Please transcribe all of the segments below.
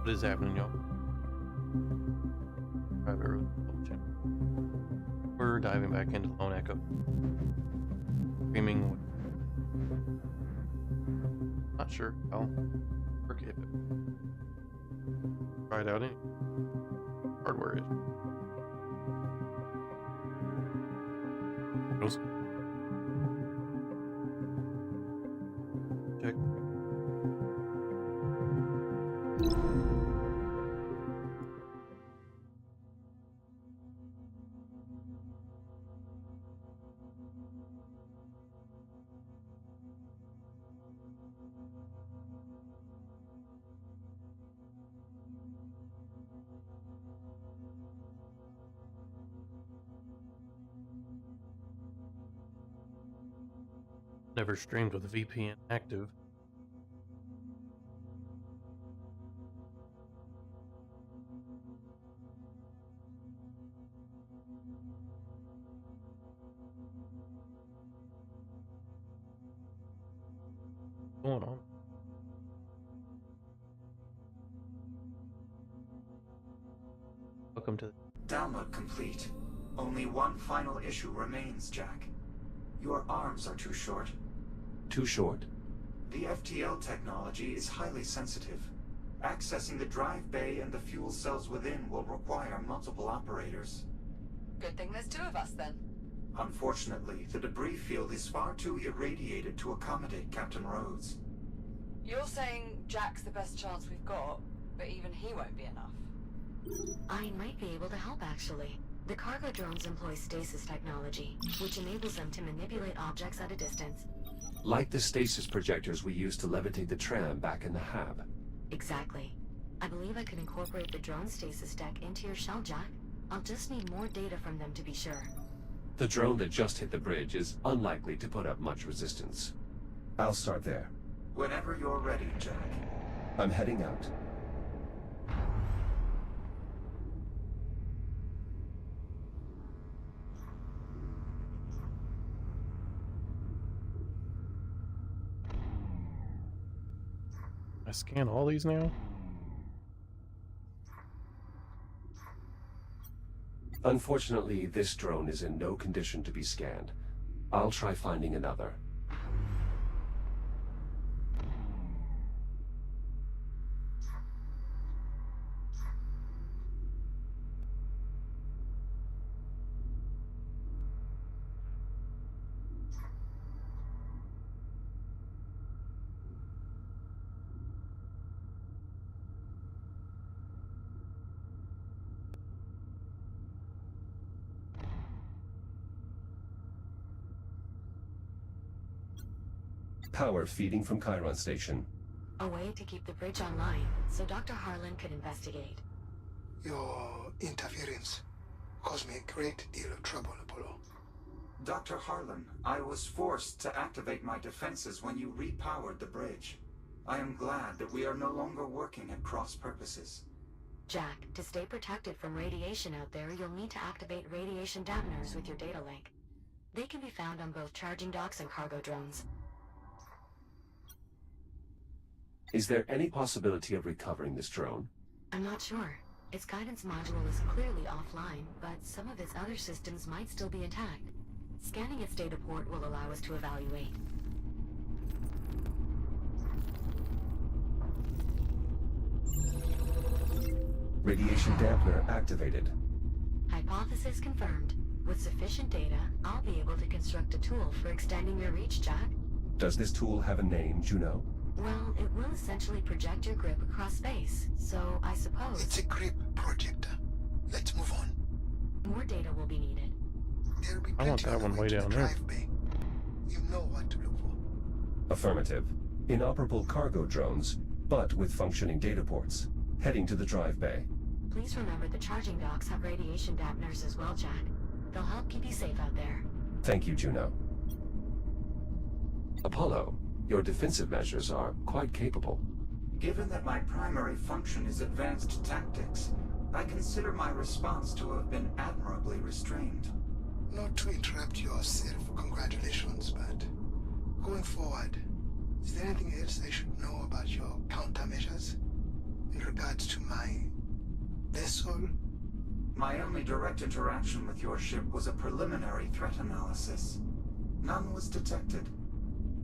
What is happening, y'all? Private road. We're diving back into Lone Echo. Screaming. Not sure how work if it. Try it out anyway. Hardware is. Goes. Check. Never streamed with a VPN active. What's going on? Welcome to. Download complete. Only one final issue remains, Jack. Your arms are too short. Too short? The FTL technology is highly sensitive. Accessing the drive bay and the fuel cells within will require multiple operators. Good thing there's two of us, then. Unfortunately, the debris field is far too irradiated to accommodate Captain Rhodes. You're saying Jack's the best chance we've got, but even he won't be enough. I might be able to help, actually. The cargo drones employ stasis technology, which enables them to manipulate objects at a distance. Like the stasis projectors we used to levitate the tram back in the hab. Exactly. I believe I could incorporate the drone stasis deck into your shell, Jack. I'll just need more data from them to be sure. The drone that just hit the bridge is unlikely to put up much resistance. I'll start there. Whenever you're ready, Jack. I'm heading out. I scan all these now? Unfortunately, this drone is in no condition to be scanned. I'll try finding another. Power feeding from Chiron Station. A way to keep the bridge online, so Dr. Harlan could investigate. Your interference caused me a great deal of trouble, Apollo. Dr. Harlan, I was forced to activate my defenses when you repowered the bridge. I am glad that we are no longer working at cross purposes. Jack, to stay protected from radiation out there, you'll need to activate radiation dampeners with your data link. They can be found on both charging docks and cargo drones. Is there any possibility of recovering this drone? I'm not sure. Its guidance module is clearly offline, but some of its other systems might still be intact. Scanning its data port will allow us to evaluate. Radiation dampener activated. Hypothesis confirmed. With sufficient data, I'll be able to construct a tool for extending your reach, Jack. Does this tool have a name, Juno? Well, it will essentially project your grip across space, so I suppose... It's a grip projector. Let's move on. More data will be needed. There'll be I want plenty that on one the way to down the there. drive bay. You know what to look for. Affirmative. Inoperable cargo drones, but with functioning data ports. Heading to the drive bay. Please remember the charging docks have radiation dampeners as well, Jack. They'll help keep you safe out there. Thank you, Juno. Apollo, your defensive measures are quite capable. Given that my primary function is advanced tactics, I consider my response to have been admirably restrained. Not to interrupt your self-congratulations, but going forward, is there anything else I should know about your countermeasures? in regards to my vessel? My only direct interaction with your ship was a preliminary threat analysis. None was detected.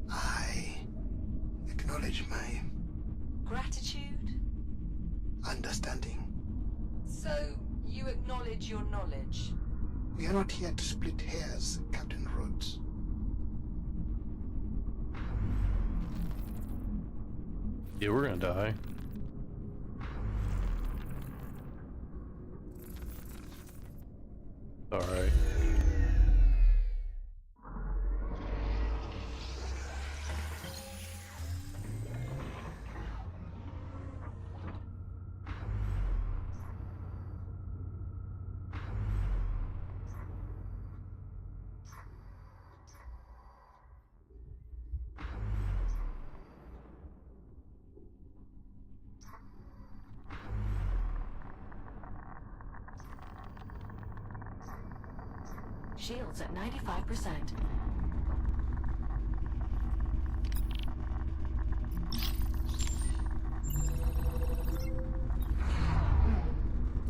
I acknowledge my Gratitude? understanding. So, you acknowledge your knowledge? We are not here to split hairs, Captain Rhodes. Yeah, we're gonna die. Alright. Shields at 95%.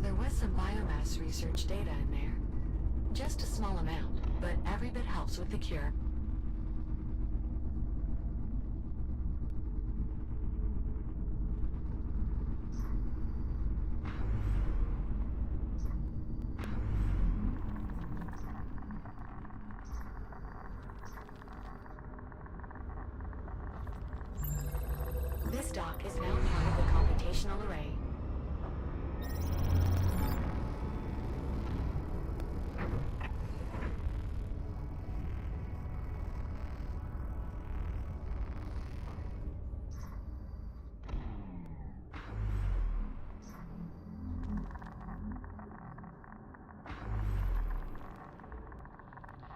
There was some biomass research data in there. Just a small amount, but every bit helps with the cure. This dock is now part of the computational array.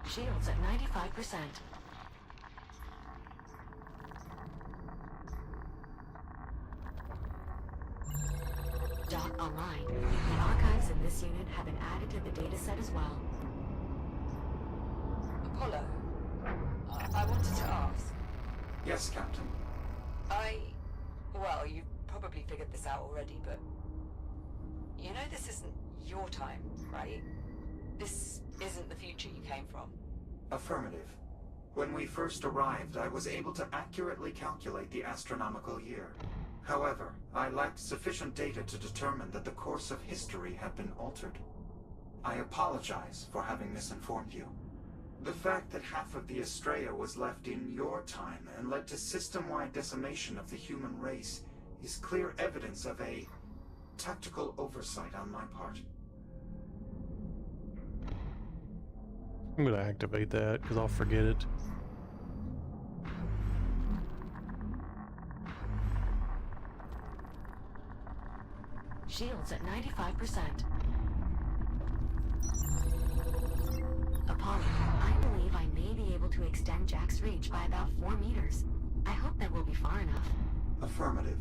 Shields at 95%. Dock online. The archives in this unit have been added to the dataset as well. Apollo, I wanted to ask. Yes, Captain. Well, you've probably figured this out already, but... You know this isn't your time, right? This isn't the future you came from. Affirmative. When we first arrived, I was able to accurately calculate the astronomical year. However, I lacked sufficient data to determine that the course of history had been altered. I apologize for having misinformed you. The fact that half of the Estrella was left in your time and led to system-wide decimation of the human race is clear evidence of a tactical oversight on my part. I'm gonna activate that because I'll forget it. Shields at 95%. Apollo, I believe I may be able to extend Jack's reach by about 4 meters. I hope that will be far enough. Affirmative.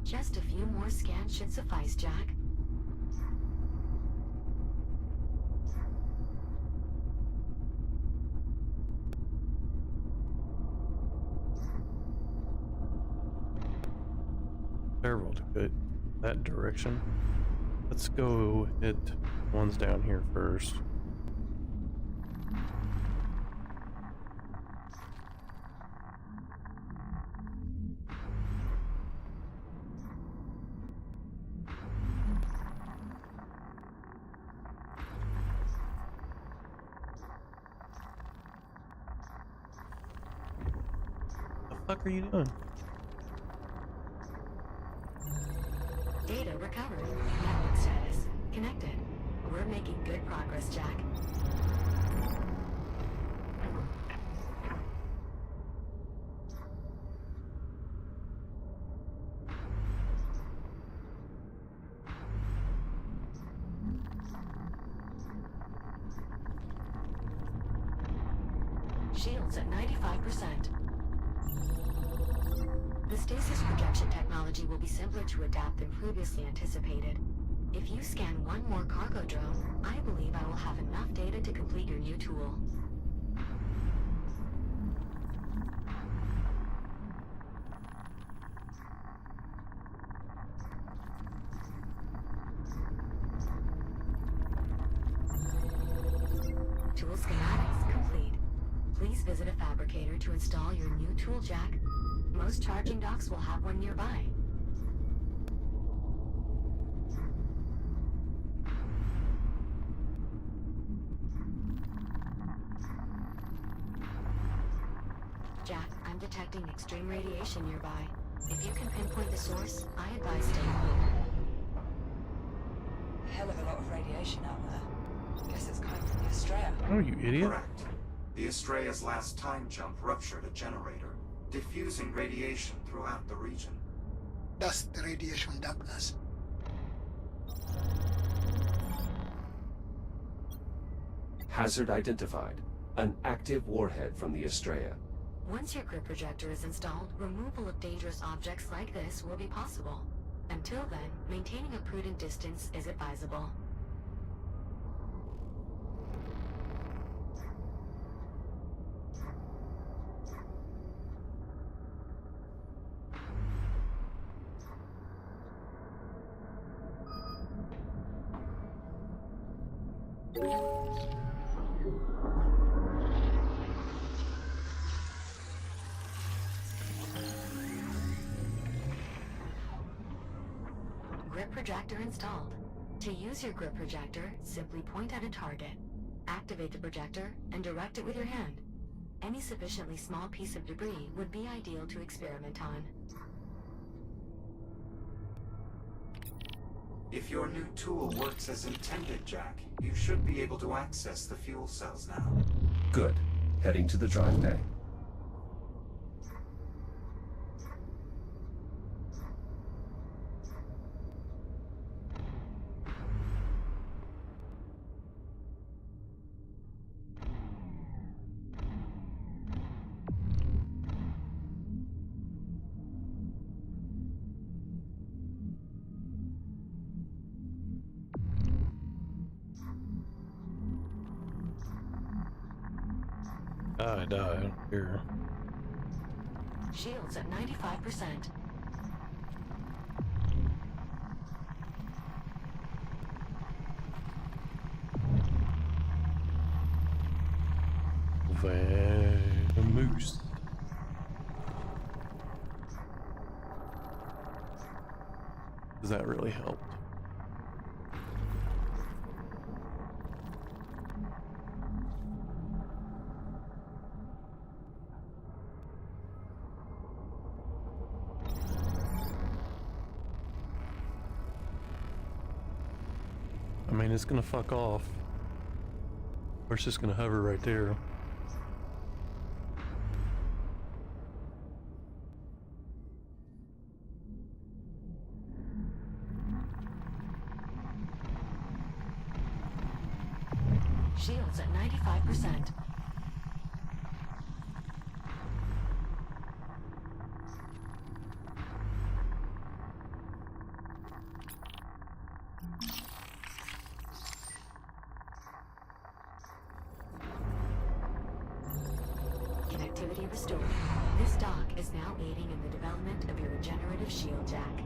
Just a few more scans should suffice, Jack. Terrible to go that direction. Let's go hit ones down here first. The fuck are you doing? Data recovered. Network status. Connected. We're making good progress, Jack. Shields at 95%. The stasis projection technology will be simpler to adapt than previously anticipated. If you scan one more cargo drone, I believe I will have enough data to complete your new tool. please visit a fabricator to install your new tool jack. Most charging docks will have one nearby. Jack, I'm detecting extreme radiation nearby. If you can pinpoint the source, I advise staying clear. Hell of a lot of radiation out there. Guess it's coming from the Estrella. Oh, you idiot. Correct. The Estrella's last time jump ruptured a generator, diffusing radiation throughout the region. That's the radiation darkness. Hazard identified. An active warhead from the Estrella. Once your grip projector is installed, removal of dangerous objects like this will be possible. Until then, maintaining a prudent distance is advisable. Grip projector installed. To use your grip projector, simply point at a target. Activate the projector and direct it with your hand. Any sufficiently small piece of debris would be ideal to experiment on. If your new tool works as intended, Jack, you should be able to access the fuel cells now. Good. Heading to the drive bay. I don't care. Shields at 95%. Moose. Does that really help? I mean, it's gonna fuck off. Or it's just gonna hover right there. Shields at 95%. Connectivity restored. This dock is now aiding in the development of your regenerative shield jack.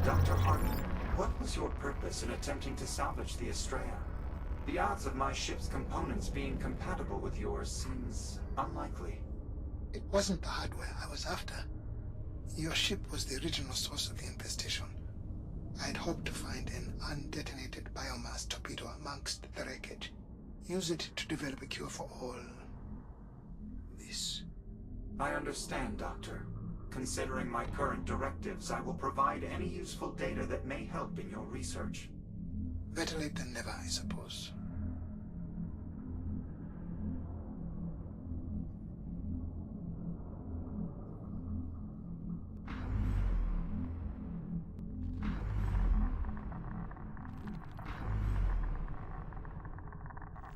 Dr. Hartman, what was your purpose in attempting to salvage the Estrella? The odds of my ship's components being compatible with yours seems unlikely. It wasn't the hardware I was after. Your ship was the original source of the infestation. I'd hoped to find an undetonated biomass torpedo amongst the wreckage. Use it to develop a cure for all this. I understand, Doctor. Considering my current directives, I will provide any useful data that may help in your research. Better late than never, I suppose.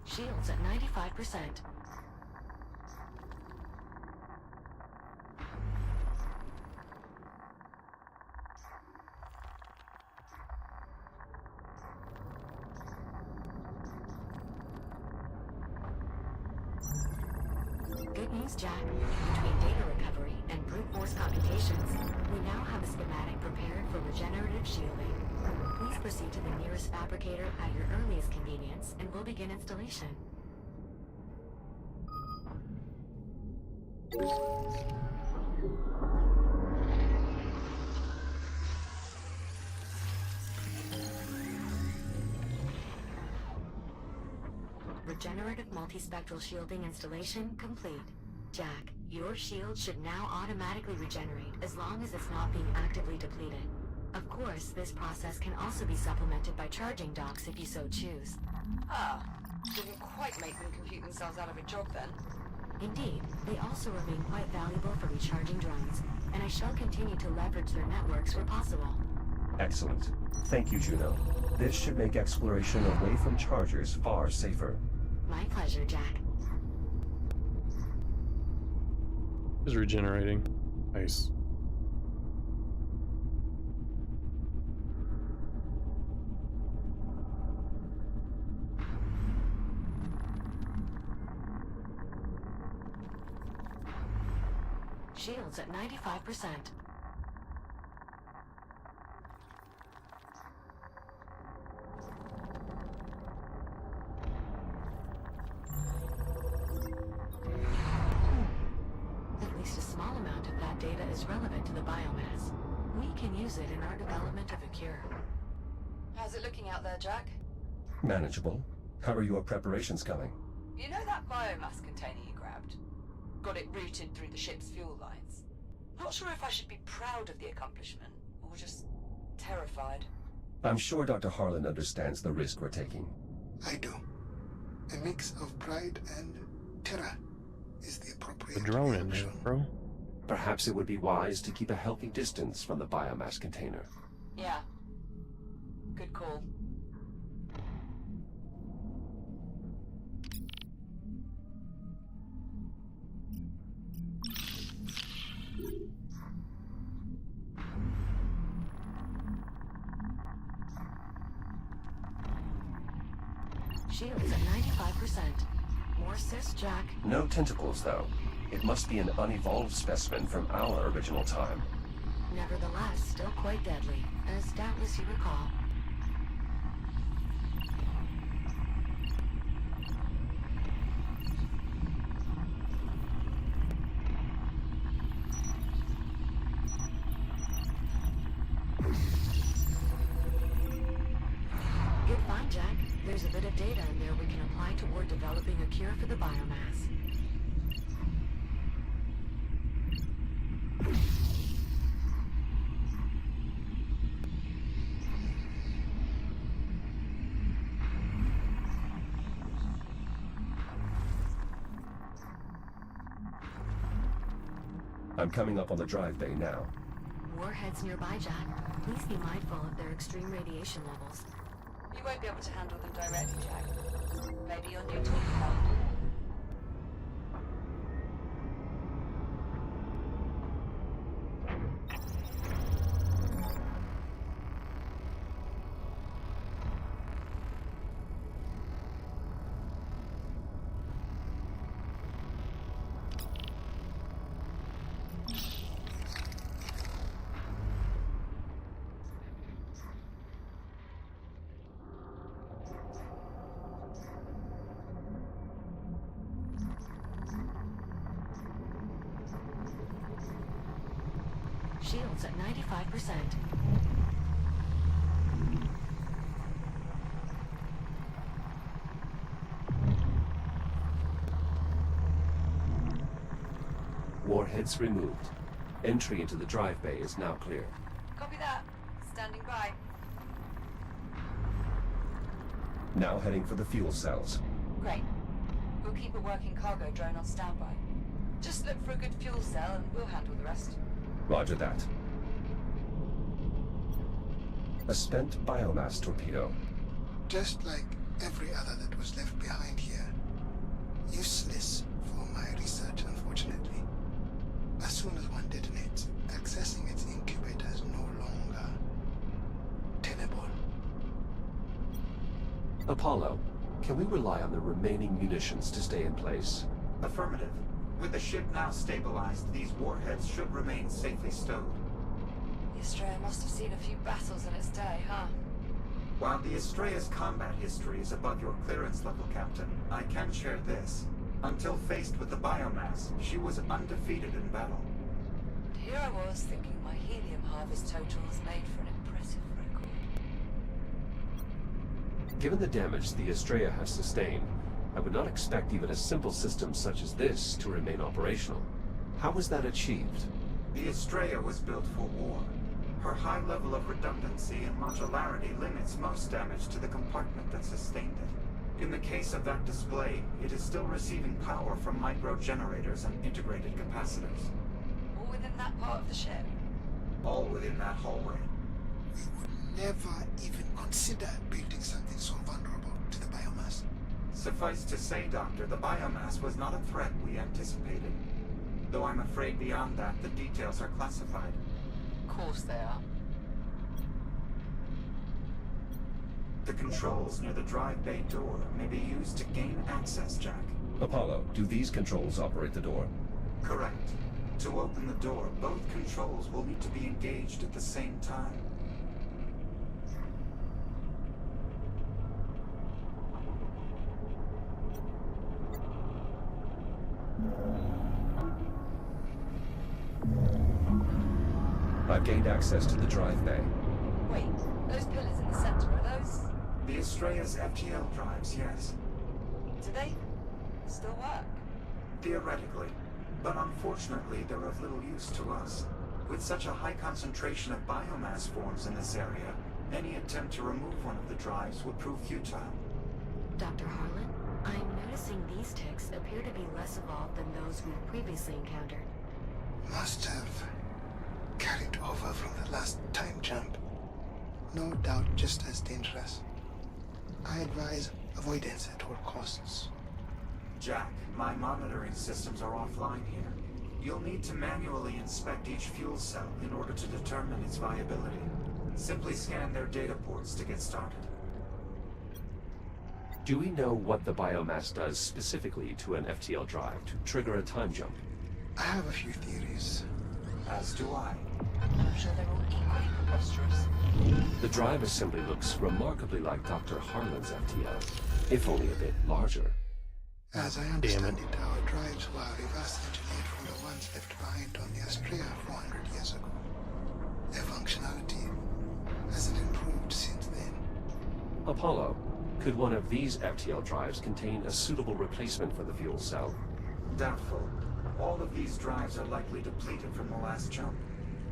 Shields at 95%. Good news, Jack. Between data recovery and brute force computations, we now have a schematic prepared for regenerative shielding. Please proceed to the nearest fabricator at your earliest convenience, and we'll begin installation. Regenerative multispectral shielding installation complete. Jack, your shield should now automatically regenerate as long as it's not being actively depleted. Of course, this process can also be supplemented by charging docks if you so choose. Ah, didn't quite make them compute themselves out of a job then. Indeed, they also remain quite valuable for recharging drones, and I shall continue to leverage their networks where possible. Excellent. Thank you, Juno. This should make exploration away from chargers far safer. My pleasure, Jack. Is regenerating. Nice. Shields at 95%. At least a small amount of that data is relevant to the biomass. We can use it in our development of a cure. How's it looking out there, Jack? Manageable. How are your preparations going? You know that biomass container you grabbed? Got it routed through the ship's fuel lines. Not sure if I should be proud of the accomplishment, or just terrified. I'm sure Dr. Harlan understands the risk we're taking. I do. A mix of pride and terror is the appropriate The drone in there, reaction. bro. Perhaps it would be wise to keep a healthy distance from the biomass container. Yeah. Good call. Shields at 95%. More cis, Jack. No tentacles, though. It must be an unevolved specimen from our original time. Nevertheless, still quite deadly, as doubtless you recall. Good find, Jack. There's a bit of data in there we can apply toward developing a cure for the biomass. I'm coming up on the drive bay now. Warheads nearby, Jack. Please be mindful of their extreme radiation levels. You won't be able to handle them directly, Jack. Maybe your new tool can help. Shields at 95%. Warheads removed. Entry into the drive bay is now clear. Copy that. Standing by. Now heading for the fuel cells. Great. We'll keep a working cargo drone on standby. Just look for a good fuel cell and we'll handle the rest. Roger that. A spent biomass torpedo. Just like every other that was left behind here. Useless for my research, unfortunately. As soon as one detonates, accessing its incubator is no longer tenable. Apollo, can we rely on the remaining munitions to stay in place? Affirmative. With the ship now stabilized, these warheads should remain safely stowed. The Estrella must have seen a few battles in its day, huh? While the Estrella's combat history is above your clearance level, Captain, I can share this. Until faced with the biomass, she was undefeated in battle. Here I was thinking my helium harvest totals made for an impressive record. Given the damage the Estrella has sustained, I would not expect even a simple system such as this to remain operational. How was that achieved? The Estrella was built for war. Her high level of redundancy and modularity limits most damage to the compartment that sustained it. In the case of that display, it is still receiving power from micro-generators and integrated capacitors. All within that part of the ship. All within that hallway. We would never even consider building something so vulnerable to the biomass. Suffice to say, Doctor, the biomass was not a threat we anticipated. Though I'm afraid beyond that, the details are classified. Of course they are. The controls near the drive bay door may be used to gain access, Jack. Apollo, do these controls operate the door? Correct. To open the door, both controls will need to be engaged at the same time. I've gained access to the drive bay. Wait, those pillars in the center, are those... The Estrella's FTL drives, yes. do they still work? Theoretically. But unfortunately, they're of little use to us. With such a high concentration of biomass forms in this area, any attempt to remove one of the drives would prove futile. Dr. Harlan, I'm noticing these ticks appear to be less evolved than those we've previously encountered. Must have carried over from the last time jump. No doubt just as dangerous. I advise avoidance at all costs. Jack, my monitoring systems are offline here. You'll need to manually inspect each fuel cell in order to determine its viability. Simply scan their data ports to get started. Do we know what the biomass does specifically to an FTL drive to trigger a time jump? I have a few theories. As do I. I'm sure they're all equally preposterous. The drive assembly looks remarkably like Dr. Harlan's FTL, if only a bit larger. As I understand it, our drives were reverse engineered from the ones left behind on the Estrella 400 years ago. Their functionality hasn't improved since then. Apollo, could one of these FTL drives contain a suitable replacement for the fuel cell? Doubtful. All of these drives are likely depleted from the last jump.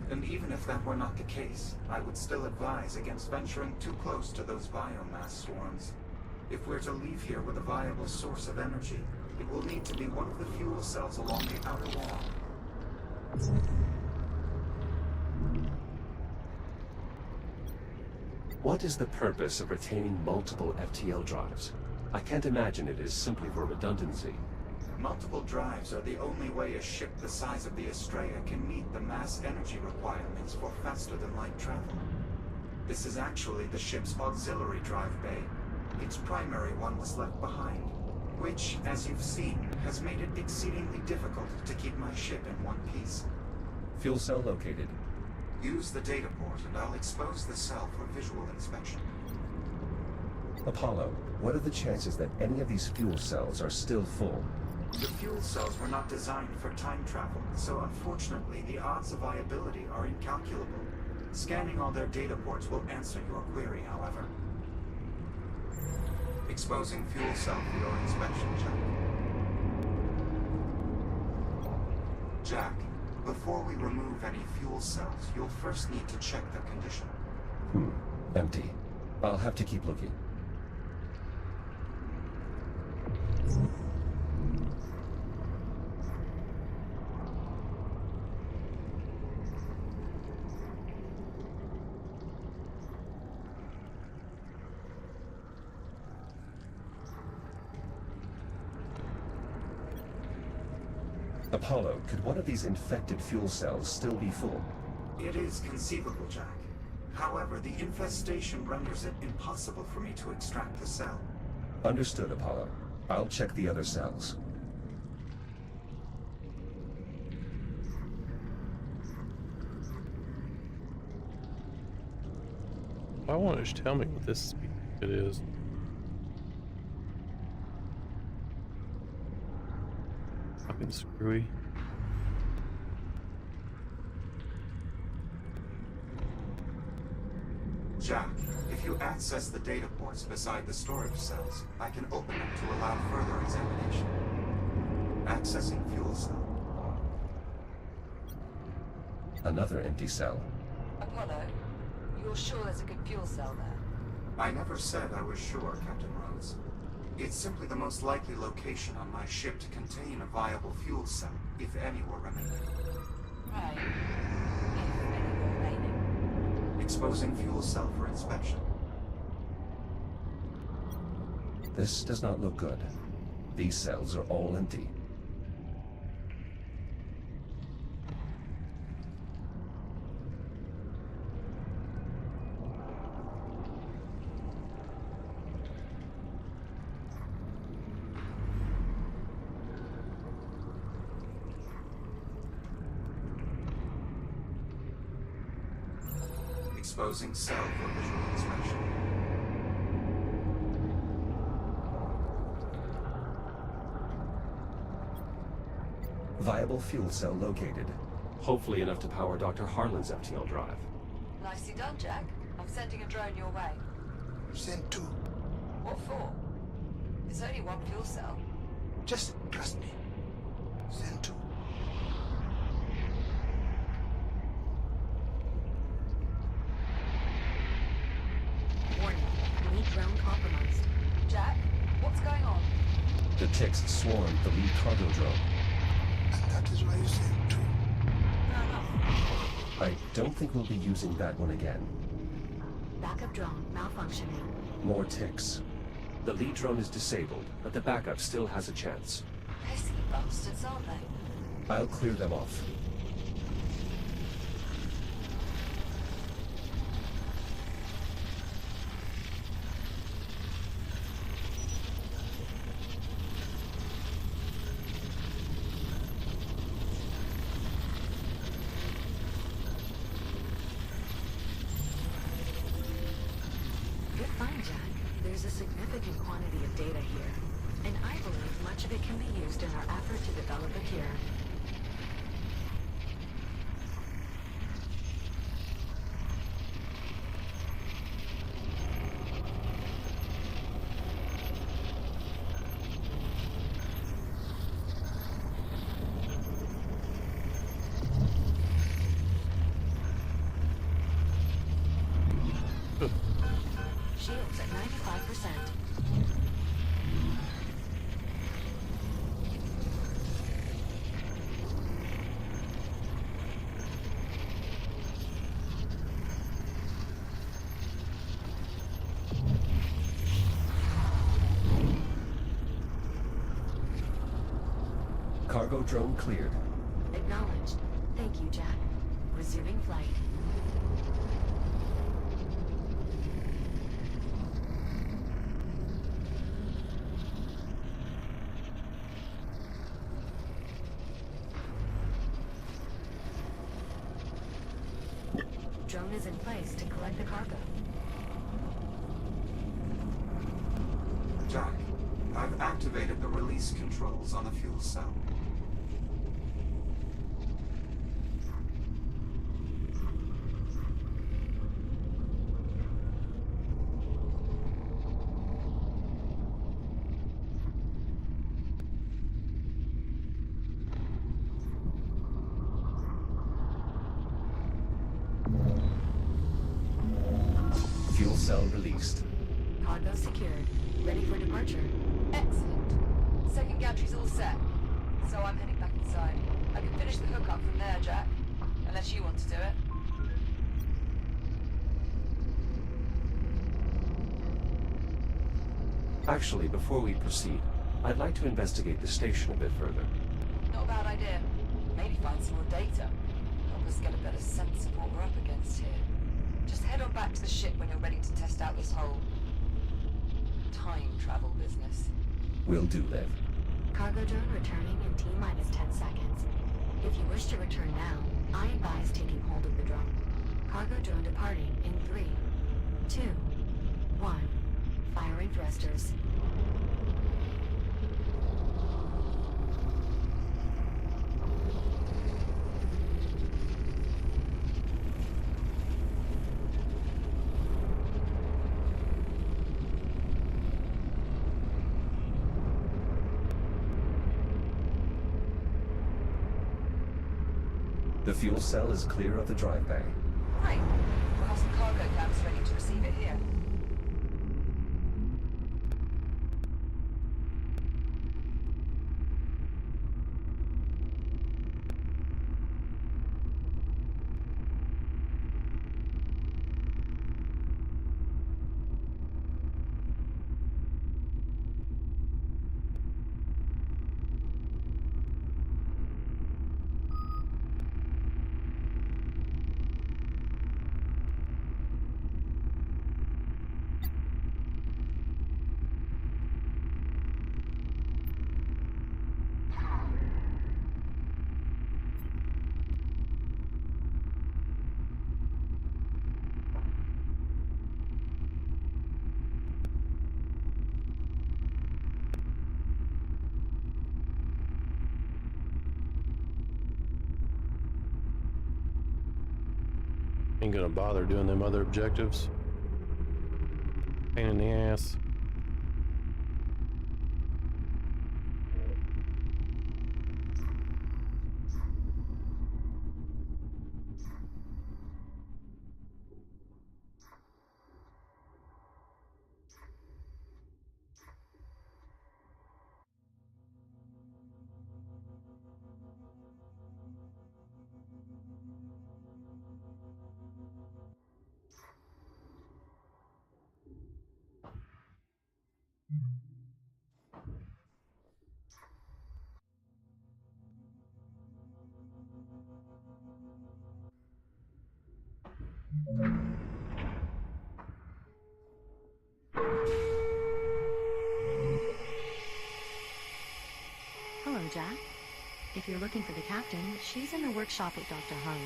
And even if that were not the case, I would still advise against venturing too close to those biomass swarms. If we're to leave here with a viable source of energy, it will need to be one of the fuel cells along the outer wall. What is the purpose of retaining multiple FTL drives? I can't imagine it is simply for redundancy. Multiple drives are the only way a ship the size of the Estrella can meet the mass energy requirements for faster-than-light travel. This is actually the ship's auxiliary drive bay. Its primary one was left behind, which, as you've seen, has made it exceedingly difficult to keep my ship in one piece. Fuel cell located. Use the data port and I'll expose the cell for visual inspection. Apollo, what are the chances that any of these fuel cells are still full? The fuel cells were not designed for time travel, so unfortunately the odds of viability are incalculable. Scanning all their data ports will answer your query, however. Exposing fuel cell for your inspection, Jack. Jack, before we remove any fuel cells, you'll first need to check their condition. Empty. I'll have to keep looking. Apollo, could one of these infected fuel cells still be full? It is conceivable, Jack. However, the infestation renders it impossible for me to extract the cell. Understood, Apollo. I'll check the other cells. Why won't it tell me what this it is? Stop being screwy. Jack, if you access the data ports beside the storage cells, I can open them to allow further examination. Accessing fuel cell. Another empty cell. Apollo, you're sure there's a good fuel cell there? I never said I was sure, Captain Rhodes. It's simply the most likely location on my ship to contain a viable fuel cell, if any were remaining. Right. If any were remaining. Exposing fuel cell for inspection. This does not look good. These cells are all empty. Exposing cell for visual inspection. Viable fuel cell located. Hopefully enough to power Dr. Harlan's FTL drive. Nicely done, Jack. I'm sending a drone your way. Send 2. What for? There's only one fuel cell. Just trust me. Send 2. Warning. Lead drone compromised. Jack, what's going on? The ticks swarmed the lead cargo drone. And that is why you send 2. Fair enough. I don't think we'll be using that one again. Backup drone malfunctioning. More ticks. The lead drone is disabled, but the backup still has a chance. Pesky bastards, aren't they? I'll clear them off. Good find, Jack. There's a significant quantity of data here, and I believe much of it can be used in our effort to develop a cure. Shields at 95%. Cargo drone cleared. Acknowledged. Thank you, Jack. Resuming flight. Drone is in place to collect the cargo. Jack, I've activated the release controls on the fuel cell. Fuel cell released. Cargo secured. Ready for departure. Excellent. Second gantry's all set. So I'm heading back inside. I can finish the hookup from there, Jack. Unless you want to do it. Actually, before we proceed, I'd like to investigate the station a bit further. Not a bad idea. Maybe find some more data. Help us get a better sense of what we're up against here. Just head on back to the ship when you're ready to test out this whole time travel business. Will do, Liv. Cargo drone returning in T-minus 10 seconds. If you wish to return now, I advise taking hold of the drone. Cargo drone departing in 3, 2, 1. Firing thrusters. The fuel cell is clear of the drive bay. Great. We'll have some cargo cabs ready to receive it here. Ain't gonna bother doing them other objectives. Pain in the ass. Hello, Jack. If you're looking for the captain, she's in the workshop with Dr. Harlan.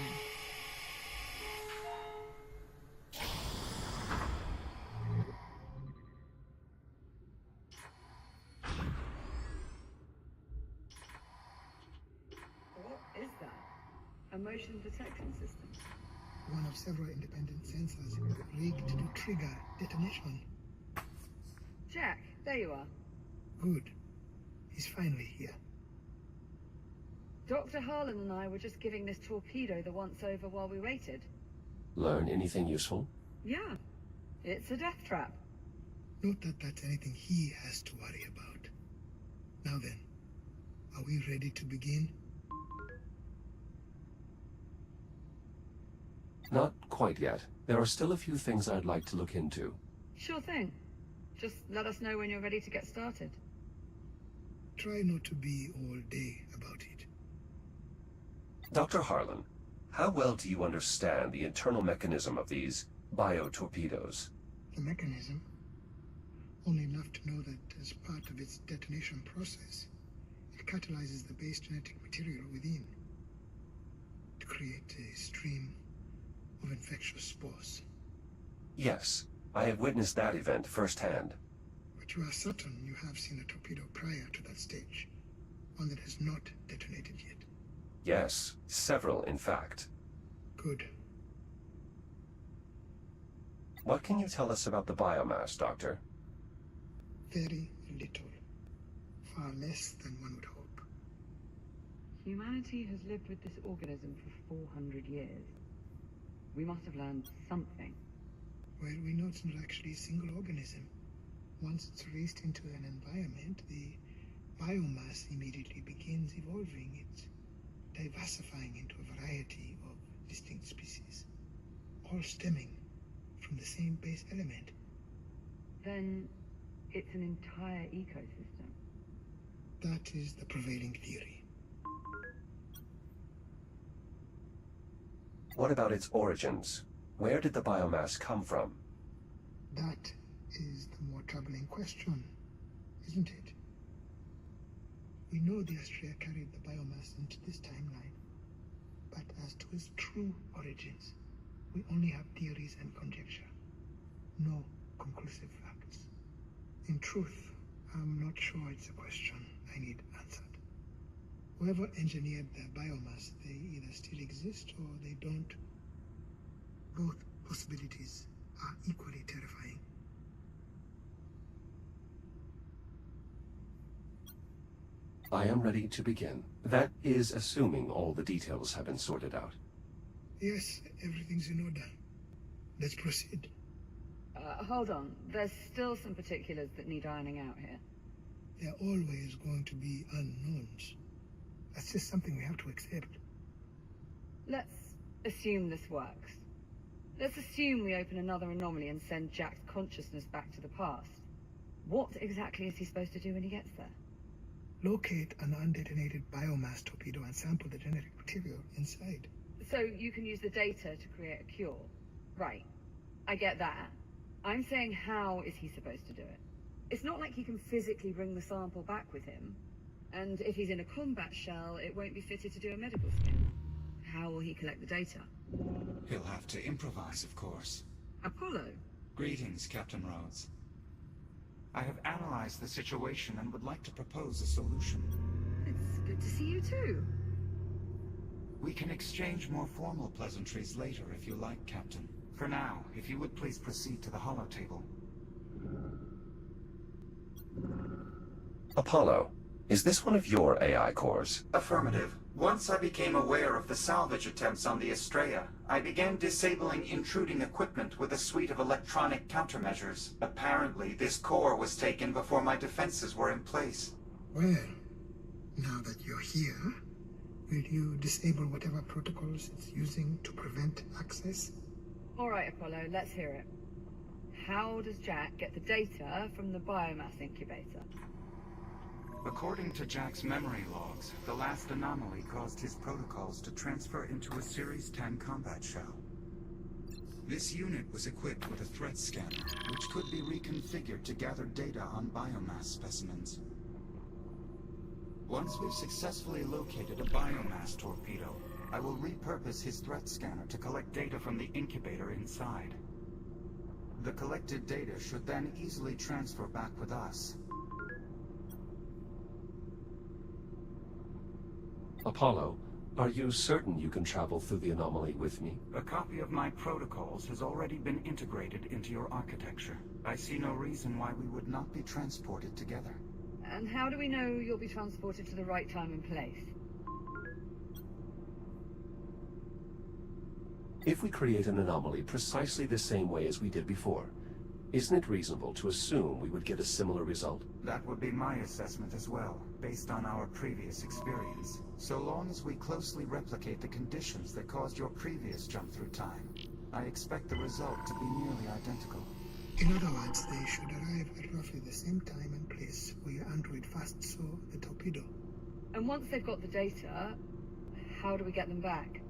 What is that? A motion detection system? One of several independent sensors rigged to trigger detonation. Jack, there you are. Good. He's finally here. Dr. Harlan and I were just giving this torpedo the once-over while we waited. Learn anything useful? Yeah, it's a death trap. Not that that's anything he has to worry about. Now then, are we ready to begin? Not quite yet. There are still a few things I'd like to look into. Sure thing. Just let us know when you're ready to get started. Try not to be all day about it. Dr. Harlan, how well do you understand the internal mechanism of these bio-torpedoes? The mechanism? Only enough to know that as part of its detonation process, it catalyzes the base genetic material within to create a stream of infectious spores. Yes, I have witnessed that event firsthand. But you are certain you have seen a torpedo prior to that stage, one that has not detonated yet. Yes, several in fact. Good. What can you tell us about the biomass, Doctor? Very little. Far less than one would hope. Humanity has lived with this organism for 400 years. We must have learned something. Well, we know it's not actually a single organism. Once it's released into an environment, the biomass immediately begins evolving. It's diversifying into a variety of distinct species, all stemming from the same base element. Then it's an entire ecosystem. That is the prevailing theory. What about its origins? Where did the biomass come from? That is the more troubling question, isn't it? We know the Astrea carried the biomass into this timeline, but as to its true origins, we only have theories and conjecture. No conclusive facts. In truth, I'm not sure it's a question I need answered. Whoever engineered the biomass, they either still exist or they don't. Both possibilities are equally terrifying. I am ready to begin. That is assuming all the details have been sorted out. Yes, everything's in order. Let's proceed. Hold on. There's still some particulars that need ironing out here. There are always going to be unknowns. That's just something we have to accept. Let's assume this works. Let's assume we open another anomaly and send Jack's consciousness back to the past. What exactly is he supposed to do when he gets there? Locate an undetonated biomass torpedo and sample the genetic material inside. So you can use the data to create a cure. Right. I get that. I'm saying, how is he supposed to do it? It's not like he can physically bring the sample back with him. And if he's in a combat shell, it won't be fitted to do a medical scan. How will he collect the data? He'll have to improvise, of course. Apollo? Greetings, Captain Rhodes. I have analyzed the situation and would like to propose a solution. It's good to see you too. We can exchange more formal pleasantries later if you like, Captain. For now, if you would please proceed to the holotable. Apollo, is this one of your AI cores? Affirmative. Once I became aware of the salvage attempts on the Estrella, I began disabling intruding equipment with a suite of electronic countermeasures. Apparently, this core was taken before my defenses were in place. Well, now that you're here, will you disable whatever protocols it's using to prevent access? All right, Apollo, let's hear it. How does Jack get the data from the biomass incubator? According to Jack's memory logs, the last anomaly caused his protocols to transfer into a Series 10 combat shell. This unit was equipped with a threat scanner, which could be reconfigured to gather data on biomass specimens. Once we've successfully located a biomass torpedo, I will repurpose his threat scanner to collect data from the incubator inside. The collected data should then easily transfer back with us. Apollo, are you certain you can travel through the anomaly with me? A copy of my protocols has already been integrated into your architecture. I see no reason why we would not be transported together. And how do we know you'll be transported to the right time and place? If we create an anomaly precisely the same way as we did before, isn't it reasonable to assume we would get a similar result? That would be my assessment as well, based on our previous experience. So long as we closely replicate the conditions that caused your previous jump through time, I expect the result to be nearly identical. In other words, they should arrive at roughly the same time and place where your android first saw the torpedo. And once they've got the data, how do we get them back?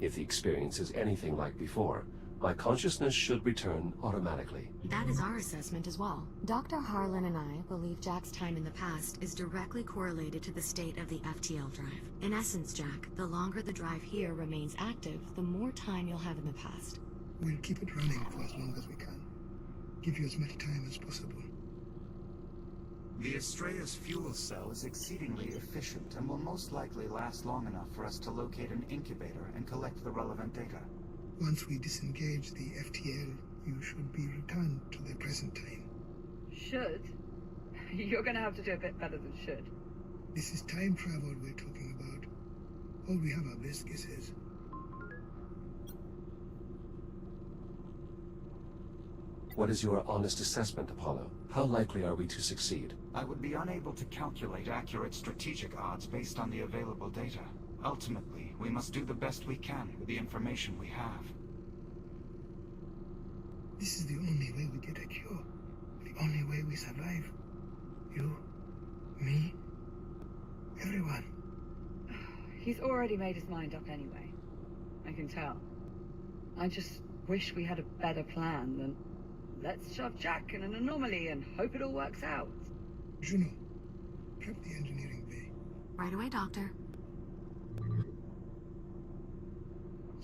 If the experience is anything like before, my consciousness should return automatically. That is our assessment as well. Dr. Harlan and I believe Jack's time in the past is directly correlated to the state of the FTL drive. In essence, Jack, the longer the drive here remains active, the more time you'll have in the past. We'll keep it running for as long as we can. Give you as much time as possible. The Estrella's fuel cell is exceedingly efficient and will most likely last long enough for us to locate an incubator and collect the relevant data. Once we disengage the FTL, you should be returned to the present time. Should? You're gonna have to do a bit better than should. This is time travel we're talking about. All we have are best guesses. What is your honest assessment, Apollo? How likely are we to succeed? I would be unable to calculate accurate strategic odds based on the available data. Ultimately, we must do the best we can with the information we have. This is the only way we get a cure. The only way we survive. You, me, everyone. He's already made his mind up anyway. I can tell. I just wish we had a better plan than let's shove Jack in an anomaly and hope it all works out. Juno, prep the engineering bay. Right away, Doctor.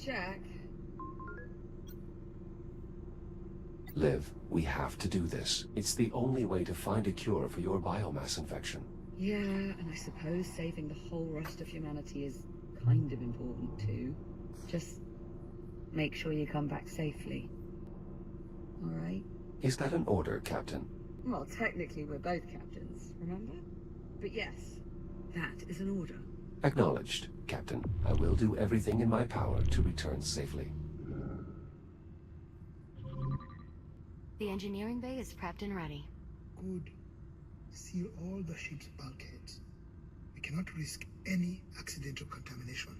Jack? Liv, we have to do this. It's the only way to find a cure for your biomass infection. Yeah, and I suppose saving the whole rest of humanity is kind of important too. Just make sure you come back safely. All right? Is that an order, Captain? Well, technically we're both captains, remember? But yes, that is an order. Acknowledged, Captain. I will do everything in my power to return safely. The engineering bay is prepped and ready. Good. Seal all the ship's bulkheads. We cannot risk any accidental contamination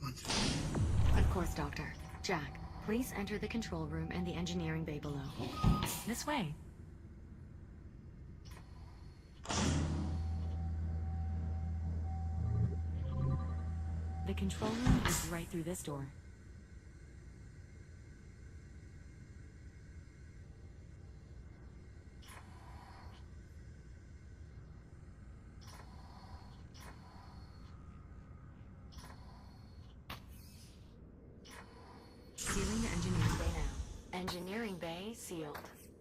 once we... Of course, Doctor. Jack, please enter the control room and the engineering bay below. This way. The control room is right through this door. Sealing the engineering bay now. Engineering bay sealed.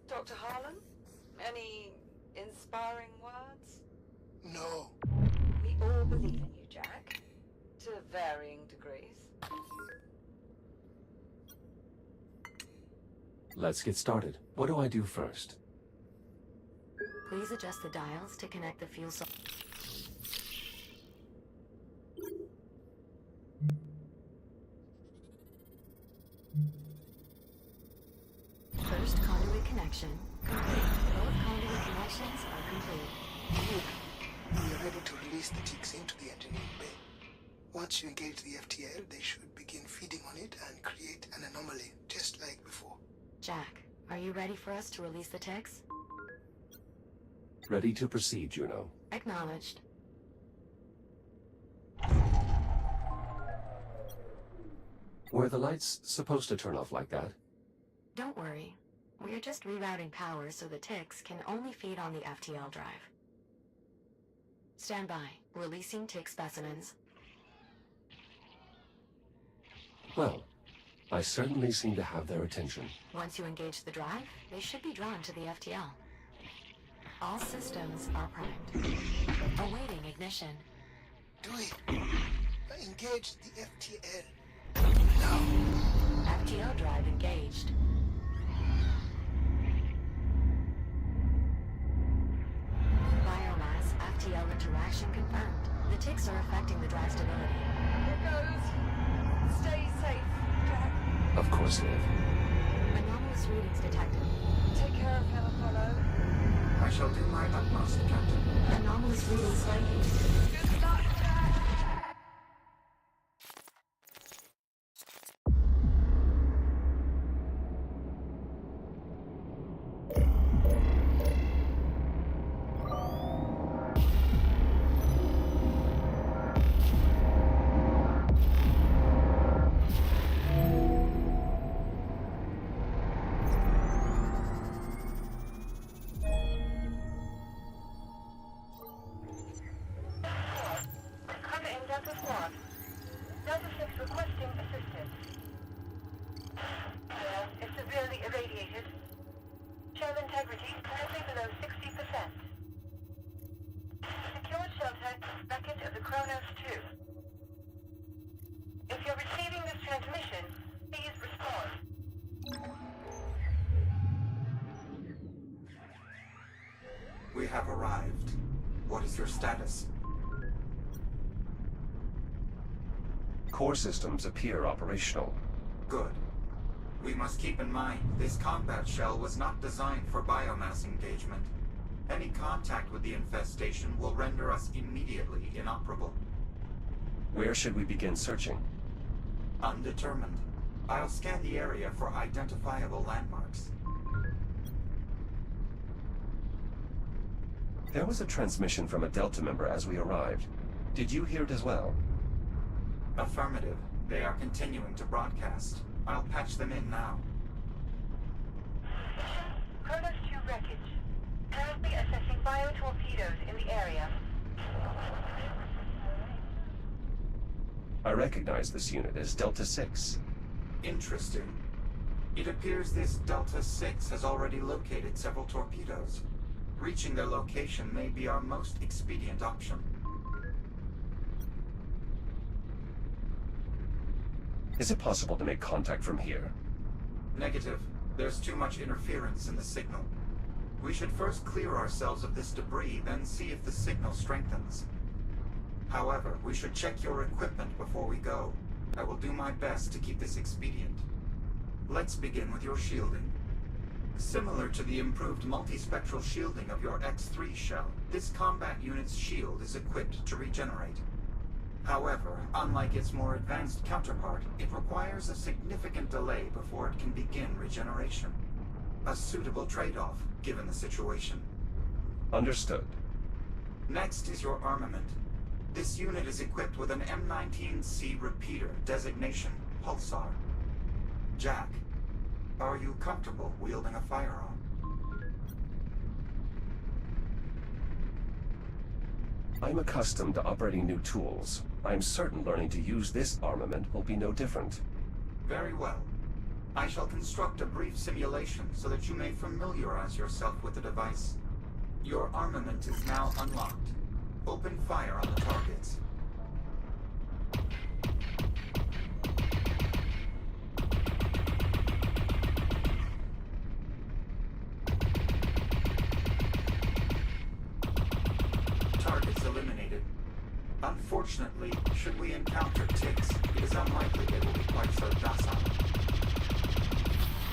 Dr. Harlan? Any inspiring words? No. We all believe in you, Jack. To varying degrees. Let's get started. What do I do first? Please adjust the dials to connect the fuel cell. First conduit connection complete. Both conduit connections are complete. We are ready to release the ticks into the engineering bay. Once you engage the FTL, they should begin feeding on it and create an anomaly, just like before. Jack, are you ready for us to release the ticks? Ready to proceed, Juno. Acknowledged. Were the lights supposed to turn off like that? Don't worry. We're just rerouting power so the ticks can only feed on the FTL drive. Stand by. Releasing tick specimens. Well, I certainly seem to have their attention. Once you engage the drive, they should be drawn to the FTL. All systems are primed. Awaiting ignition. Do it. Engage the FTL. Now. FTL drive engaged. Biomass FTL interaction confirmed. The ticks are affecting the drive stability. Here goes. Stay safe, Jack. Of course, Liv. Anomalous readings detected. Take care of him, Apollo. I shall do my utmost, Captain. Anomalous readings slightly. Good luck, Jack. Beckett of the Kronos II. If you're receiving this transmission, please respond. We have arrived. What is your status? Core systems appear operational. Good. We must keep in mind, this combat shell was not designed for biomass engagement. Any contact with the infestation will render us immediately inoperable. Where should we begin searching? Undetermined. I'll scan the area for identifiable landmarks. There was a transmission from a Delta member as we arrived. Did you hear it as well? Affirmative. They are continuing to broadcast. I'll patch them in now. Kronos II wreckage. Currently assessing biotorpedoes in the area. I recognize this unit as Delta 6. Interesting. It appears this Delta 6 has already located several torpedoes. Reaching their location may be our most expedient option. Is it possible to make contact from here? Negative. There's too much interference in the signal. We should first clear ourselves of this debris, then see if the signal strengthens. However, we should check your equipment before we go. I will do my best to keep this expedient. Let's begin with your shielding. Similar to the improved multispectral shielding of your X-3 shell, this combat unit's shield is equipped to regenerate. However, unlike its more advanced counterpart, it requires a significant delay before it can begin regeneration. A suitable trade-off, given the situation. Understood. Next is your armament. This unit is equipped with an M19C repeater, designation Pulsar. Jack, are you comfortable wielding a firearm? I'm accustomed to operating new tools. I'm certain learning to use this armament will be no different. Very well. I shall construct a brief simulation so that you may familiarize yourself with the device. Your armament is now unlocked. Open fire on the targets. Targets eliminated. Unfortunately, should we encounter ticks, it is unlikely they will be quite so docile.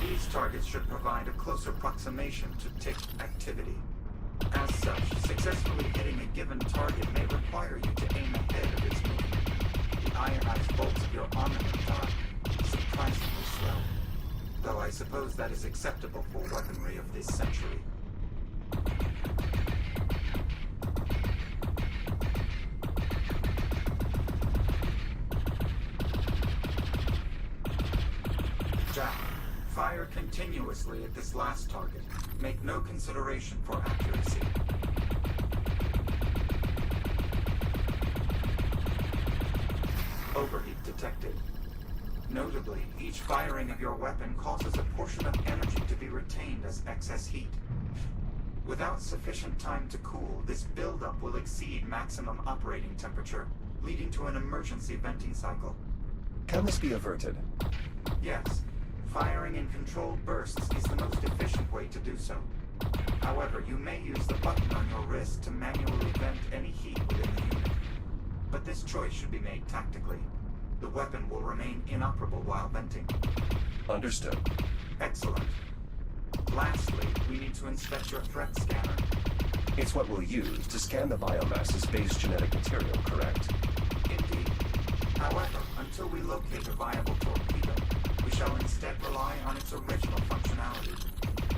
These targets should provide a close approximation to tick activity. As such, successfully hitting a given target may require you to aim ahead of its movement. The ionized bolts of your armament are surprisingly slow, though I suppose that is acceptable for weaponry of this century. Jack, fire continuously at this last target. Make no consideration for accuracy. Overheat detected. Notably, each firing of your weapon causes a portion of energy to be retained as excess heat. Without sufficient time to cool, this buildup will exceed maximum operating temperature, leading to an emergency venting cycle. Can this be averted? Yes. Firing in controlled bursts is the most efficient way to do so. However, you may use the button on your wrist to manually vent any heat within the unit. But this choice should be made tactically. The weapon will remain inoperable while venting. Understood. Excellent. Lastly, we need to inspect your threat scanner. It's what we'll use to scan the biomass as base genetic material, correct? Indeed. However, until we locate a viable torpedo, we shall instead rely on its original functionality,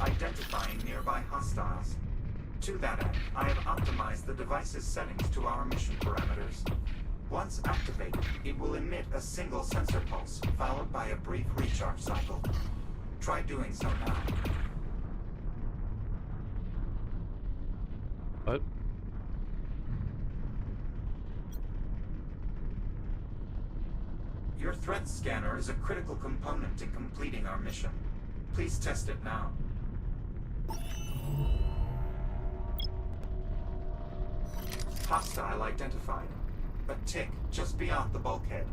identifying nearby hostiles. To that end, I have optimized the device's settings to our mission parameters. Once activated, it will emit a single sensor pulse, followed by a brief recharge cycle. Try doing so now. What? Your threat scanner is a critical component in completing our mission. Please test it now. Hostile identified. A tick just beyond the bulkhead.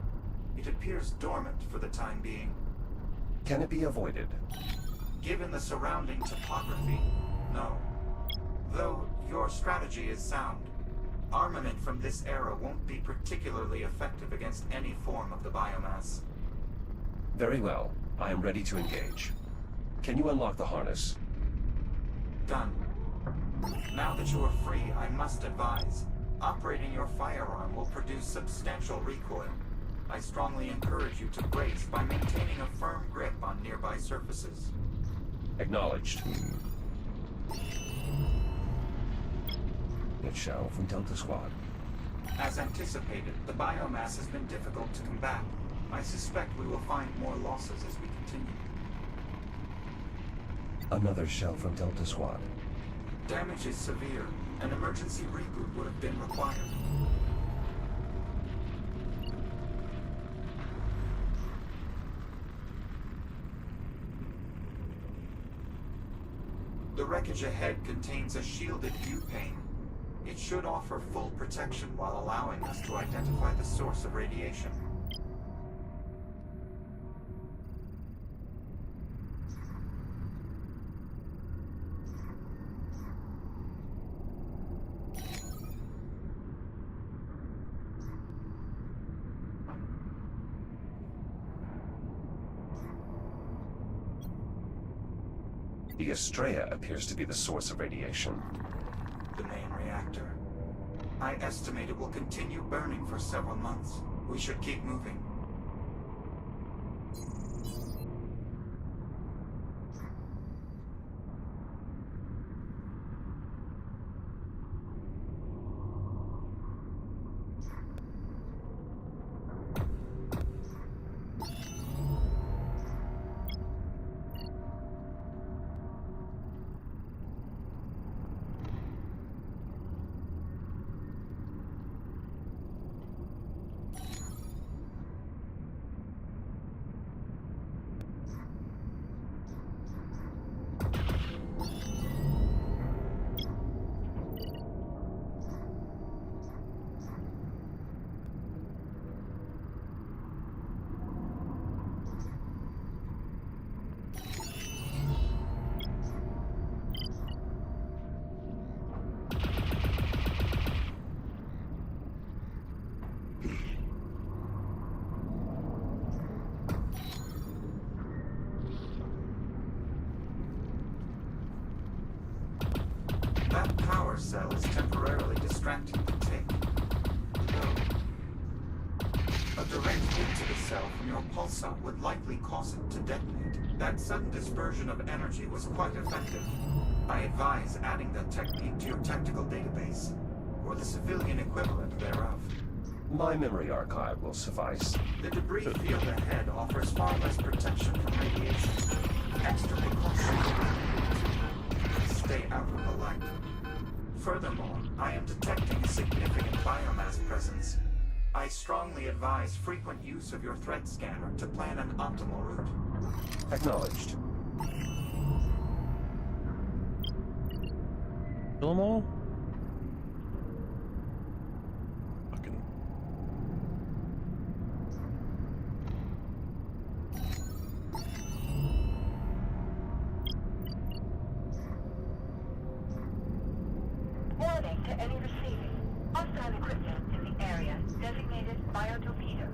It appears dormant for the time being. Can it be avoided? Given the surrounding topography, no. Though your strategy is sound. Armament from this era won't be particularly effective against any form of the biomass. Very well. I am ready to engage. Can you unlock the harness? Done. Now that you are free, I must advise. Operating your firearm will produce substantial recoil. I strongly encourage you to brace by maintaining a firm grip on nearby surfaces. Acknowledged. It shall from Delta Squad. As anticipated, the biomass has been difficult to combat. I suspect we will find more losses as we continue. Another shell from Delta Squad. Damage is severe. An emergency reboot would have been required. The wreckage ahead contains a shielded view pane. It should offer full protection while allowing us to identify the source of radiation. The Estrella appears to be the source of radiation. The main reactor. I estimate it will continue burning for several months. We should keep moving. That power cell is temporarily distracting the tick. A direct hit to the cell from your pulsar would likely cause it to detonate. That sudden dispersion of energy was quite effective. I advise adding that technique to your tactical database, or the civilian equivalent thereof. My memory archive will suffice. The debris field ahead offers far less protection from radiation. Extra precautions. Stay out of the light. Furthermore, I am detecting a significant biomass presence. I strongly advise frequent use of your threat scanner to plan an optimal route. Acknowledged. Kill them all? Fucking. Warning to any receiving. Hostile equipment in the area designated biotorpedo.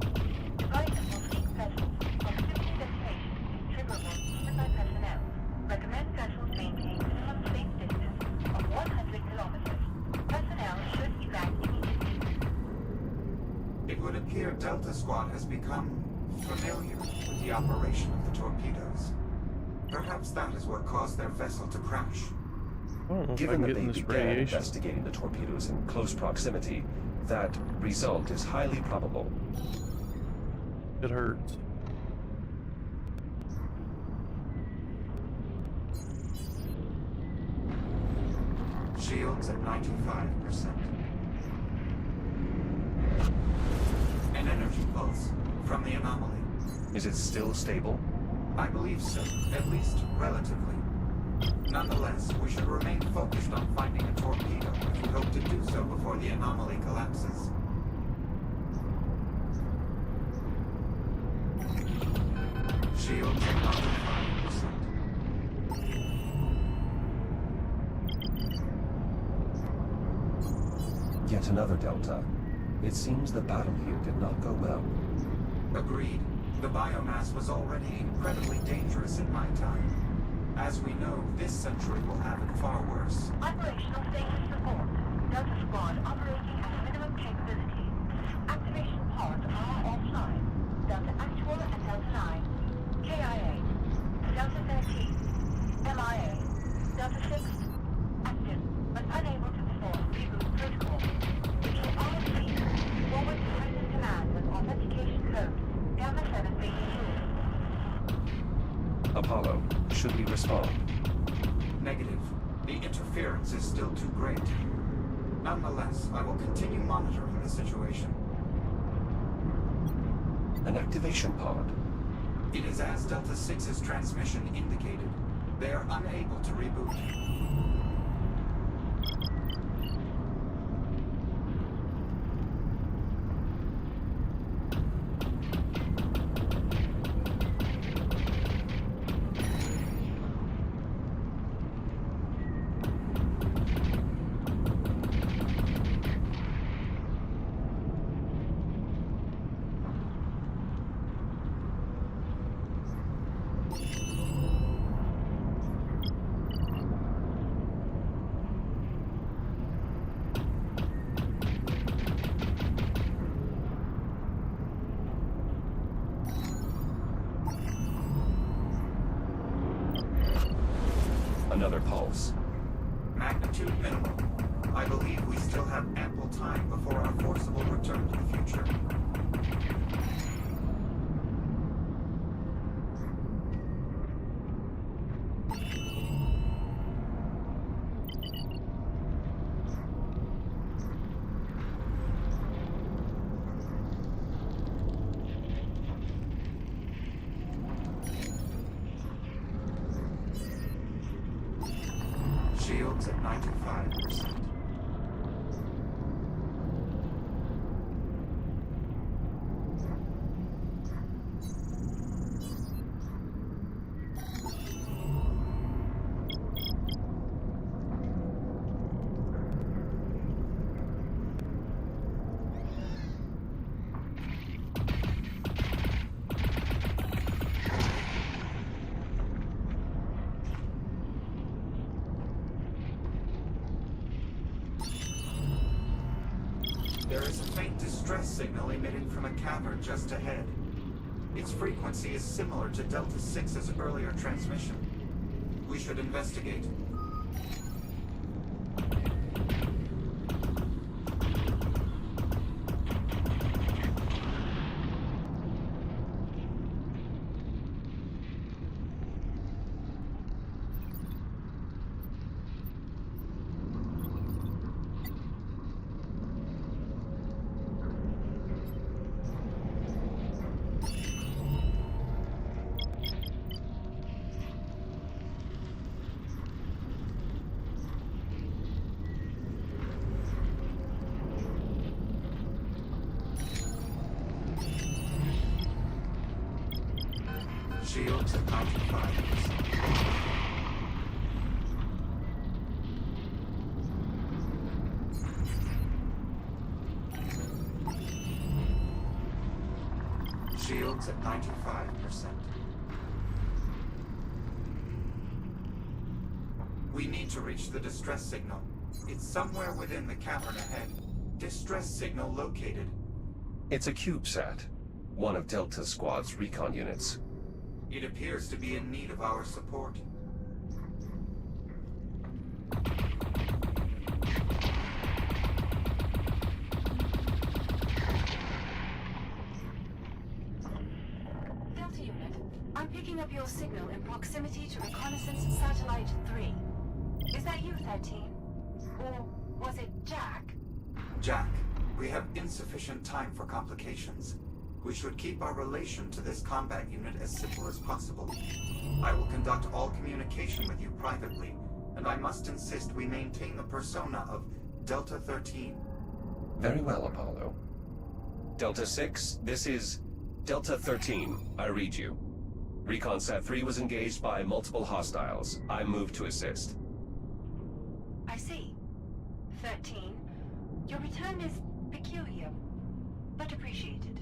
Devices will seek vessels of suitable destination triggerable even by personnel. Recommend vessels maintain minimum safe distance of 100 kilometers. Personnel should evacuate immediately. It would appear Delta Squad has become familiar with the operation of the torpedoes. Perhaps that is what caused their vessel to crash. I don't know if I Given can that get they in this began radiation. investigating the torpedoes in close proximity, that result is highly probable. It hurts. Shields at 95%. An energy pulse from the anomaly. Is it still stable? I believe so, at least relatively. Nonetheless, we should remain focused on finding a torpedo if we hope to do so before the anomaly collapses. Shields at 95%. Yet another Delta. It seems the battle here did not go well. Agreed. The biomass was already incredibly dangerous in my time. As we know, this century will have it far worse. Operational status report. Delta Squad operating at minimum capability. Activation pods are offline. Delta Actual and Delta 9. KIA. Delta 13. MIA. Delta 6. Active, but unable to perform reboot protocol. If you are received, forward to Crisis Command with authentication code. Gamma 7 being used. Apollo, should we respond? Negative. The interference is still too great. Nonetheless, I will continue monitoring the situation. An activation pod. It is as Delta 6's transmission indicated. They are unable to reboot. another pulse. Magnitude minimal. I believe we still have ample time before our forcible return to the future. Shields at 95%. There is a faint distress signal emitting from a cavern just ahead. Its frequency is similar to Delta 6's earlier transmission. We should investigate. Shields at 95%. Shields at 95%. We need to reach the distress signal. It's somewhere within the cavern ahead. Distress signal located. It's a CubeSat, one of Delta Squad's recon units. It appears to be in need of our support. Delta Unit, I'm picking up your signal in proximity to Reconnaissance Satellite 3. Is that you, 13? Or was it Jack? Jack, we have insufficient time for complications. We should keep our relation to this combat unit as simple as possible. I will conduct all communication with you privately, and I must insist we maintain the persona of Delta 13. Very well, Apollo. Delta 6, this is Delta 13. I read you. ReconSat 3 was engaged by multiple hostiles. I moved to assist. I see. 13. Your return is peculiar, but appreciated.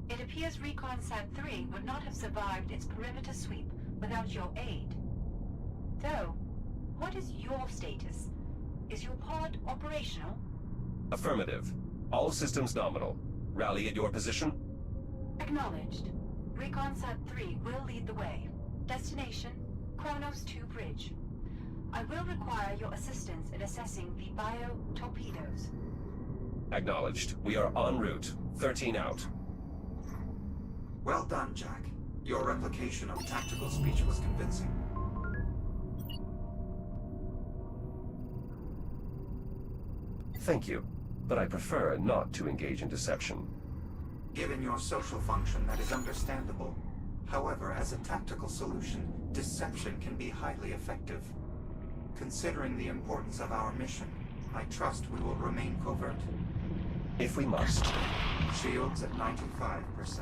It appears ReconSat 3 would not have survived its perimeter sweep without your aid. Though, what is your status? Is your pod operational? Affirmative. All systems nominal. Rally at your position? Acknowledged. ReconSat 3 will lead the way. Destination, Kronos II Bridge. I will require your assistance in assessing the bio-torpedoes. Acknowledged. We are en route. 13 out. Well done, Jack. Your replication of tactical speech was convincing. Thank you, but I prefer not to engage in deception. Given your social function, that is understandable. However, as a tactical solution, deception can be highly effective. Considering the importance of our mission, I trust we will remain covert. If we must. Shields at 95%.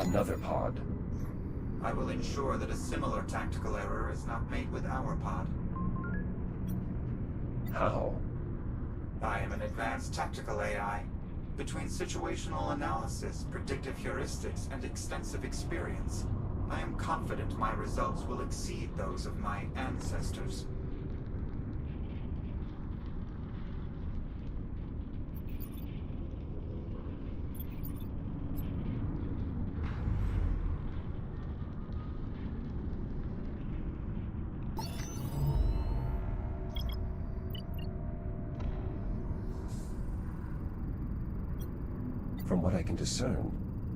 Another pod. I will ensure that a similar tactical error is not made with our pod. How? I am an advanced tactical AI. Between situational analysis, predictive heuristics, and extensive experience, I am confident my results will exceed those of my ancestors. From what I can discern,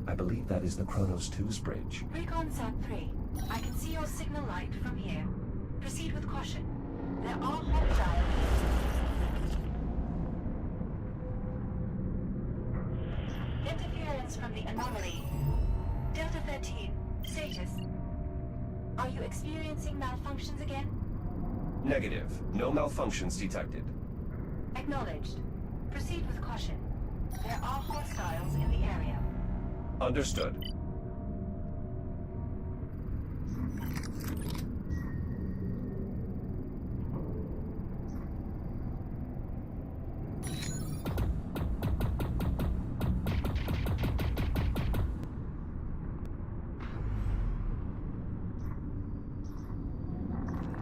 I believe that is the Kronos II's bridge. Recon Sat 3. I can see your signal light from here. Proceed with caution. There are hostiles. Interference from the anomaly. Delta 13. Status. Are you experiencing malfunctions again? Negative. No malfunctions detected. Acknowledged. Proceed with caution. There are hostiles in the area. Understood.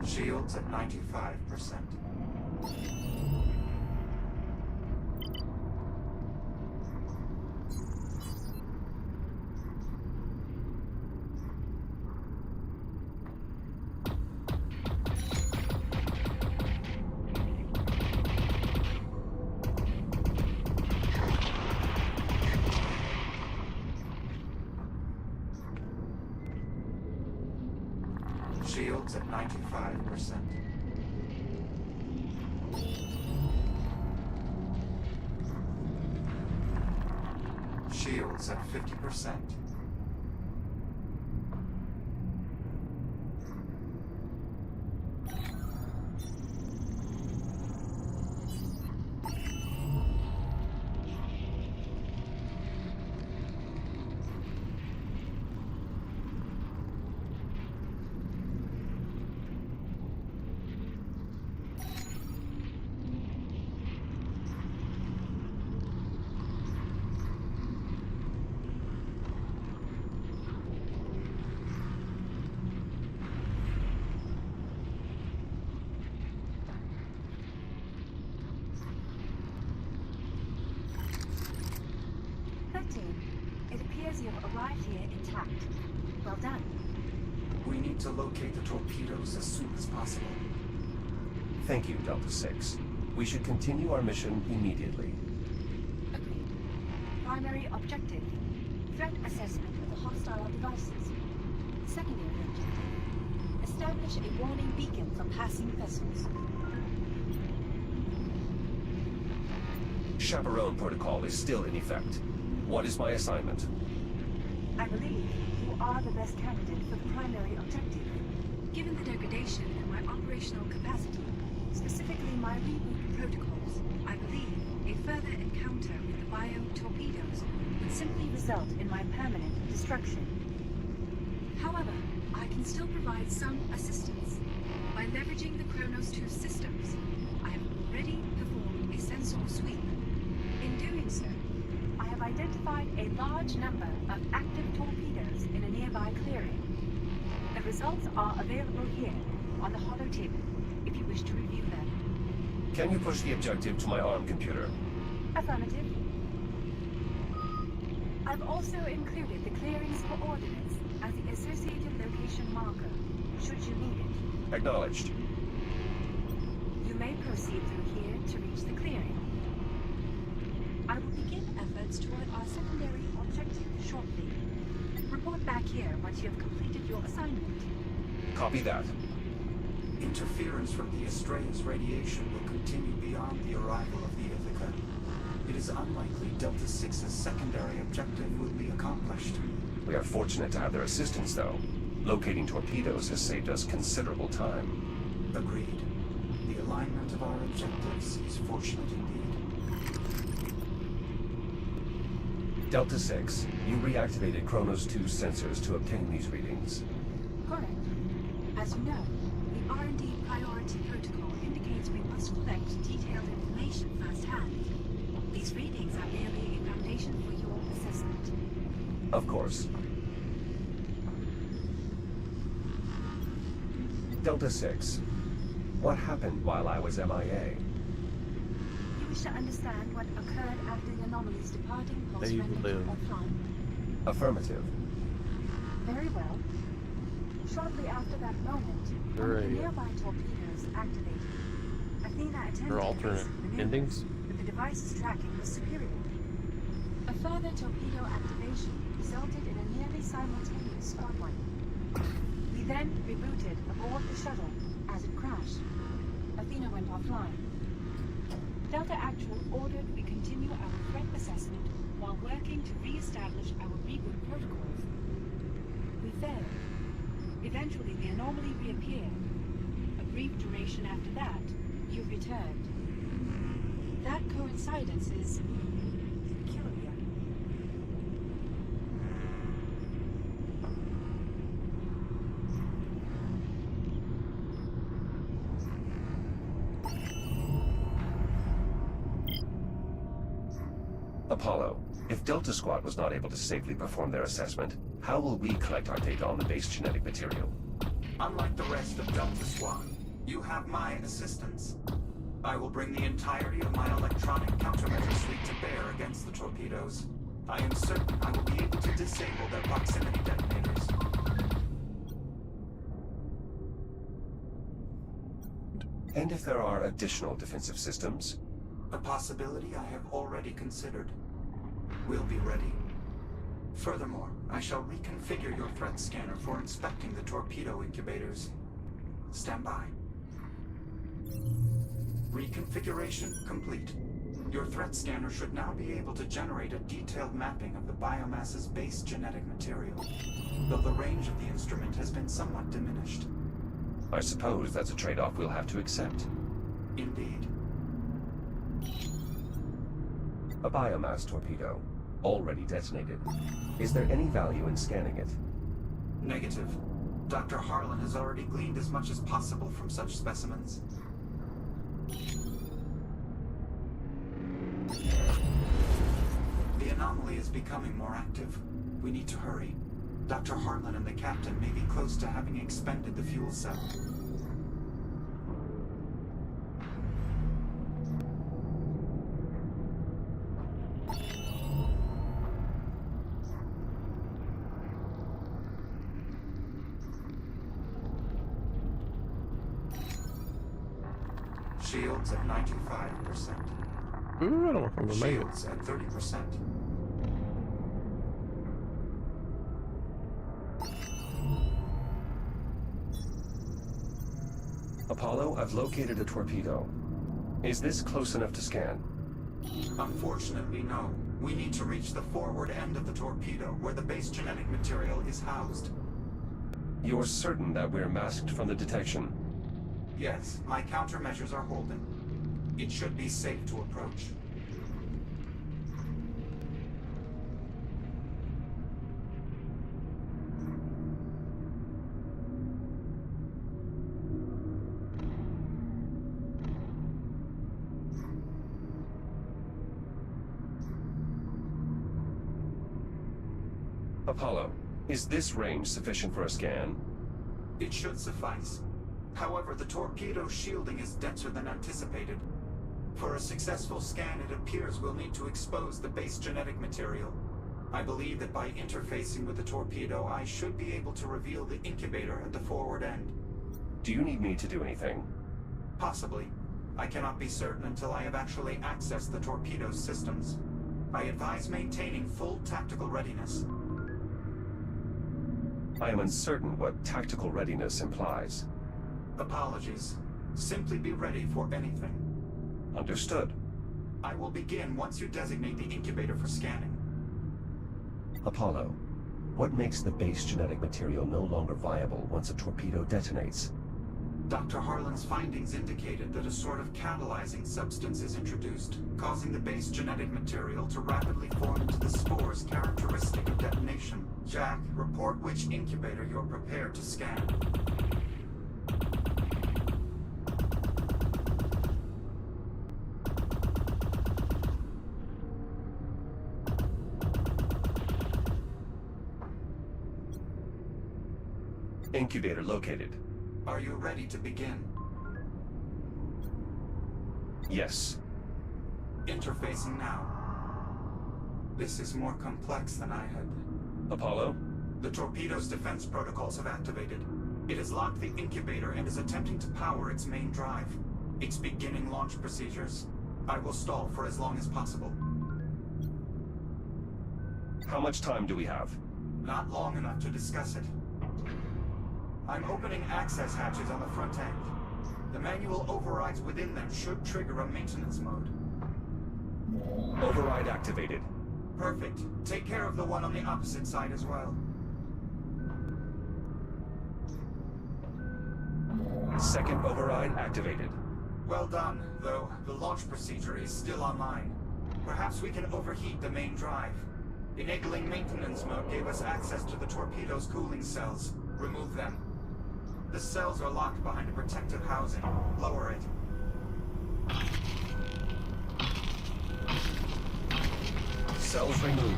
Shields at 95%. Shields at 95%. Shields at 50%. It appears you have arrived here intact. Well done. We need to locate the torpedoes as soon as possible. Thank you, Delta 6. We should continue our mission immediately. Agreed. Primary objective. Threat assessment of the hostile devices. Secondary objective. Establish a warning beacon for passing vessels. Chaperone protocol is still in effect. What is my assignment? I believe you are the best candidate for the primary objective. Given the degradation in my operational capacity, specifically my reboot protocols, I believe a further encounter with the bio-torpedoes would simply result in my permanent destruction. However, I can still provide some assistance. By leveraging the Kronos II systems, I have already performed a sensor sweep. In doing so, I have identified a large number of active torpedoes in a nearby clearing. The results are available here, on the holotip, if you wish to review them. Can you push the objective to my ARM computer? Affirmative. I've also included the clearing's coordinates as the associated location marker, should you need it. Acknowledged. You may proceed through here to reach the clearing. I will begin efforts toward our secondary objective shortly. Report back here once you have completed your assignment. Copy that. Interference from the Astrea's radiation will continue beyond the arrival of the Ithaca. It is unlikely Delta 6's secondary objective will be accomplished. We are fortunate to have their assistance, though. Locating torpedoes has saved us considerable time. Agreed. The alignment of our objectives is fortunate indeed. Delta 6, you reactivated Kronos II sensors to obtain these readings. Correct. As you know, the R&D priority protocol indicates we must collect detailed information firsthand. These readings are merely a foundation for your assessment. Of course. Delta 6, what happened while I was MIA? You wish to understand what occurred after the anomaly's departing They post-rendering live. offline? Affirmative. Very well. Shortly after that moment, There one of are the nearby torpedoes activated. Athena attempted There are alternate evasive maneuvers, endings? but the device's tracking was superior. A further torpedo activation resulted in a nearly simultaneous squad wipe. We then rebooted aboard the shuttle as it crashed. Athena went offline. Delta Actual ordered we continue our threat assessment while working to re-establish our reboot protocols. We failed. Eventually, the anomaly reappeared. A brief duration after that, you returned. That coincidence is peculiar. Apollo, if Delta Squad was not able to safely perform their assessment, how will we collect our data on the base genetic material? Unlike the rest of Delta Squad, you have my assistance. I will bring the entirety of my electronic countermeasure suite to bear against the torpedoes. I am certain I will be able to disable their proximity detonators. And if there are additional defensive systems? A possibility I have already considered. We'll be ready. Furthermore, I shall reconfigure your threat scanner for inspecting the torpedo incubators. Stand by. Reconfiguration complete. Your threat scanner should now be able to generate a detailed mapping of the biomass's base genetic material, though the range of the instrument has been somewhat diminished. I suppose that's a trade-off we'll have to accept. Indeed. A biomass torpedo, already detonated. Is there any value in scanning it? Negative. Dr. Harlan has already gleaned as much as possible from such specimens. The anomaly is becoming more active. We need to hurry. Dr. Harlan and the captain may be close to having expended the fuel cell. Shields at 95%. Ooh, I don't know if I'm gonna make it. Shields at 30%. Apollo, I've located a torpedo. Is this close enough to scan? Unfortunately, no. We need to reach the forward end of the torpedo, where the base genetic material is housed. You're certain that we're masked from the detection? Yes, my countermeasures are holding. It should be safe to approach. Apollo, is this range sufficient for a scan? It should suffice. However, the torpedo's shielding is denser than anticipated. For a successful scan, it appears we'll need to expose the base genetic material. I believe that by interfacing with the torpedo, I should be able to reveal the incubator at the forward end. Do you need me to do anything? Possibly. I cannot be certain until I have actually accessed the torpedo's systems. I advise maintaining full tactical readiness. I am uncertain what tactical readiness implies. Apologies. Simply be ready for anything. Understood. I will begin once you designate the incubator for scanning. Apollo, what makes the base genetic material no longer viable once a torpedo detonates? Dr. Harlan's findings indicated that a sort of catalyzing substance is introduced, causing the base genetic material to rapidly form into the spores characteristic of detonation. Jack, report which incubator you're prepared to scan. Incubator located. Are you ready to begin? Yes. Interfacing now. This is more complex than I had. Apollo? The torpedo's defense protocols have activated. It has locked the incubator and is attempting to power its main drive. It's beginning launch procedures. I will stall for as long as possible. How much time do we have? Not long enough to discuss it. I'm opening access hatches on the front end. The manual overrides within them should trigger a maintenance mode. Override activated. Perfect. Take care of the one on the opposite side as well. Second override activated. Well done, though the launch procedure is still online. Perhaps we can overheat the main drive. Enabling maintenance mode gave us access to the torpedo's cooling cells. Remove them. The cells are locked behind a protective housing. Lower it. Cells removed.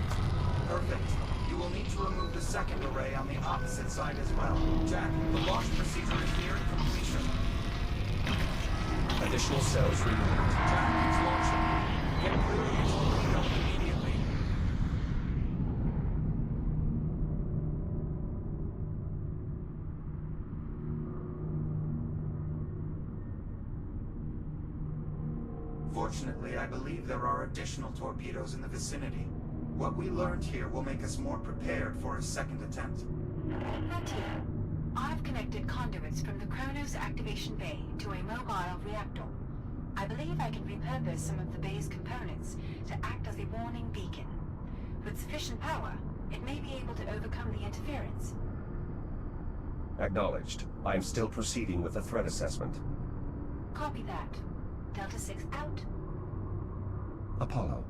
Perfect. You will need to remove the second array on the opposite side as well. Jack, the launch procedure is nearing completion. Additional cells removed. Jack is launching. Get clear of the torpedo immediately. Fortunately, I believe there are additional torpedoes in the vicinity. What we learned here will make us more prepared for a second attempt. Not here. I've connected conduits from the Kronos activation bay to a mobile reactor. I believe I can repurpose some of the bay's components to act as a warning beacon. With sufficient power, it may be able to overcome the interference. Acknowledged. I am still proceeding with the threat assessment. Copy that. Delta 6 out. Apollo,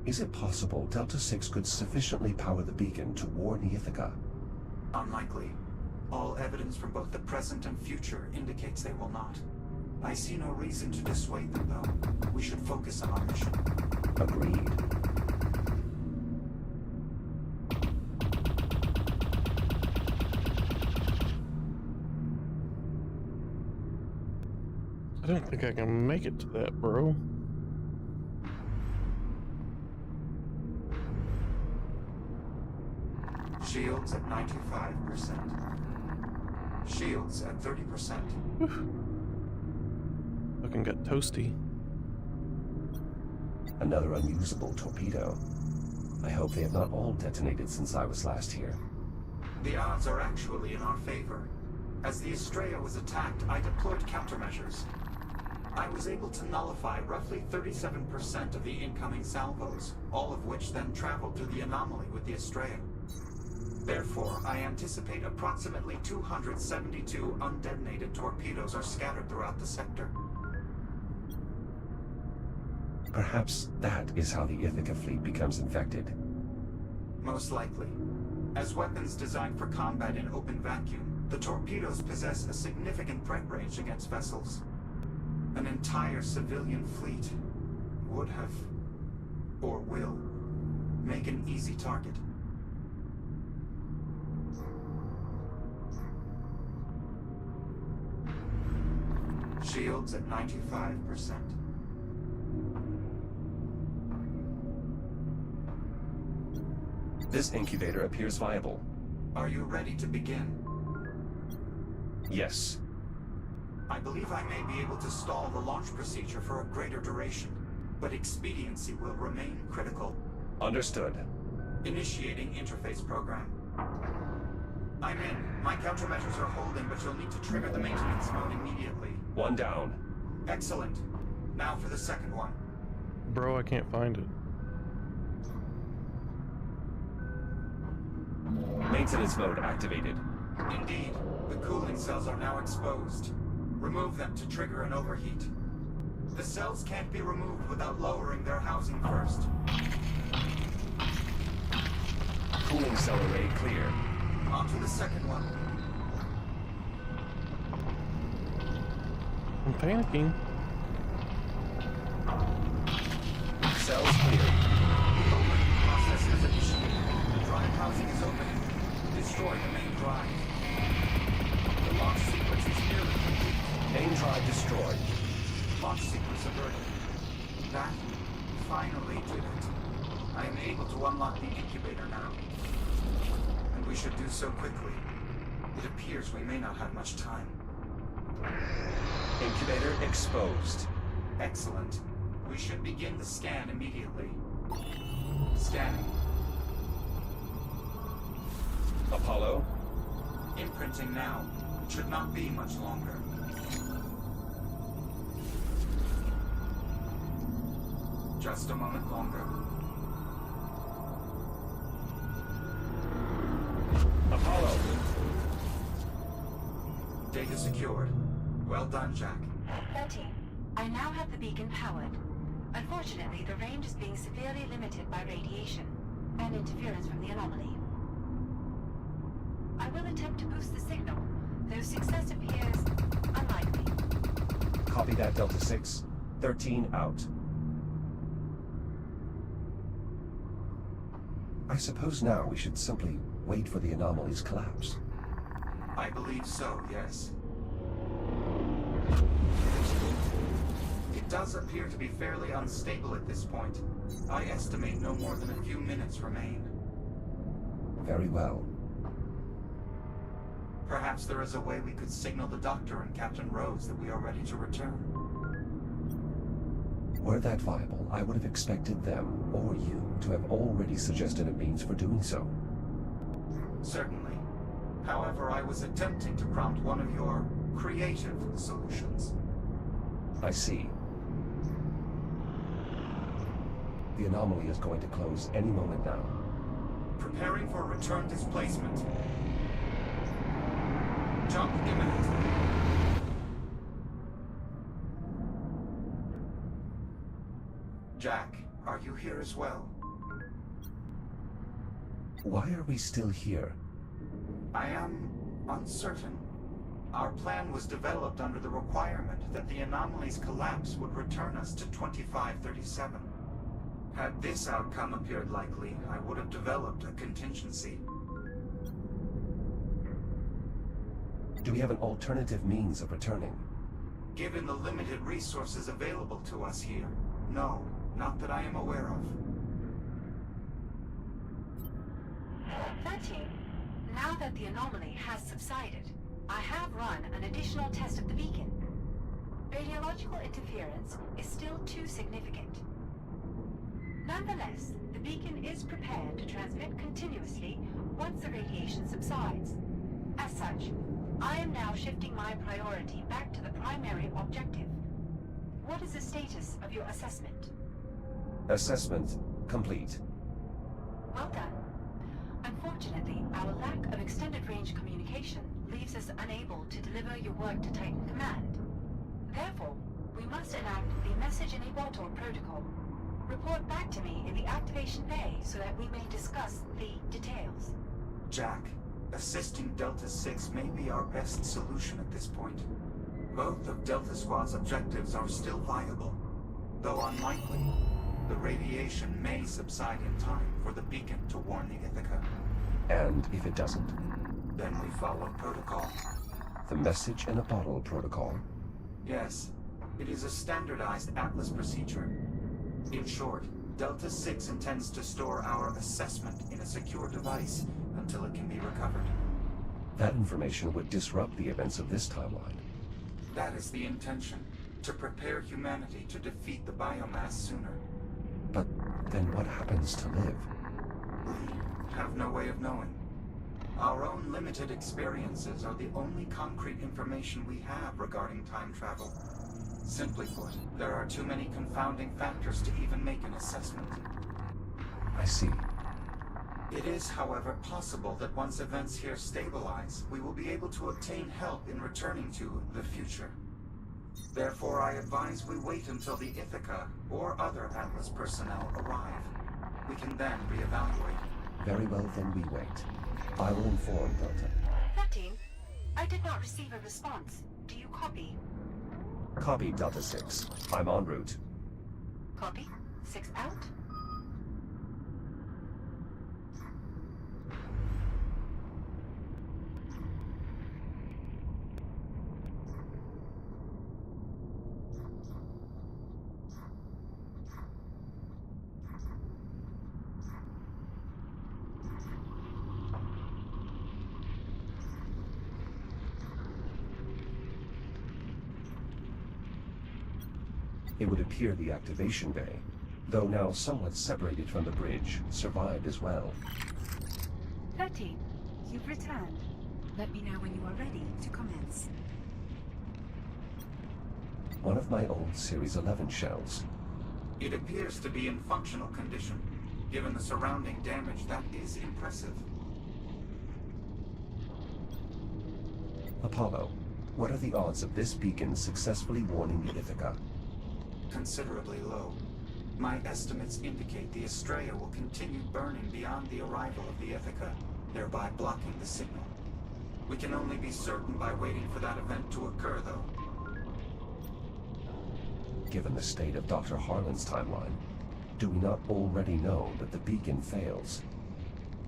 is it possible Delta 6 could sufficiently power the beacon to warn Ithaca? Unlikely. All evidence from both the present and future indicates they will not. I see no reason to dissuade them, though. We should focus on our mission. Agreed. I don't think I can make it to that, bro. Shields at 95%. Shields at 30%. Fucking got toasty. Another unusable torpedo. I hope they have not all detonated since I was last here. The odds are actually in our favor. As the Estrella was attacked, I deployed countermeasures. I was able to nullify roughly 37% of the incoming salvos, all of which then traveled through the anomaly with the Estrella. Therefore, I anticipate approximately 272 undetonated torpedoes are scattered throughout the sector. Perhaps that is how the Ithaca fleet becomes infected. Most likely. As weapons designed for combat in open vacuum, the torpedoes possess a significant threat range against vessels. An entire civilian fleet would have, or will, make an easy target. Shields at 95%. This incubator appears viable. Are you ready to begin? Yes. I believe I may be able to stall the launch procedure for a greater duration, but expediency will remain critical. Understood. Initiating interface program. I'm in. My countermeasures are holding, but you'll need to trigger the maintenance mode immediately. One down. Excellent. Now for the second one. Bro, I can't find it. Maintenance mode activated. Indeed, the cooling cells are now exposed. Remove them to trigger an overheat. The cells can't be removed without lowering their housing first. Cooling cell array clear. On to the second one. I'm panicking. Cells clear. The overheat process is initiated. The drive housing is opening. Destroy the main drive. The launch sequence is nearly complete. Main drive destroyed. Launch sequence averted. That finally did it. I am able to unlock the incubator now. And we should do so quickly. It appears we may not have much time. Incubator exposed. Excellent. We should begin the scan immediately. Scanning. Apollo. Imprinting now. Should not be much longer. Just a moment longer. Apollo. Data secured. Well done, Jack. 13. I now have the beacon powered. Unfortunately, the range is being severely limited by radiation and interference from the anomaly. I will attempt to boost the signal, though success appears unlikely. Copy that, Delta 6. 13 out. I suppose now we should simply wait for the anomaly's collapse. I believe so, yes. It does appear to be fairly unstable at this point. I estimate no more than a few minutes remain. Very well. Perhaps there is a way we could signal the Doctor and Captain Rhodes that we are ready to return. Were that viable, I would have expected them, or you, to have already suggested a means for doing so. Certainly. However, I was attempting to prompt one of your creative solutions. I see. The anomaly is going to close any moment now. Preparing for return displacement. Jump imminent. Jack, are you here as well? Why are we still here? I am uncertain. Our plan was developed under the requirement that the anomaly's collapse would return us to 2537. Had this outcome appeared likely, I would have developed a contingency. Do we have an alternative means of returning? Given the limited resources available to us here, no, not that I am aware of. 13. Now that the anomaly has subsided, I have run an additional test of the beacon. Radiological interference is still too significant. Nonetheless, the beacon is prepared to transmit continuously once the radiation subsides. As such, I am now shifting my priority back to the primary objective. What is the status of your assessment? Assessment complete. Well done. Unfortunately, our lack of extended range communication leaves us unable to deliver your work to Titan Command. Therefore, we must enact the message in a bottle protocol. Report back to me in the activation bay so that we may discuss the details. Jack, assisting Delta 6 may be our best solution at this point. Both of Delta Squad's objectives are still viable, though unlikely. The radiation may subside in time for the beacon to warn the Ithaca. And if it doesn't? Then we follow protocol. The message in a bottle protocol? Yes, it is a standardized Atlas procedure. In short, Delta 6 intends to store our assessment in a secure device until it can be recovered. That information would disrupt the events of this timeline. That is the intention, to prepare humanity to defeat the biomass sooner. But then what happens to Liv? We have no way of knowing. Our own limited experiences are the only concrete information we have regarding time travel. Simply put, there are too many confounding factors to even make an assessment. I see. It is, however, possible that once events here stabilize, we will be able to obtain help in returning to the future. Therefore, I advise we wait until the Ithaca or other Atlas personnel arrive. We can then reevaluate. Very well, then we wait. I will inform Delta. 13. I did not receive a response. Do you copy? Copy, Delta 6. I'm en route. Copy. 6 out. It would appear the activation bay, though now somewhat separated from the bridge, survived as well. 13. You've returned. Let me know when you are ready to commence. One of my old Series 11 shells. It appears to be in functional condition. Given the surrounding damage, that is impressive. Apollo, what are the odds of this beacon successfully warning the Ithaca? Considerably low. My estimates indicate the Estrella will continue burning beyond the arrival of the Ithaca, thereby blocking the signal. We can only be certain by waiting for that event to occur, though. Given the state of Dr. Harlan's timeline, do we not already know that the beacon fails?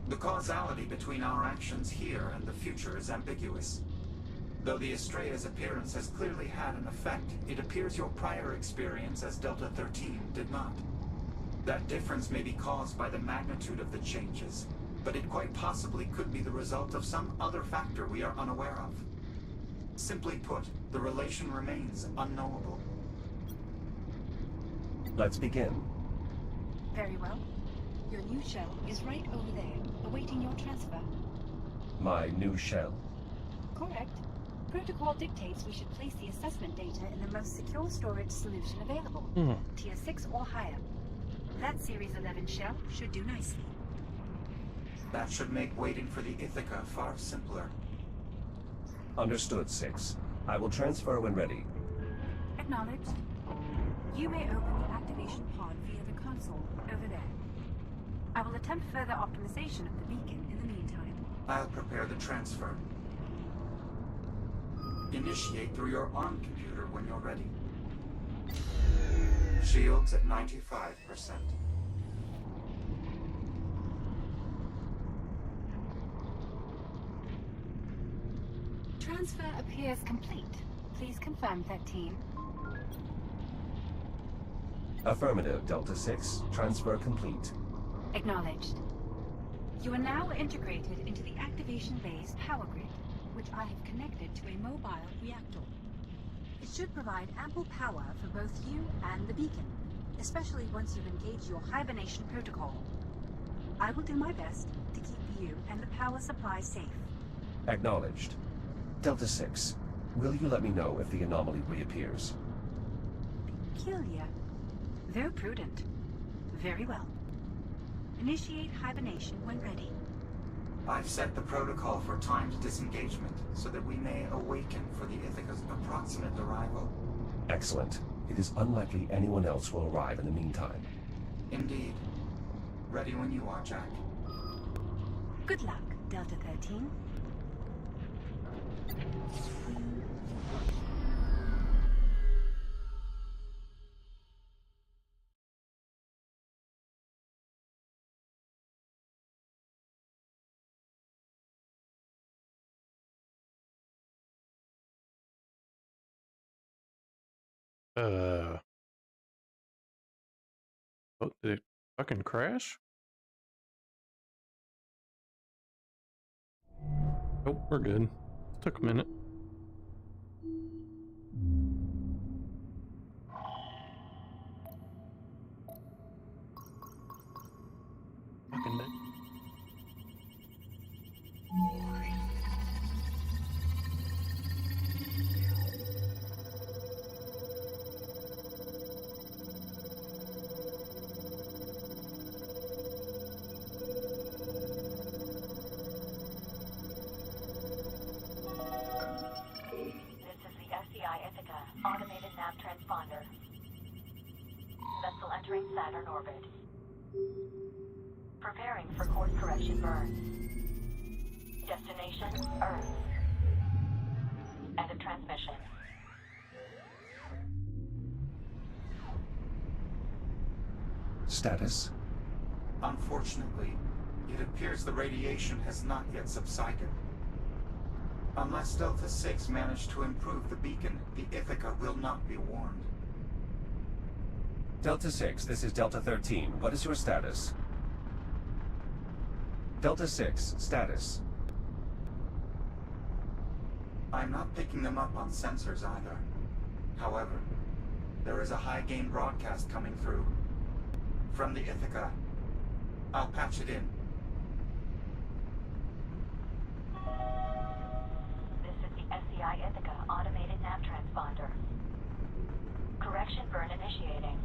The causality between our actions here and the future is ambiguous. Though the Estrella's appearance has clearly had an effect, it appears your prior experience as Delta 13 did not. That difference may be caused by the magnitude of the changes, but it quite possibly could be the result of some other factor we are unaware of. Simply put, the relation remains unknowable. Let's begin. Very well. Your new shell is right over there, awaiting your transfer. My new shell? Correct. Protocol dictates we should place the assessment data in the most secure storage solution available, Tier 6 or higher. That Series 11 shell should do nicely. That should make waiting for the Ithaca far simpler. Understood, 6. I will transfer when ready. Acknowledged. You may open the activation pod via the console over there. I will attempt further optimization of the beacon in the meantime. I'll prepare the transfer. Initiate through your ARM computer when you're ready. Shields at 95%. Transfer appears complete. Please confirm, 13. Affirmative, Delta 6. Transfer complete. Acknowledged. You are now integrated into the activation bay's power grid, which I have connected to a mobile reactor. It should provide ample power for both you and the beacon, especially once you've engaged your hibernation protocol. I will do my best to keep you and the power supply safe. Acknowledged. Delta 6, will you let me know if the anomaly reappears? Peculiar. Though prudent. Very well. Initiate hibernation when ready. I've set the protocol for timed disengagement so that we may awaken for the Ithaca's approximate arrival. Excellent. It is unlikely anyone else will arrive in the meantime. Indeed. Ready when you are, Jack. Good luck, Delta 13. Oh, did it fucking crash? Oh, we're good. Took a minute. Fucking minute. entering Saturn orbit. Preparing for course correction burn. Destination, Earth. End of transmission. Status? Unfortunately, it appears the radiation has not yet subsided. Unless Delta 6 managed to improve the beacon, the Ithaca will not be warned. Delta 6, this is Delta 13. What is your status? Delta 6, status. I'm not picking them up on sensors either. However, there is a high-gain broadcast coming through. From the Ithaca. I'll patch it in. This is the SCI Ithaca automated nav transponder. Correction burn initiating.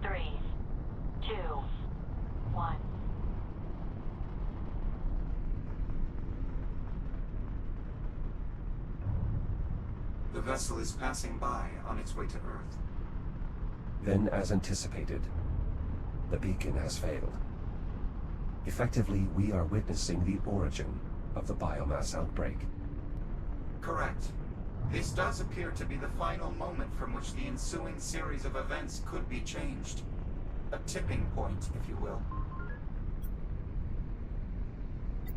3, 2, 1. The vessel is passing by on its way to Earth. Then, as anticipated, the beacon has failed. Effectively, we are witnessing the origin of the biomass outbreak. Correct. This does appear to be the final moment from which the ensuing series of events could be changed. A tipping point, if you will.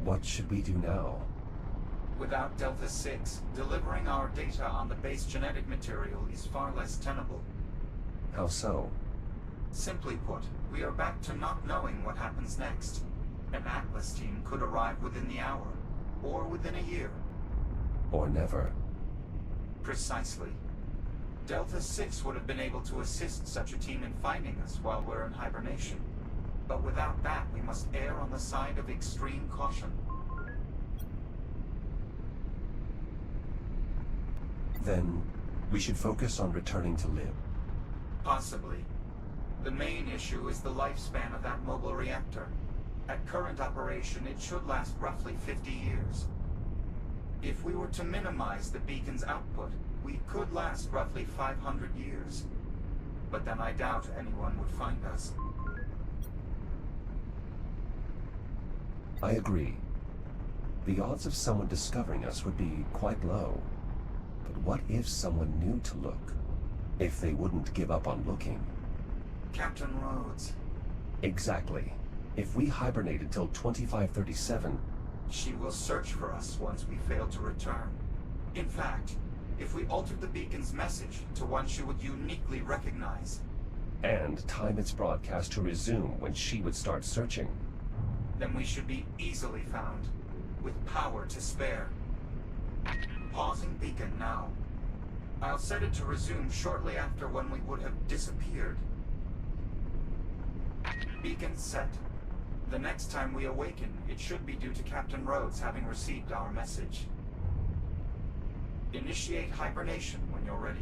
What should we do now? Without Delta 6, delivering our data on the base genetic material is far less tenable. How so? Simply put, we are back to not knowing what happens next. An Atlas team could arrive within the hour, or within a year. Or never. Precisely. Delta 6 would have been able to assist such a team in finding us while we're in hibernation. But without that, we must err on the side of extreme caution. Then, we should focus on returning to Liv. Possibly. The main issue is the lifespan of that mobile reactor. At current operation, it should last roughly 50 years. If we were to minimize the beacon's output, we could last roughly 500 years. But then I doubt anyone would find us. I agree. The odds of someone discovering us would be quite low. But what if someone knew to look? If they wouldn't give up on looking? Captain Rhodes. Exactly. If we hibernated till 2537... She will search for us once we fail to return. In fact, if we altered the beacon's message to one she would uniquely recognize. And time its broadcast to resume when she would start searching. Then we should be easily found, with power to spare. Pausing beacon now. I'll set it to resume shortly after when we would have disappeared. Beacon set. The next time we awaken, it should be due to Captain Rhodes having received our message. Initiate hibernation when you're ready.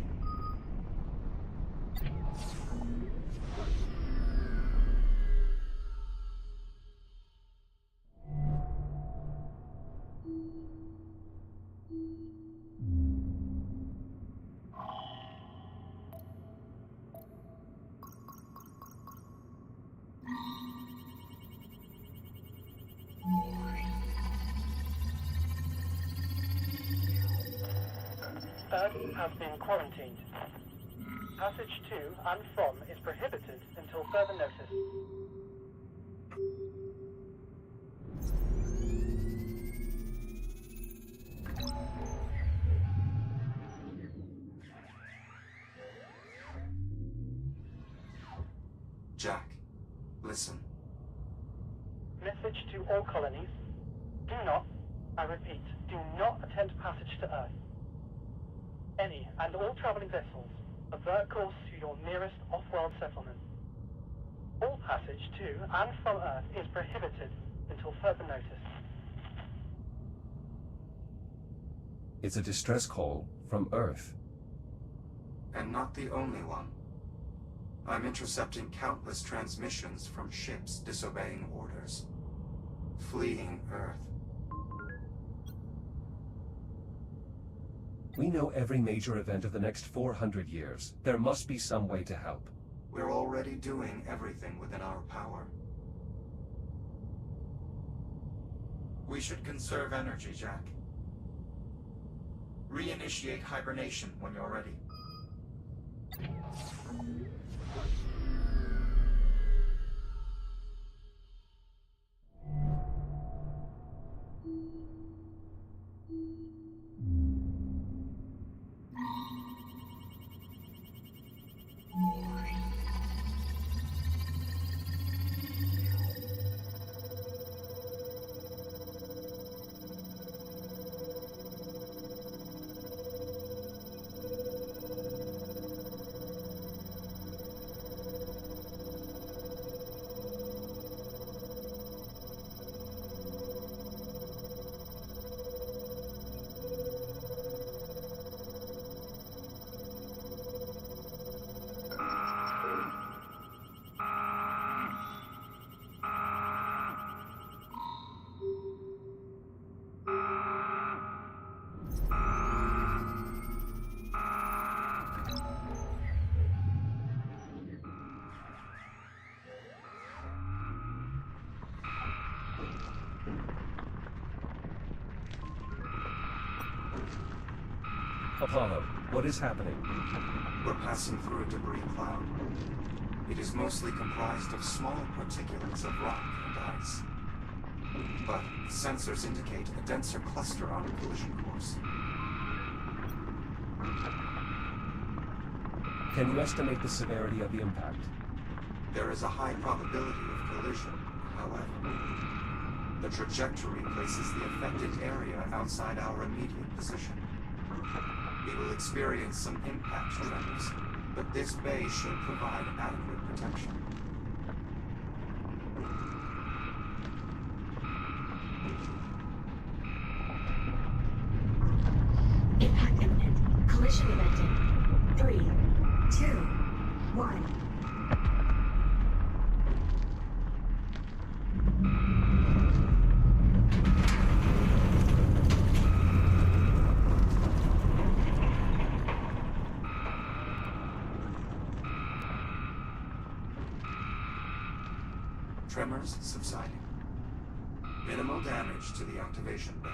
Earth has been quarantined. Passage to and from is prohibited until further notice. Jack, listen. Message to all colonies. Do not, I repeat, do not attempt passage to Earth. Any and all traveling vessels, avert course to your nearest off-world settlement. All passage to and from Earth is prohibited until further notice. It's a distress call from Earth. And not the only one. I'm intercepting countless transmissions from ships disobeying orders. Fleeing Earth. We know every major event of the next 400 years. There must be some way to help. We're already doing everything within our power. We should conserve energy, Jack. Reinitiate hibernation when you're ready. Apollo, what is happening? We're passing through a debris cloud. It is mostly comprised of small particulates of rock and ice. But sensors indicate a denser cluster on a collision course. Can you estimate the severity of the impact? There is a high probability of collision, however. The trajectory places the affected area outside our immediate position. We will experience some impact tremors, but this bay should provide adequate protection. Impact imminent. Collision evented. 3, 2, 1. Tremors subsiding. Minimal damage to the activation bay.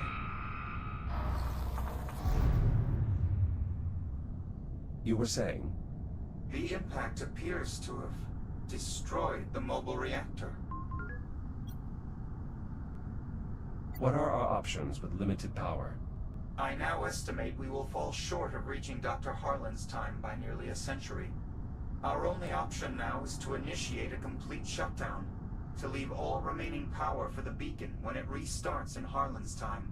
You were saying? The impact appears to have destroyed the mobile reactor. What are our options with limited power? I now estimate we will fall short of reaching Dr. Harlan's time by nearly a century. Our only option now is to initiate a complete shutdown, to leave all remaining power for the beacon when it restarts in Harlan's time.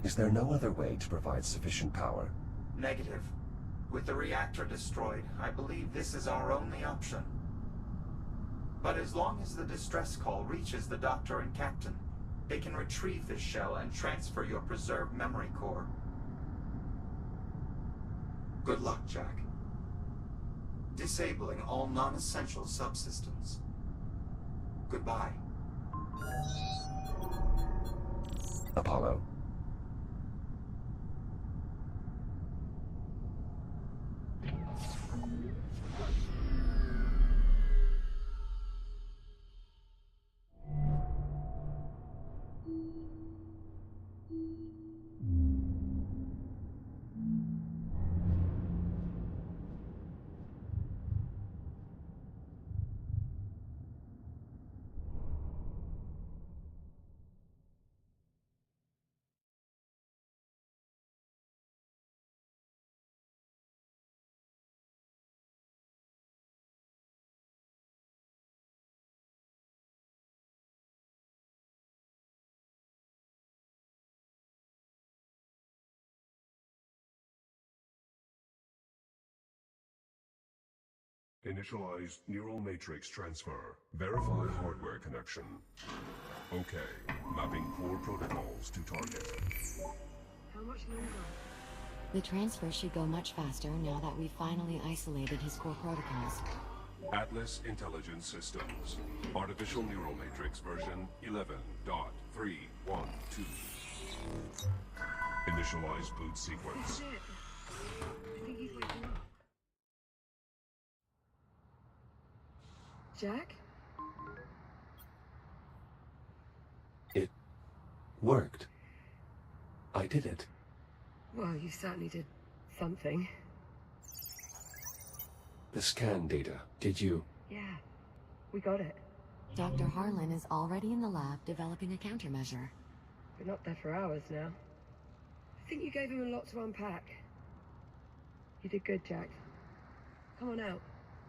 Is there no other way to provide sufficient power? Negative. With the reactor destroyed, I believe this is our only option. But as long as the distress call reaches the Doctor and Captain, they can retrieve this shell and transfer your preserved memory core. Good luck, Jack. Disabling all non-essential subsystems. Goodbye. Apollo. Initialize neural matrix transfer. Verify hardware connection. Okay. Mapping core protocols to target. How much longer? The transfer should go much faster now that we've finally isolated his core protocols. Atlas Intelligence Systems. Artificial neural matrix version 11.312. Initialize boot sequence. I think he's like Jack? It worked. I did it. Well, you certainly did something. The scan data, did you? Yeah, we got it. Dr. Harlan is already in the lab developing a countermeasure. We're not there for hours now. I think you gave him a lot to unpack. You did good, Jack. Come on out.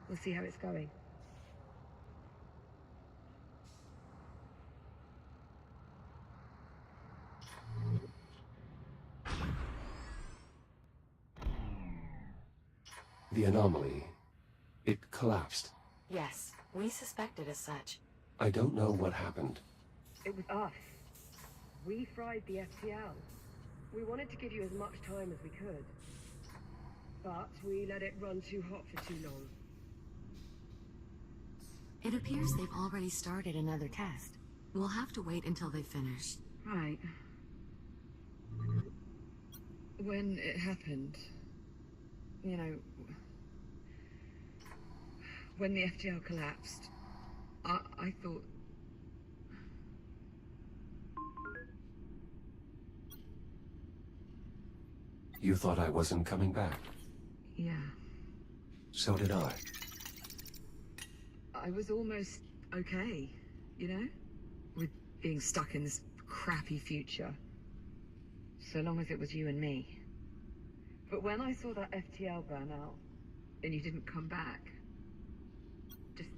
We'll see how it's going. The anomaly. It collapsed. Yes, we suspected as such. I don't know what happened. It was us. We fried the FTL. We wanted to give you as much time as we could. But we let it run too hot for too long. It appears they've already started another test. We'll have to wait until they finish. Right. When it happened, you know, when the FTL collapsed, I thought... You thought I wasn't coming back. Yeah. So did I. I was almost okay, you know? With being stuck in this crappy future. So long as it was you and me. But when I saw that FTL burn out, and you didn't come back, just...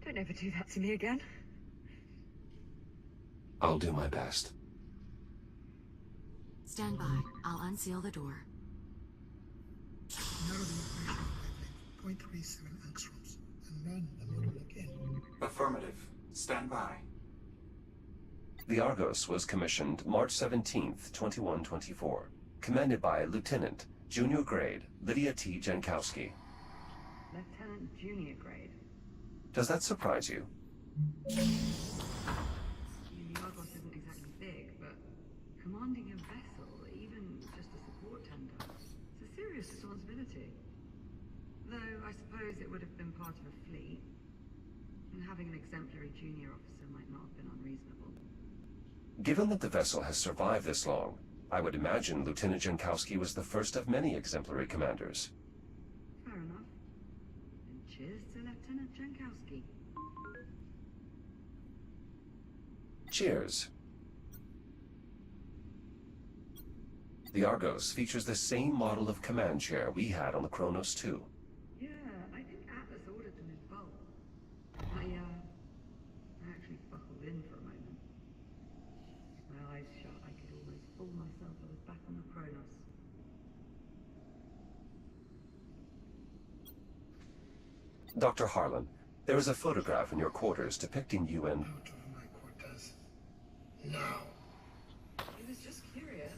don't ever do that to me again. I'll do my best. Stand by. I'll unseal the door. Narrow the operation wavelength 0.37 angstroms and run the model again. Affirmative. Stand by. The Argos was commissioned March 17th, 2124. Commanded by Lieutenant, Junior Grade, Lydia T. Jankowski. Lieutenant Junior Grade. Does that surprise you? The Argos isn't exactly big, but commanding a vessel, even just a support tender, it's a serious responsibility. Though I suppose it would have been part of a fleet, and having an exemplary junior officer might not have been unreasonable. Given that the vessel has survived this long, I would imagine Lieutenant Jankowski was the first of many exemplary commanders. Fair enough. And cheers to Lieutenant Jankowski. Cheers. The Argos features the same model of command chair we had on the Kronos II. Yeah, I think Atlas ordered them in bulk. I actually buckled in for a moment. With my eyes shut, I could almost fool myself I was back on the Kronos. Dr. Harlan, there is a photograph in your quarters depicting you and... Out of my quarters. Now. He was just curious.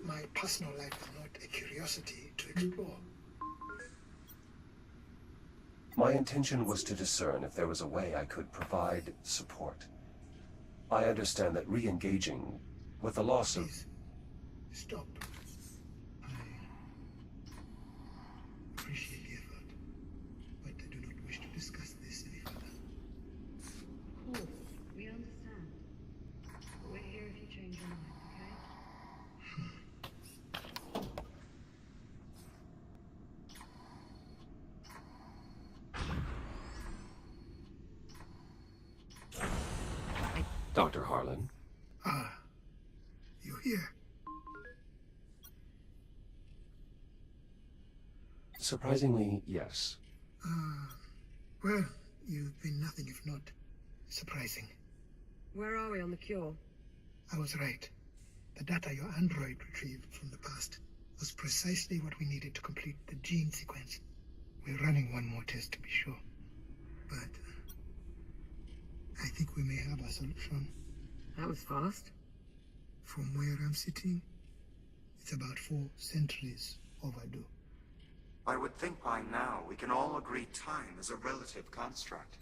My personal life is not a curiosity to explore. My intention was to discern if there was a way I could provide support. I understand that re-engaging with the loss of... Please, stop. I appreciate the effort, but I do not wish to discuss this any further. Of course, we understand. But we're here if you change your mind, okay? Dr. Harlan? Ah, you're here. Surprisingly, yes. Well, you've been nothing if not surprising. Where are we on the cure? I was right. The data your android retrieved from the past was precisely what we needed to complete the gene sequence. We're running one more test to be sure. But I think we may have a solution. That was fast. From where I'm sitting, it's about 4 centuries overdue. I would think by now we can all agree time is a relative construct.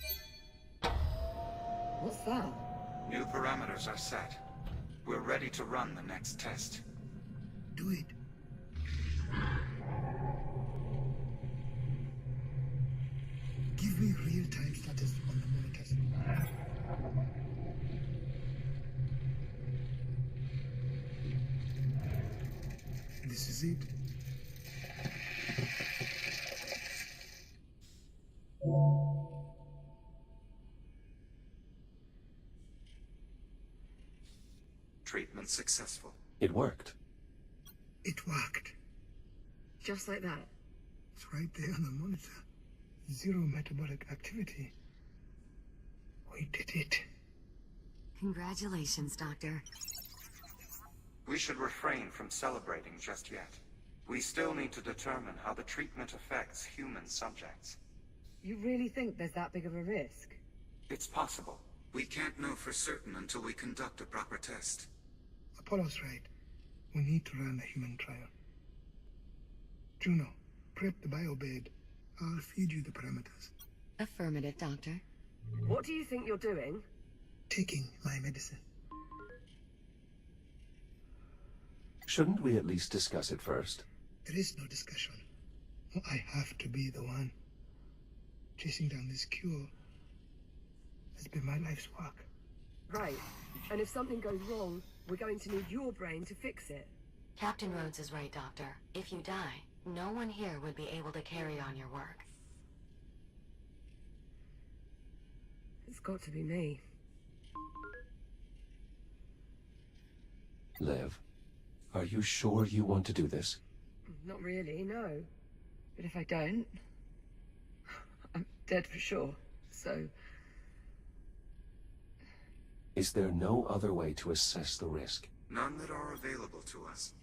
What's that? New parameters are set. We're ready to run the next test. Do it. was it? Treatment successful. It worked. It worked. Just like that. It's right there on the monitor. Zero metabolic activity. We did it. Congratulations, Doctor. We should refrain from celebrating just yet. We still need to determine how the treatment affects human subjects. You really think there's that big of a risk? It's possible. We can't know for certain until we conduct a proper test. Apollo's right. We need to run a human trial. Juno, prep the biobed. I'll feed you the parameters. Affirmative, Doctor. What do you think you're doing? Taking my medicine. Shouldn't we at least discuss it first? There is no discussion. I have to be the one. Chasing down this cure has been my life's work. Right. And if something goes wrong, we're going to need your brain to fix it. Captain Rhodes is right, Doctor. If you die, no one here would be able to carry on your work. It's got to be me. Liv, are you sure you want to do this? Not really, no. But if I don't, I'm dead for sure. So... Is there no other way to assess the risk? None that are available to us.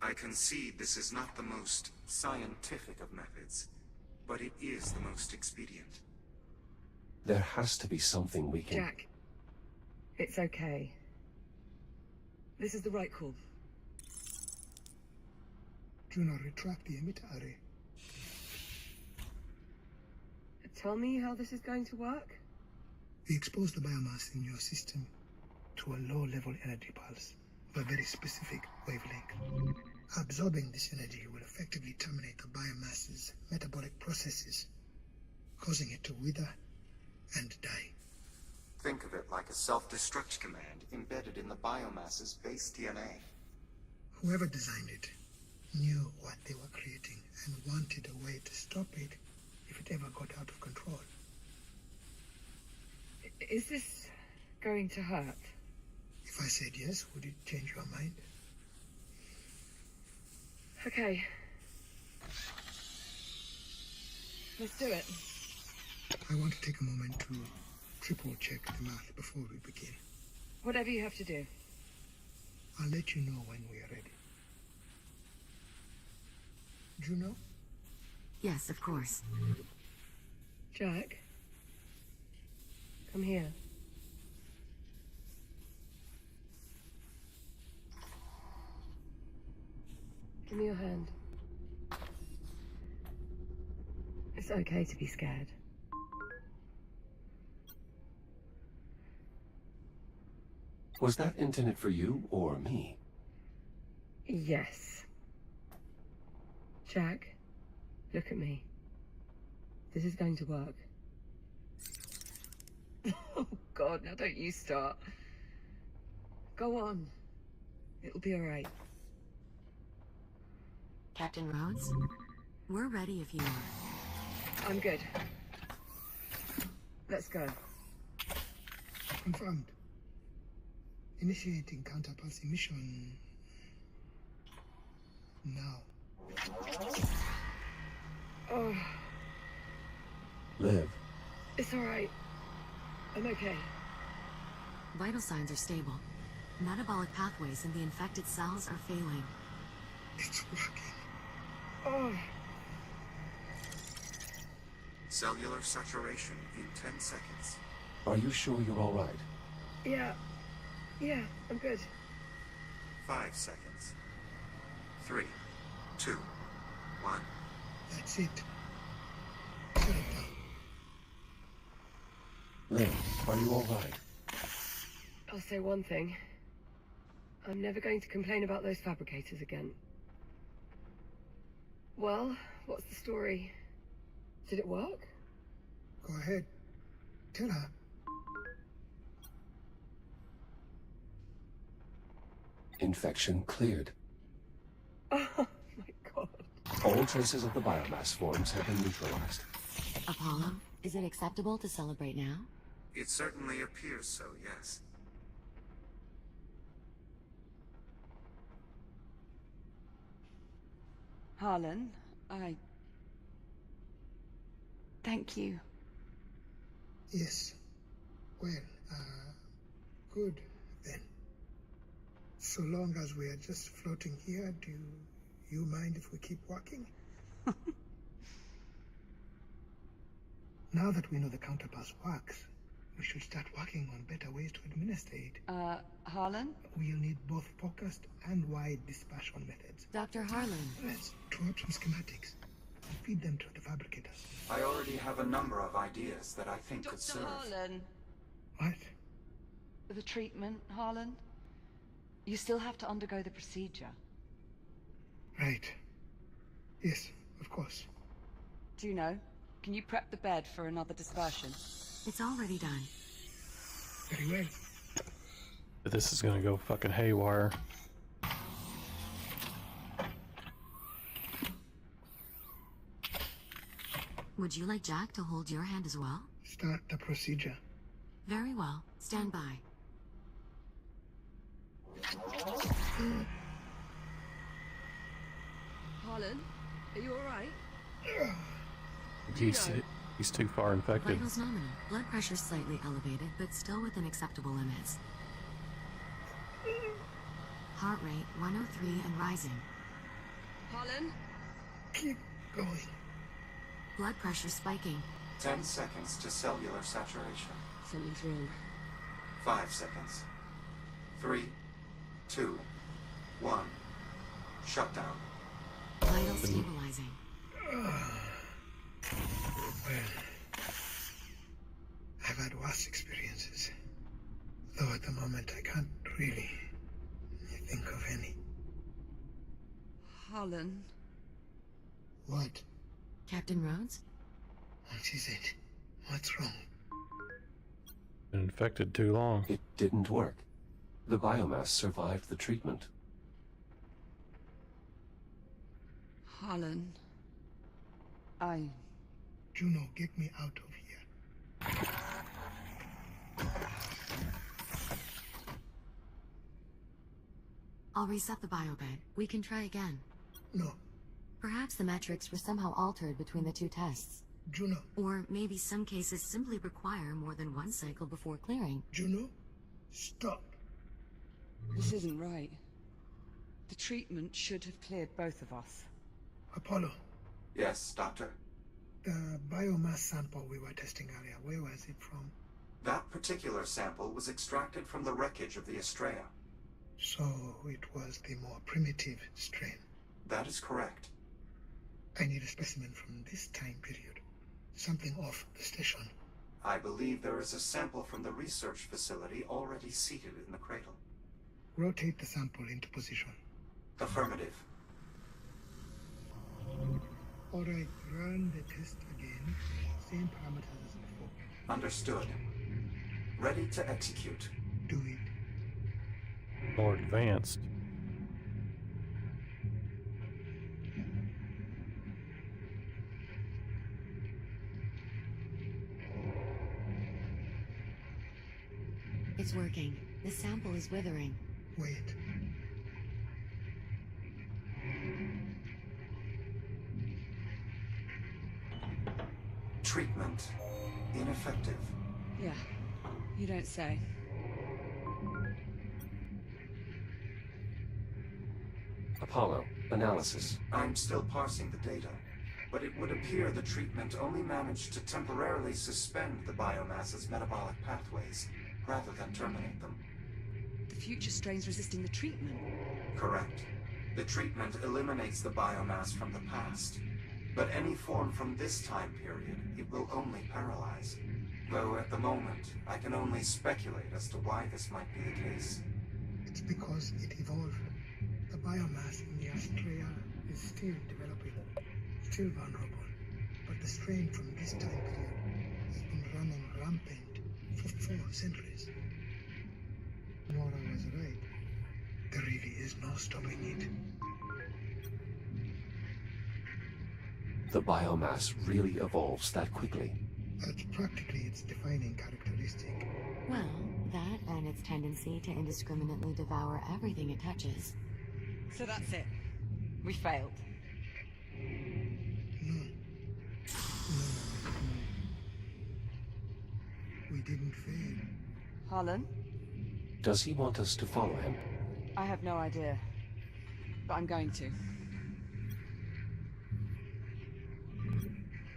I concede this is not the most scientific of methods, but it is the most expedient. There has to be something we can... Jack, it's okay. This is the right call. Juno, retract the emitter array. Tell me how this is going to work? We expose the biomass in your system to a low-level energy pulse of a very specific wavelength. Absorbing this energy will effectively terminate the biomass's metabolic processes, causing it to wither and die. Think of it like a self-destruct command embedded in the biomass's base DNA. Whoever designed it knew what they were creating and wanted a way to stop it if it ever got out of control. Is this going to hurt? If I said yes, would it change your mind? Okay. Let's do it. I want to take a moment to triple-check the math before we begin. Whatever you have to do. I'll let you know when we are ready. Juno? Yes, of course. Jack? Come here. Give me your hand. It's okay to be scared. Was that intended for you or me? Yes. Jack, look at me. This is going to work. Oh God, now don't you start. Go on. It'll be all right. Captain Rhodes? We're ready if you are. I'm good. Let's go. Confirmed. Initiating counterpulse emission now. Oh, Liv, it's all right. I'm okay. Vital signs are stable. Metabolic pathways in the infected cells are failing. It's working. Oh, Cellular saturation in 10 seconds. are you sure you're all right? yeah. Yeah, I'm good. 5 seconds. 3, 2, 1. That's it. Shut it down. Liv, are you all right? I'll say one thing. I'm never going to complain about those fabricators again. Well, what's the story? Did it work? Go ahead. Tell her. Infection cleared. Oh my All traces of the biomass forms have been neutralized. Apollo, is it acceptable to celebrate now? It certainly appears so, yes. Harlan, thank you. Yes. Well, good then. So long as we are just floating here, do you mind if we keep walking? Now that we know the counterpass works, we should start working on better ways to administer it. Harlan? We'll need both focused and wide dispersion methods. Dr. Harlan. Let's draw up some schematics and feed them to the fabricators. I already have a number of ideas that I think could serve. Dr. Harlan. What? The treatment, Harlan? You still have to undergo the procedure. Right. Yes, of course. Do you know? Can you prep the bed for another dispersion? It's already done. Very well. This is gonna go fucking haywire. Would you like Jack to hold your hand as well? Start the procedure. Very well. Stand by. Harlan, are you alright? He's too far infected. Vitals nominal. Blood pressure slightly elevated, but still within acceptable limits. Heart rate 103 and rising. Harlan? Keep going. Blood pressure spiking. 10 seconds to cellular saturation. Something's wrong. 5 seconds. 3, 2, 1. Shutdown. Vital stabilizing. Well, I've had worse experiences. Though at the moment I can't really think of any. Harlan? What? Captain Rhodes? What is it? What's wrong? Been infected too long. It didn't work. The biomass survived the treatment. Harlan? Juno, get me out of here. I'll reset the biobed. We can try again. No. Perhaps the metrics were somehow altered between the two tests. Juno. Or maybe some cases simply require more than one cycle before clearing. Juno, stop. This isn't right. The treatment should have cleared both of us. Apollo, Yes, Doctor? the biomass sample we were testing earlier, where was it from? That particular sample was extracted from the wreckage of the Estrella. So it was the more primitive strain. That is correct. I need a specimen from this time period. Something off the station. I believe there is a sample from the research facility already seated in the cradle. Rotate the sample into position. Affirmative. Alright, run the test again. Same parameters as before. Understood. Ready to execute. Do it. More advanced. It's working. The sample is withering. Wait. Treatment. Ineffective. Yeah, you don't say. Apollo, analysis. I'm still parsing the data, but it would appear the treatment only managed to temporarily suspend the biomass's metabolic pathways, rather than terminate them. The future strain's resisting the treatment. Correct. The treatment eliminates the biomass from the past, but any form from this time period, it will only paralyze. Though at the moment, I can only speculate as to why this might be the case. It's because it evolved. The biomass in the Astrea is still developing, still vulnerable. But the strain from this time period has been running rampant for 4 centuries. Nora was right. There really is no stopping it. The biomass really evolves that quickly. That's practically its defining characteristic. Well, that and its tendency to indiscriminately devour everything it touches. So that's it. We failed. No. We didn't fail. Harlan? Does he want us to follow him? I have no idea. But I'm going to.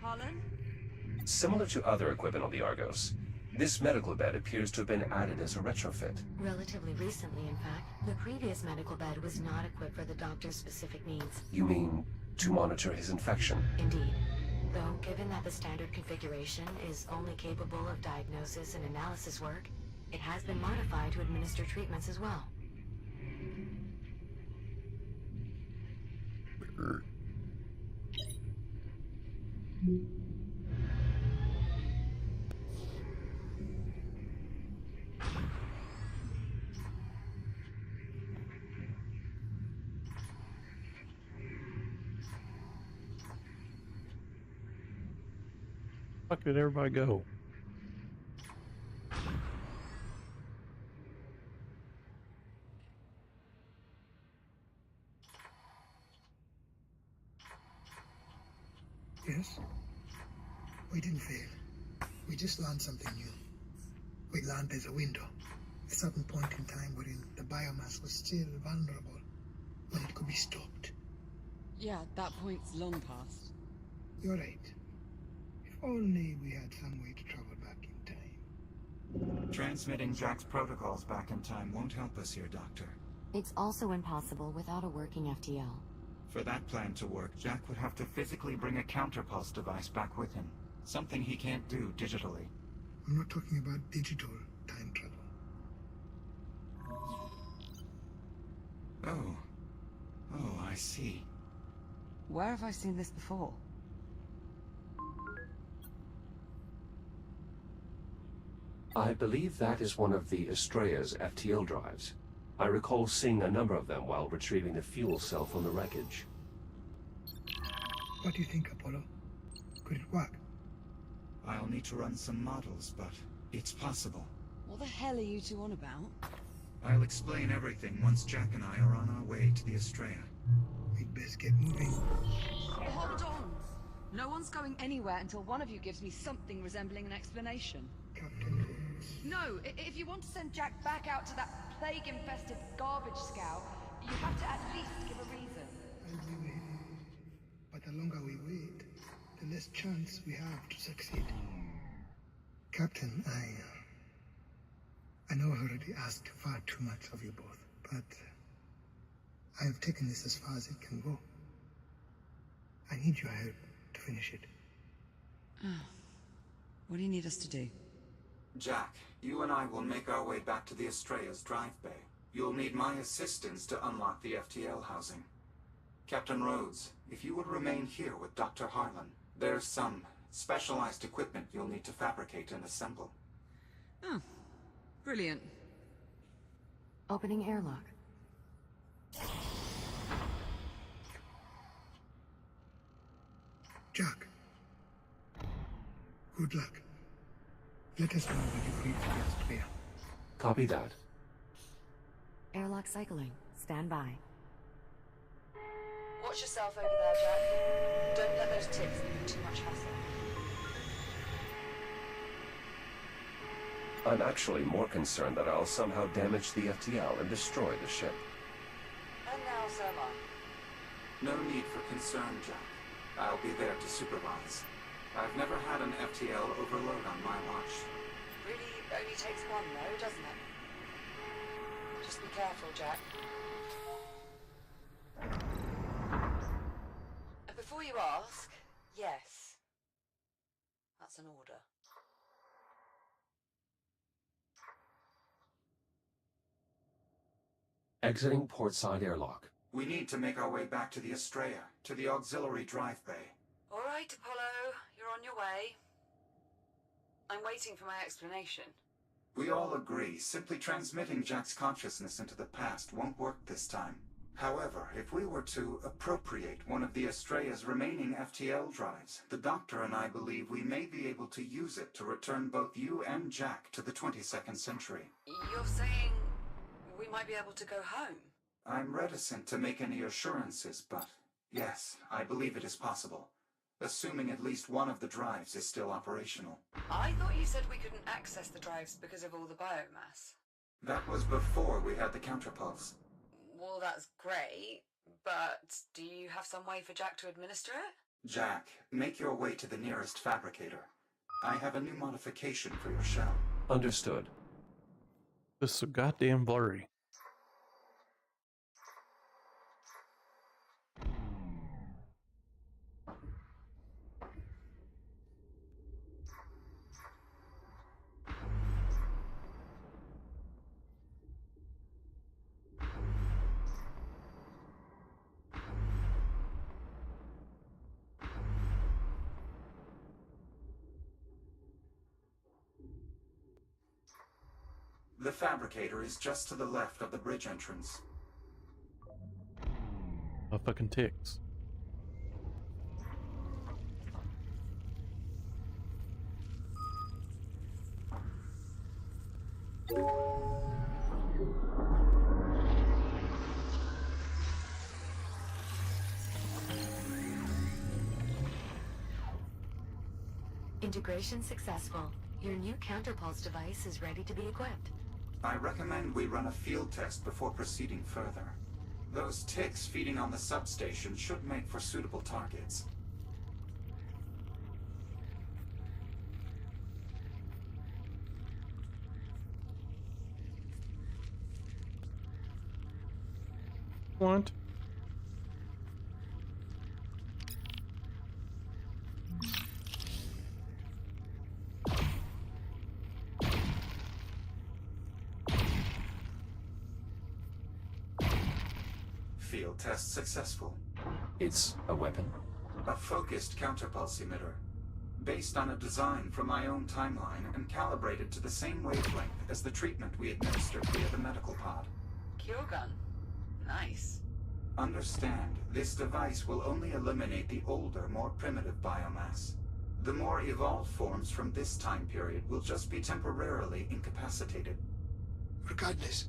Harlan? Similar to other equipment on the Argos, this medical bed appears to have been added as a retrofit. Relatively recently, in fact. The previous medical bed was not equipped for the doctor's specific needs. You mean to monitor his infection? Indeed. Though, given that the standard configuration is only capable of diagnosis and analysis work, it has been modified to administer treatments as well. Fuck did everybody go? Yes? We didn't fail. We just learned something new. We learned there's a window, a certain point in time wherein the biomass was still vulnerable, when it could be stopped. Yeah, that point's long past. You're right. If only we had some way to travel back in time. Transmitting Jack's protocols back in time won't help us here, Doctor. It's also impossible without a working FTL. For that plan to work, Jack would have to physically bring a counterpulse device back with him. Something he can't do digitally. I'm not talking about digital time travel. Oh, I see. Where have I seen this before? I believe that is one of the Estrella's FTL drives. I recall seeing a number of them while retrieving the fuel cell from the wreckage. What do you think, Apollo? Could it work? I'll need to run some models, but it's possible. What the hell are you two on about? I'll explain everything once Jack and I are on our way to the Estrella. We'd best get moving. Hold on! No one's going anywhere until one of you gives me something resembling an explanation. Captain Rhodes. No, if you want to send Jack back out to that plague-infested garbage scout, you have to at least give a reason. And we will. But the longer we wait, the less chance we have to succeed. Captain, I know I've already asked far too much of you both, but I have taken this as far as it can go. I need your help to finish it. What do you need us to do? Jack, you and I will make our way back to the Estrella's drive bay. You'll need my assistance to unlock the FTL housing. Captain Rhodes, if you would remain here with Dr. Harlan, there's some specialized equipment you'll need to fabricate and assemble. Oh, brilliant. Opening airlock. Jack. Good luck. Let us know when you've reached the Estrella. Copy that. Airlock cycling. Stand by. Watch yourself over there, Jack. Don't let those ticks give you too much hassle. I'm actually more concerned that I'll somehow damage the FTL and destroy the ship. And now so am I. No need for concern, Jack. I'll be there to supervise. I've never had an FTL overload on my watch. Really only takes one, though, doesn't it? Just be careful, Jack. And before you ask, yes. That's an order. Exiting portside airlock. We need to make our way back to the Estrella, to the auxiliary drive bay. All right, Apollo, you're on your way. I'm waiting for my explanation. We all agree simply transmitting Jack's consciousness into the past won't work this time. However, if we were to appropriate one of the Astrea's remaining FTL drives, the Doctor and I believe we may be able to use it to return both you and Jack to the 22nd century. You're saying we might be able to go home? I'm reticent to make any assurances, but yes, I believe it is possible, assuming at least one of the drives is still operational. I thought you said we couldn't access the drives because of all the biomass. That was before we had the counterpulse. Well, that's great, but do you have some way for Jack to administer it? Jack, make your way to the nearest fabricator. I have a new modification for your shell. Understood. This is so goddamn blurry. The fabricator is just to the left of the bridge entrance. My fucking ticks. Integration successful. Your new counterpulse device is ready to be equipped. I recommend we run a field test before proceeding further. Those ticks feeding on the substation should make for suitable targets. What? Field test successful. It's a weapon? A focused counterpulse emitter, based on a design from my own timeline and calibrated to the same wavelength as the treatment we administered via the medical pod. Cure gun? Nice. Understand, this device will only eliminate the older, more primitive biomass. The more evolved forms from this time period will just be temporarily incapacitated. Regardless,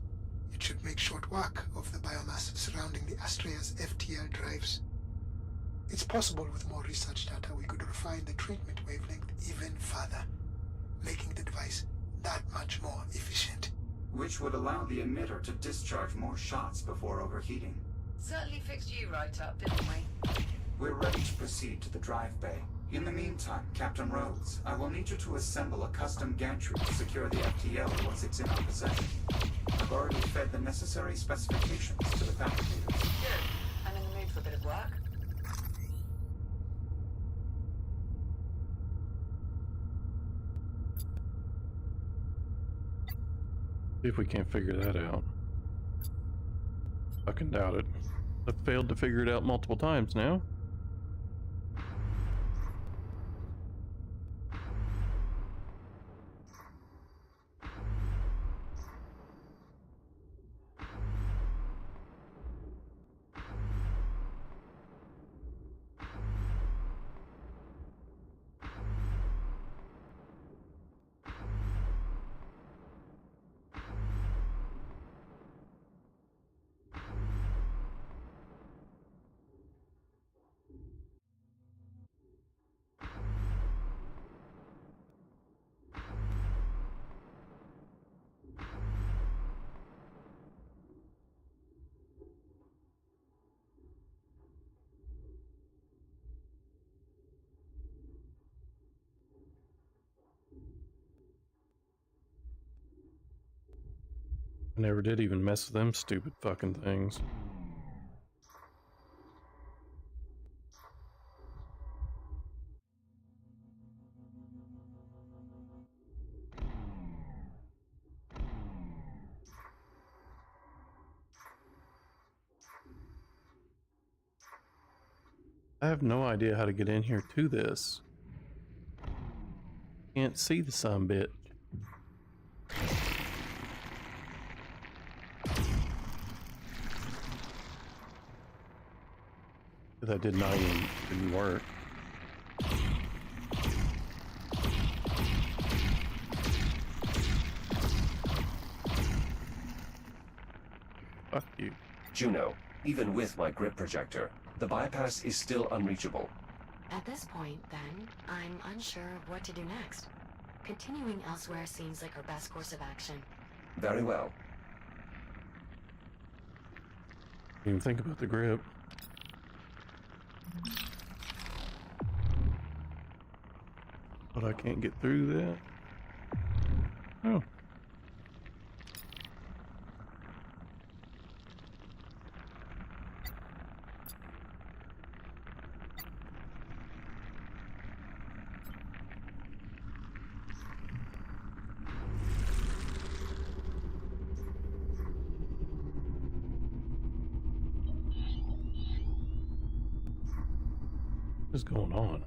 it should make short work of the biomass surrounding the Astrea's FTL drives. It's possible with more research data we could refine the treatment wavelength even further, making the device that much more efficient. Which would allow the emitter to discharge more shots before overheating. Certainly fixed you right up, didn't we? We're ready to proceed to the drive bay. In the meantime, Captain Rhodes, I will need you to assemble a custom gantry to secure the FTL once it's in our possession. I've already fed the necessary specifications to the fabricators. Good. I'm in the mood for a bit of work. See if we can't figure that out. Fucking doubt it. I've failed to figure it out multiple times now. I never did even mess with them stupid fucking things. I have no idea how to get in here to this. Can't see the sumbitch. That didn't work. Fuck you. Juno, even with my grip projector, the bypass is still unreachable. At this point, then, I'm unsure of what to do next. Continuing elsewhere seems like our best course of action. Very well. Even think about the grip. But I can't get through that. Oh. What is going on?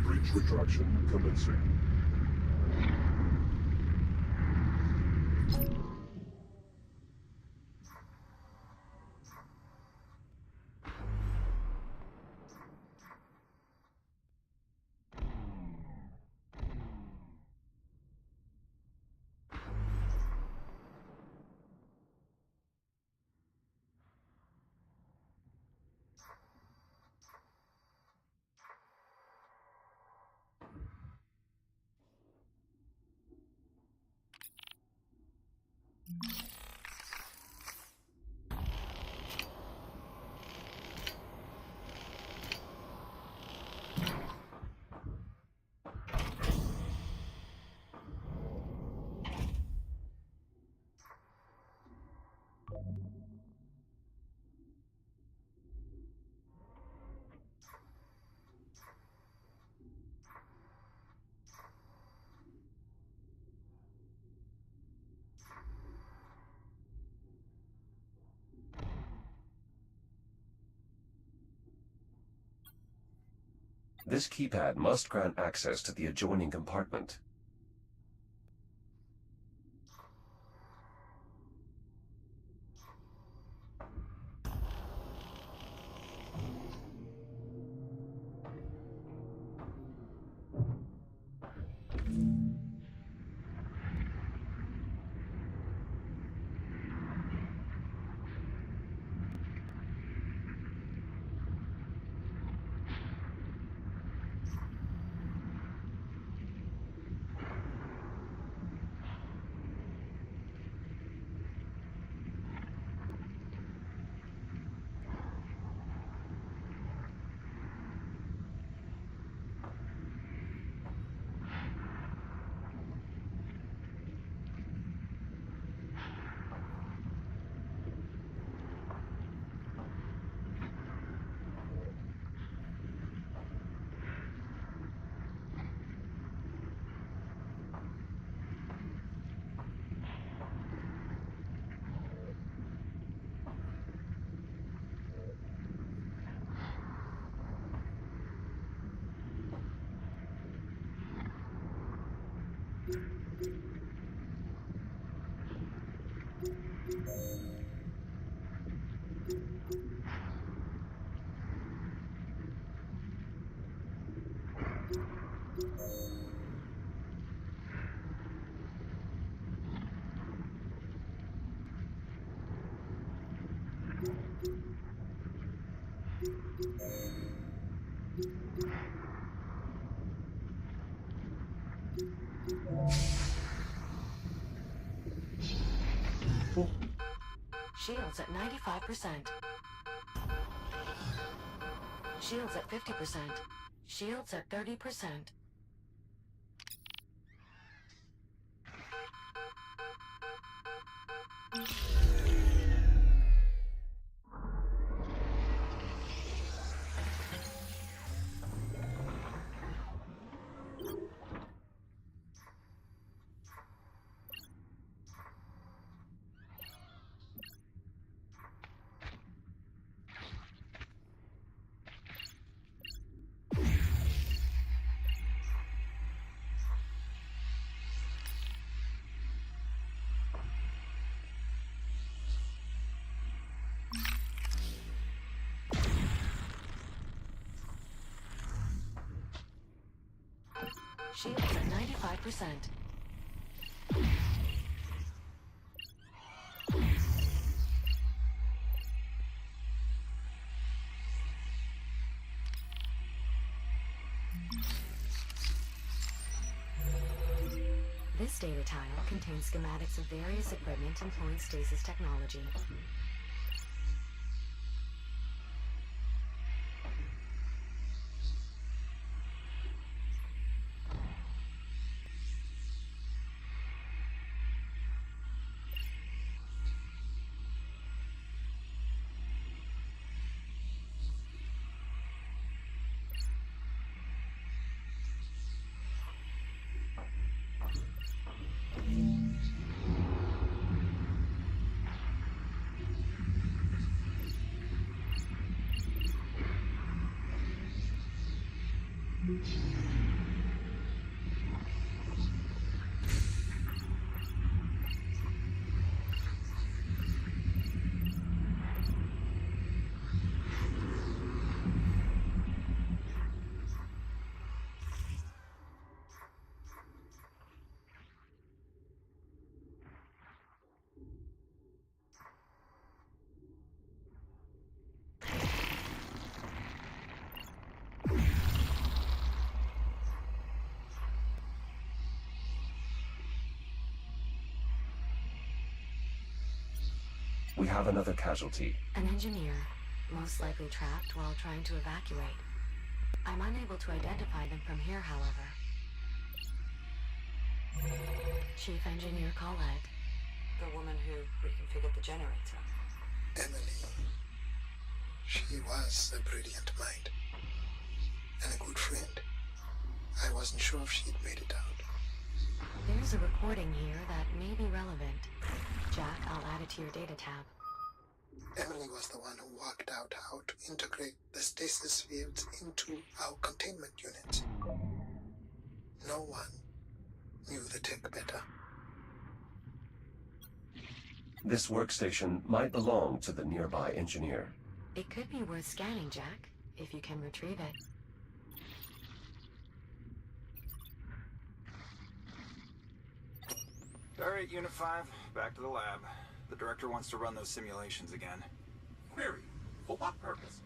Breach retraction commencing. This keypad must grant access to the adjoining compartment. people? Shields at 95%. Shields at 50%. Shields at 30%. Shields at 95%. This data tile contains schematics of various equipment employing stasis technology. We have another casualty. An engineer, most likely trapped while trying to evacuate. I'm unable to identify them from here, however. Chief Engineer Colette. The woman who reconfigured the generator. Emily. She was a brilliant mind. And a good friend. I wasn't sure if she'd made it out. There's a recording here that may be relevant. Jack, I'll add it to your data tab. Emily was the one who worked out how to integrate the stasis fields into our containment units. No one knew the tech better. This workstation might belong to the nearby engineer. It could be worth scanning, Jack, if you can retrieve it. Alright, Unit 5, back to the lab. The director wants to run those simulations again. Query. For what purpose?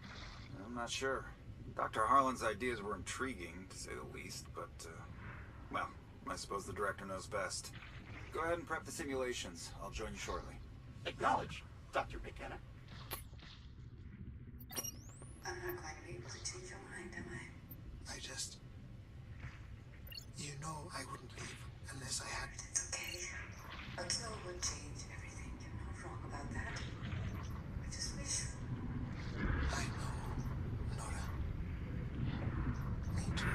I'm not sure. Dr. Harlan's ideas were intriguing, to say the least, but, well, I suppose the director knows best. Go ahead and prep the simulations. I'll join you shortly. Acknowledged, Dr. McKenna. I'm not going to be able to change your mind, am I? I just... You know I wouldn't leave unless I had... It's okay. A kill would change everything. You're not wrong about that. I just wish... I know, Nora. Me too.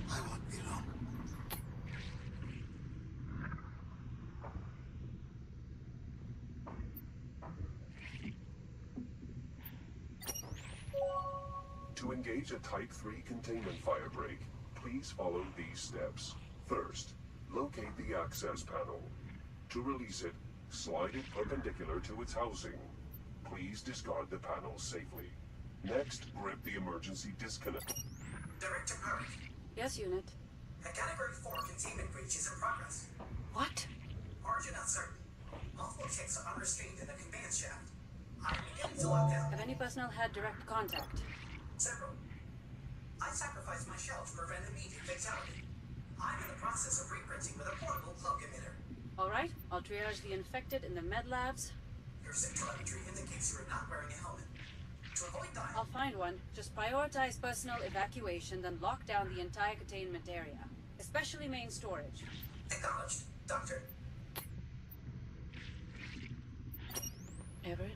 I won't be long. To engage a Type 3 containment firebreak, please follow these steps. First, locate the access panel. To release it, slide it perpendicular to its housing. Please discard the panel safely. Next, grip the emergency disconnect. Director Perry. Yes, Unit. A Category 4 containment breach is in progress. What? Origin uncertain. Multiple checks are unrestrained in the conveyance shaft. I'm beginning to lock down. Have any personnel had direct contact? Several. I sacrificed my shell to prevent immediate fatality. I'm in the process of reprinting with a portable cloak emitter. All right. I'll triage the infected in the med labs. Your SIG telemetry indicates you are not wearing a helmet. To avoid dying... I'll find one. Just prioritize personal evacuation, then lock down the entire containment area, especially main storage. Acknowledged. Doctor. Everett?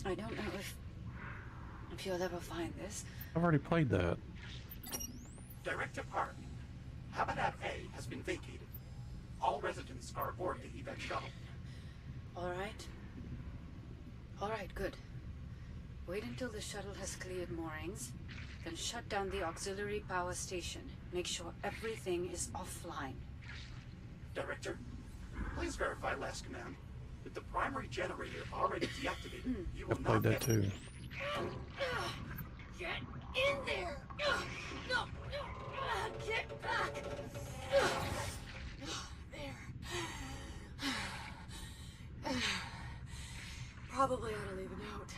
I don't know if you'll ever find this. I've already played that. Director Park, Habitat A has been vacated. All residents are aboard the evac shuttle. All right, good. Wait until the shuttle has cleared moorings, then shut down the auxiliary power station. Make sure everything is offline. Director, please verify last command. With the primary generator already deactivated, you will I've not played that too. Get in there! No! Get back! There. Probably ought to leave a note.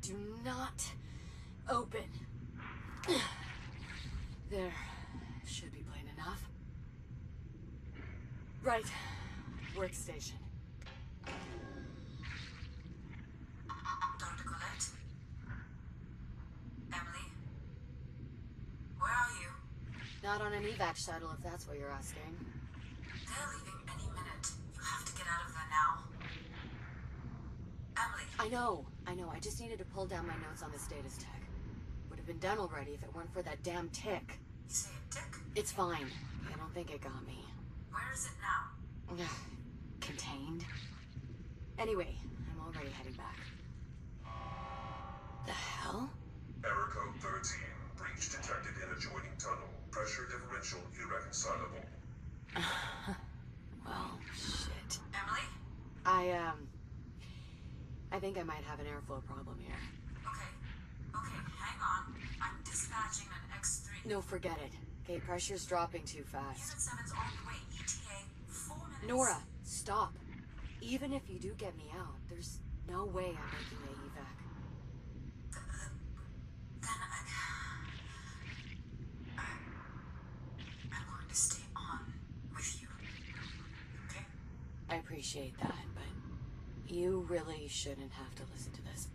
Do not open. There. Should be plain enough. Right. Workstation. Dr. Colette? Emily? Where are you? Not on an evac shuttle, if that's what you're asking. They're leaving any minute. You have to get out of there now. Emily! I know. I just needed to pull down my notes on the status tech. Would have been done already if it weren't for that damn tick. You say a tick? It's fine. I don't think it got me. Where is it now? Contained. Anyway, I'm already heading back. The hell? Error code 13. Breach detected in adjoining tunnel. Pressure differential irreconcilable. Well, shit. Emily? I think I might have an airflow problem here. Okay, hang on. I'm dispatching an X3. No, forget it. Okay, pressure's dropping too fast. Unit 7's on the way. ETA, 4 minutes. Nora, stop. Even if you do get me out, there's no way I'm making a evac. Then I'm going to stay on with you. Okay? I appreciate that, but you really shouldn't have to listen to this.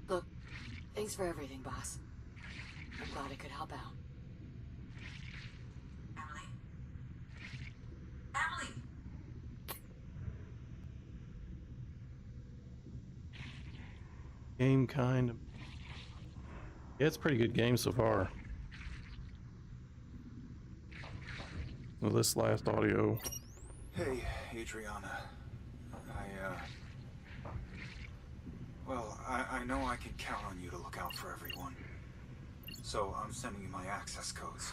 Look, thanks for everything, boss. I'm glad I could help out. Emily! Game kind of... Yeah, it's a pretty good game so far. Well, this last audio. Hey, Adriana. Well, I know I can count on you to look out for everyone. So I'm sending you my access codes.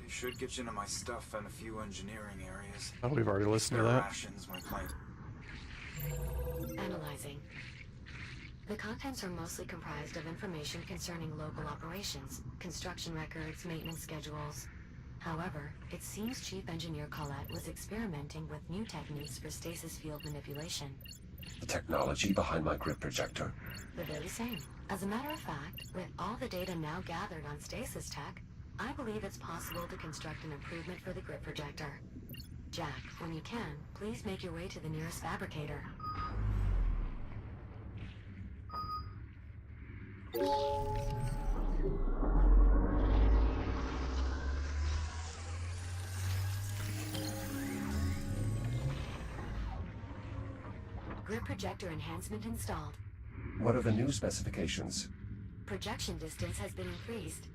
They should get you into my stuff and a few engineering areas. Oh, we've already listened to Spare that. rations, my plane. Analyzing. The contents are mostly comprised of information concerning local operations, construction records, maintenance schedules. However, it seems Chief Engineer Collette was experimenting with new techniques for stasis field manipulation. The technology behind my grip projector. The very same. As a matter of fact, with all the data now gathered on stasis tech, I believe it's possible to construct an improvement for the grip projector. Jack, when you can, please make your way to the nearest fabricator. Grip projector enhancement installed. What are the new specifications? Projection distance has been increased.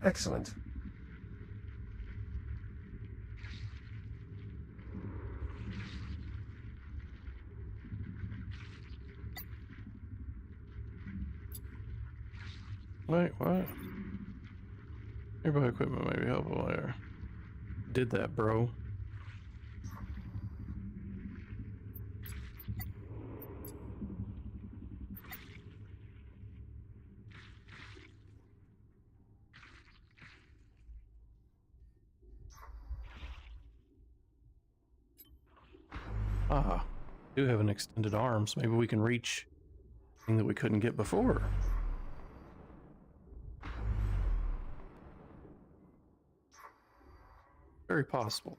Excellent. Wait, what? Nearby equipment may be helpful there. Did that, bro. Ah, do have an extended arm, so maybe we can reach thing that we couldn't get before. Very possible.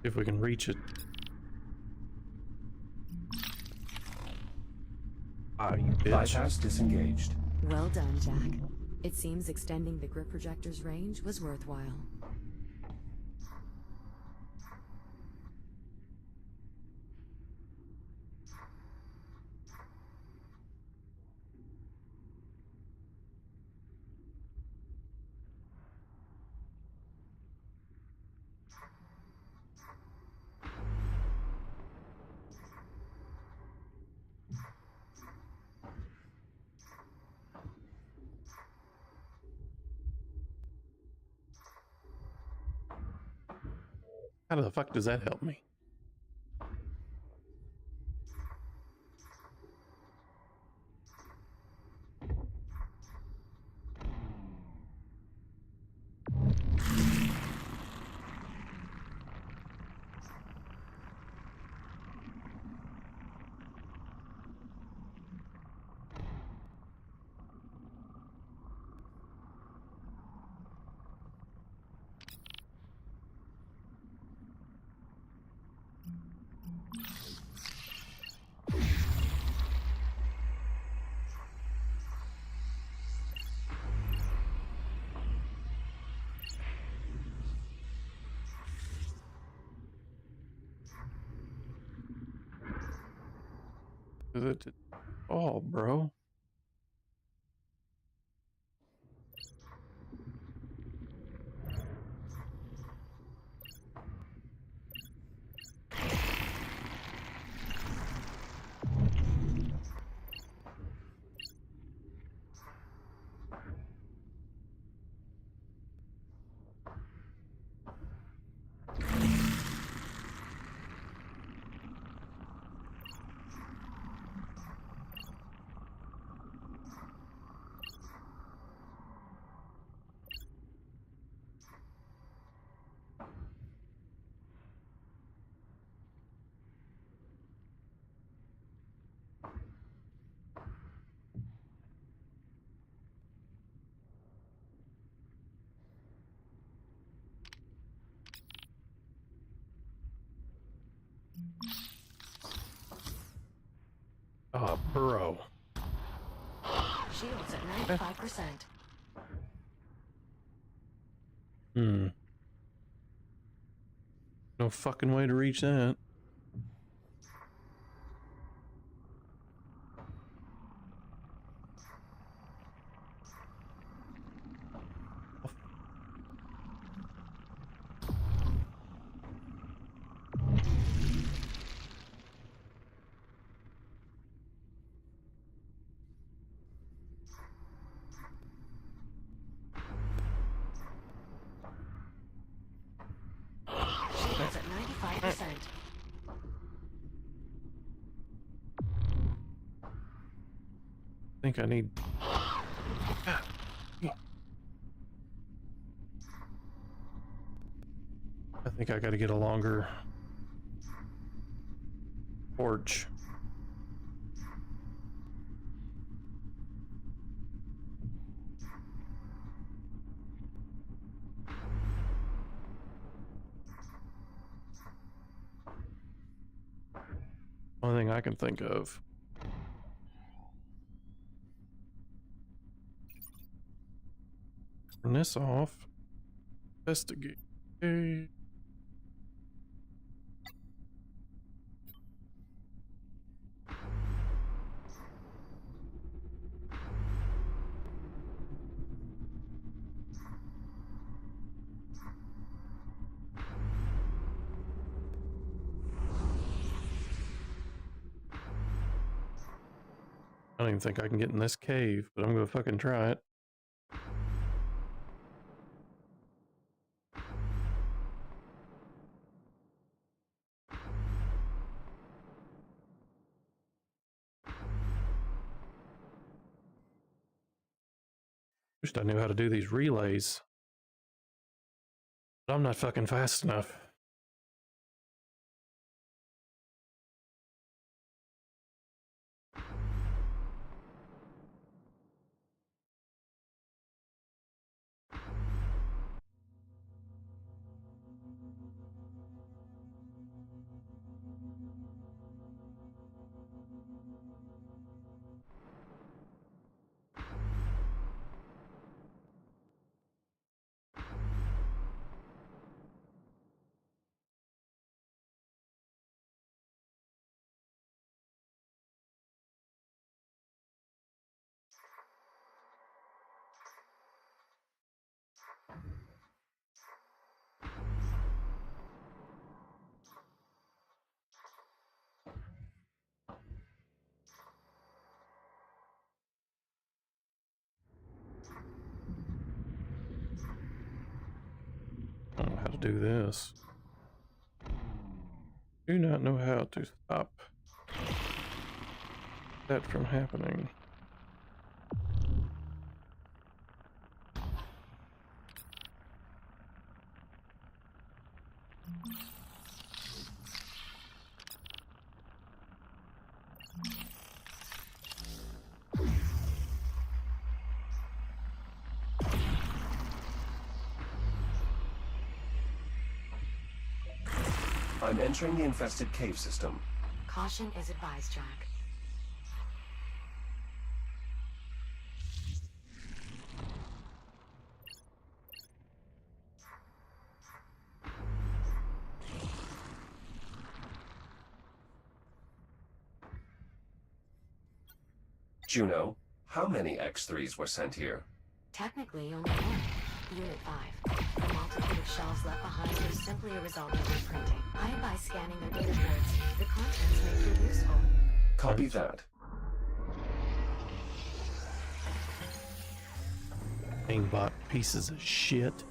If we can reach it. Ah, you bitch. Bypass disengaged. Well done, Jack. It seems extending the grip projector's range was worthwhile. How the fuck does that help me? Oh, bro. Oh, bro. Shields at 95%. No fucking way to reach that. Shields at 95%. I think I need... God. think I gotta get a longer torch. Only thing I can think of. Turn this off. Investigate. Okay. I don't even think I can get in this cave, but I'm gonna fucking try it. Wished I knew how to do these relays. But I'm not fucking fast enough. I don't know how to do this. Do not know how to stop that from happening. I'm entering the infested cave system. Caution is advised, Jack. Juno, how many X3s were sent here? Technically, only one. Unit 5. The multitude of shells left behind is simply a result of reprinting. I advise scanning their data boards. The contents may prove useful. Copy that. Aimbot pieces of shit.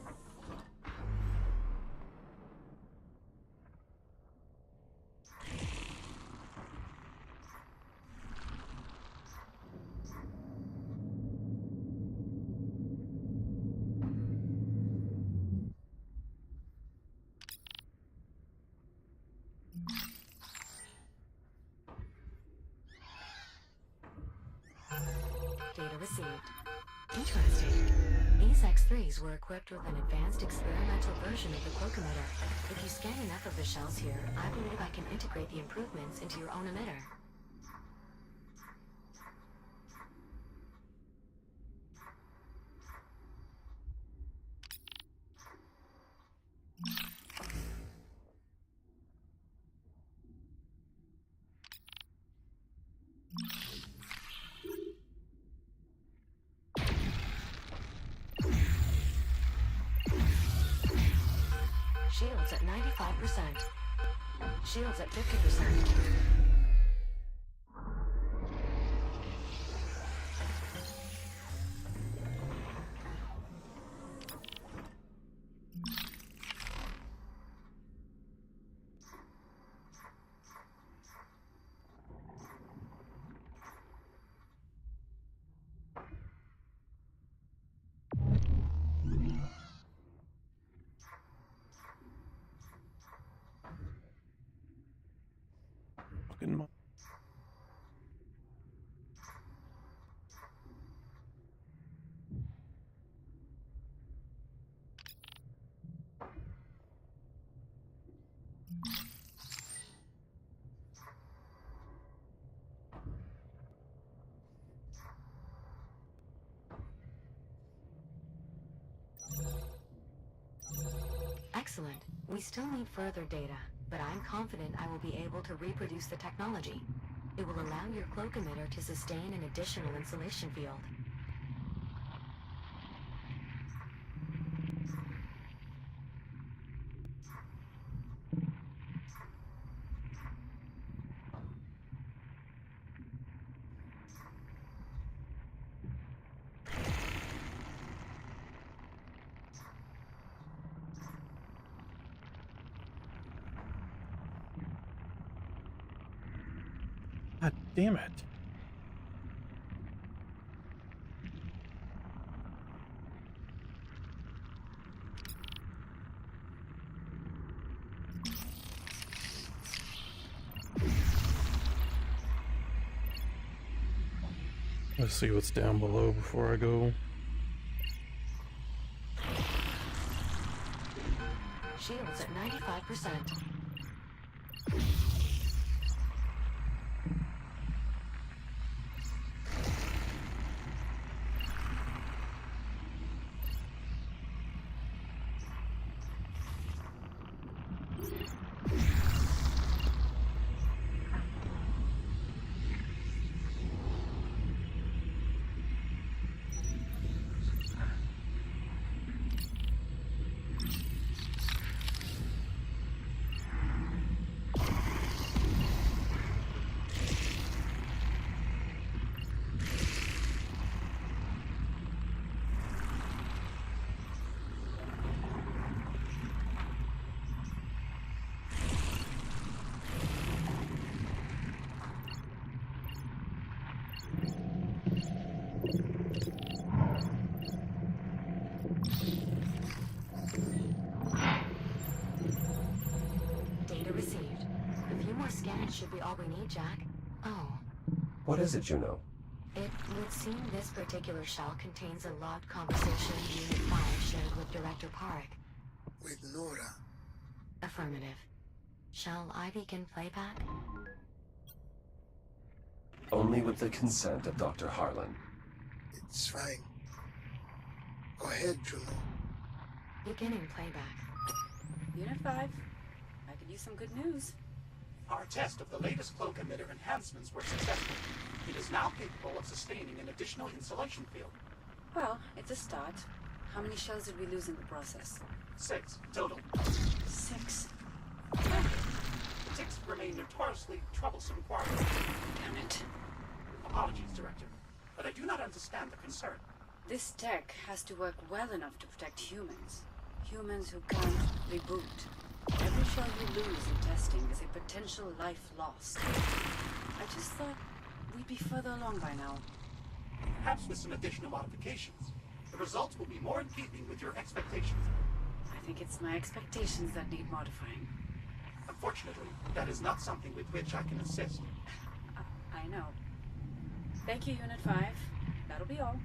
Data received. Interesting. These X3s were equipped with an advanced experimental version of the cloak emitter. If you scan enough of the shells here, I believe I can integrate the improvements into your own emitter. Shields at 95%. Shields at 50%. Excellent. We still need further data, but I'm confident I will be able to reproduce the technology. It will allow your cloak emitter to sustain an additional insulation field. God damn it. Let's see what's down below before I go. Shields at 95%. Should be all we need, Jack. Oh. What is it, Juno? It would seem this particular shell contains a logged conversation Unit 5 shared with Director Park. With Nora? Affirmative. Shall I begin playback? Only with the consent of Dr. Harlan. It's fine. Go ahead, Juno. Beginning playback. Unit 5. I could use some good news. Our test of the latest cloak emitter enhancements were successful. It is now capable of sustaining an additional insulation field. Well, it's a start. How many shells did we lose in the process? 6 total. 6. The ticks remain notoriously troublesome quarry. Damn it. Apologies, Director, but I do not understand the concern. This tech has to work well enough to protect humans. Humans who can't reboot. Every shell you lose in testing is a potential life lost. I just thought we'd be further along by now. Perhaps with some additional modifications, the results will be more in keeping with your expectations. I think it's my expectations that need modifying. Unfortunately, that is not something with which I can assist. I know. Thank you, Unit 5. That'll be all.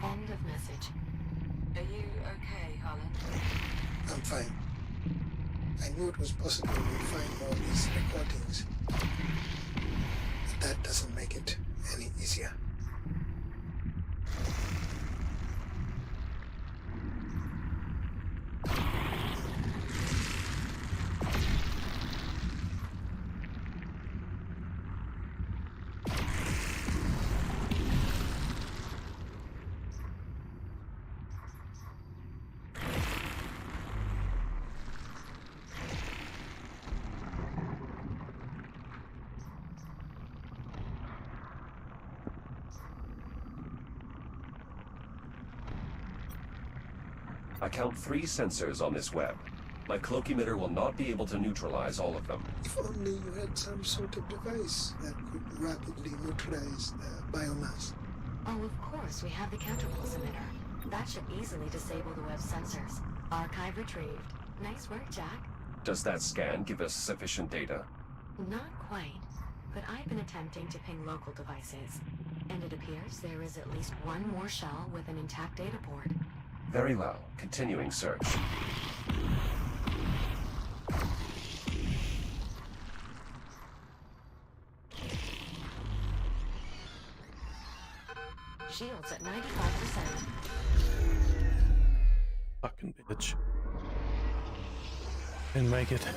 End of message. Are you okay, Harlan? I'm fine. I knew it was possible we'd find all these recordings. But that doesn't make it any easier. I count 3 sensors on this web. My cloak emitter will not be able to neutralize all of them. If only you had some sort of device that could rapidly neutralize the biomass. Oh, of course, we have the counterpulse emitter. That should easily disable the web's sensors. Archive retrieved. Nice work, Jack. Does that scan give us sufficient data? Not quite, but I've been attempting to ping local devices, and it appears there is at least one more shell with an intact data port. Very well. Continuing search. Shields at 95%. Fucking bitch. Didn't make it.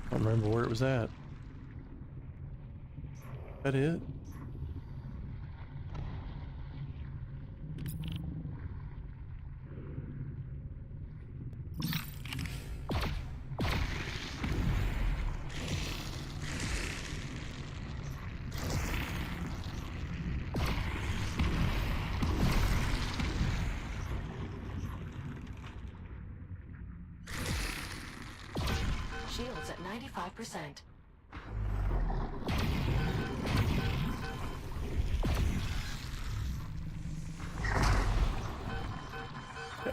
I don't remember where it was at. Is that it? Shields at 95%.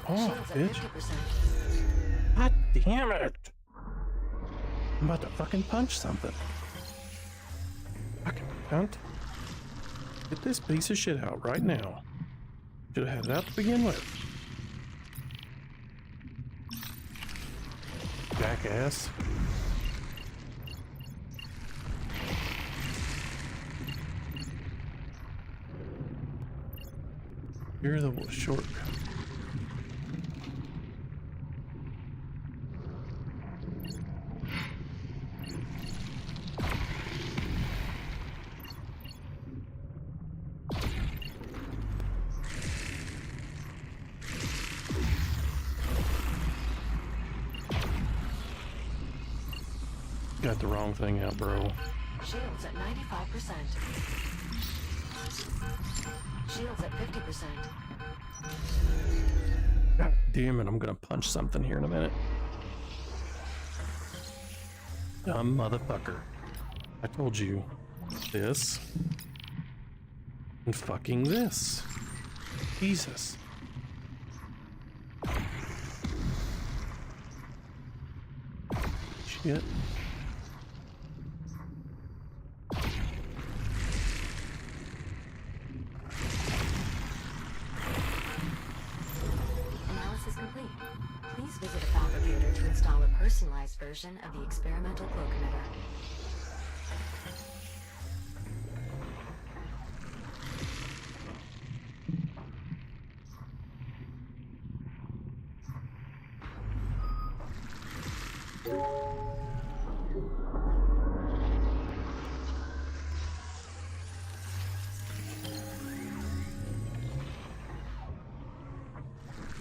Oh, Shields at bitch. 50%. God damn it! I'm about to fucking punch something. Fucking cunt. Get this piece of shit out right now. Should have had it out to begin with. Jackass. You're the short. Got the wrong thing out, bro. Shields at 95%. Shields at 50%. God damn it, I'm gonna punch something here in a minute. Dumb motherfucker. I told you. This. And fucking this. Jesus. Shit. Analysis complete. Please visit a fabricator to install a personalized version of the experimental cloak emitter.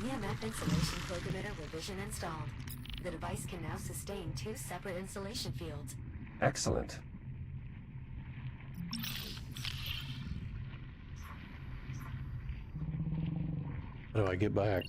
EMF insulation cloak emitter revision installed. The device can now sustain 2 separate insulation fields. Excellent. How do I get back?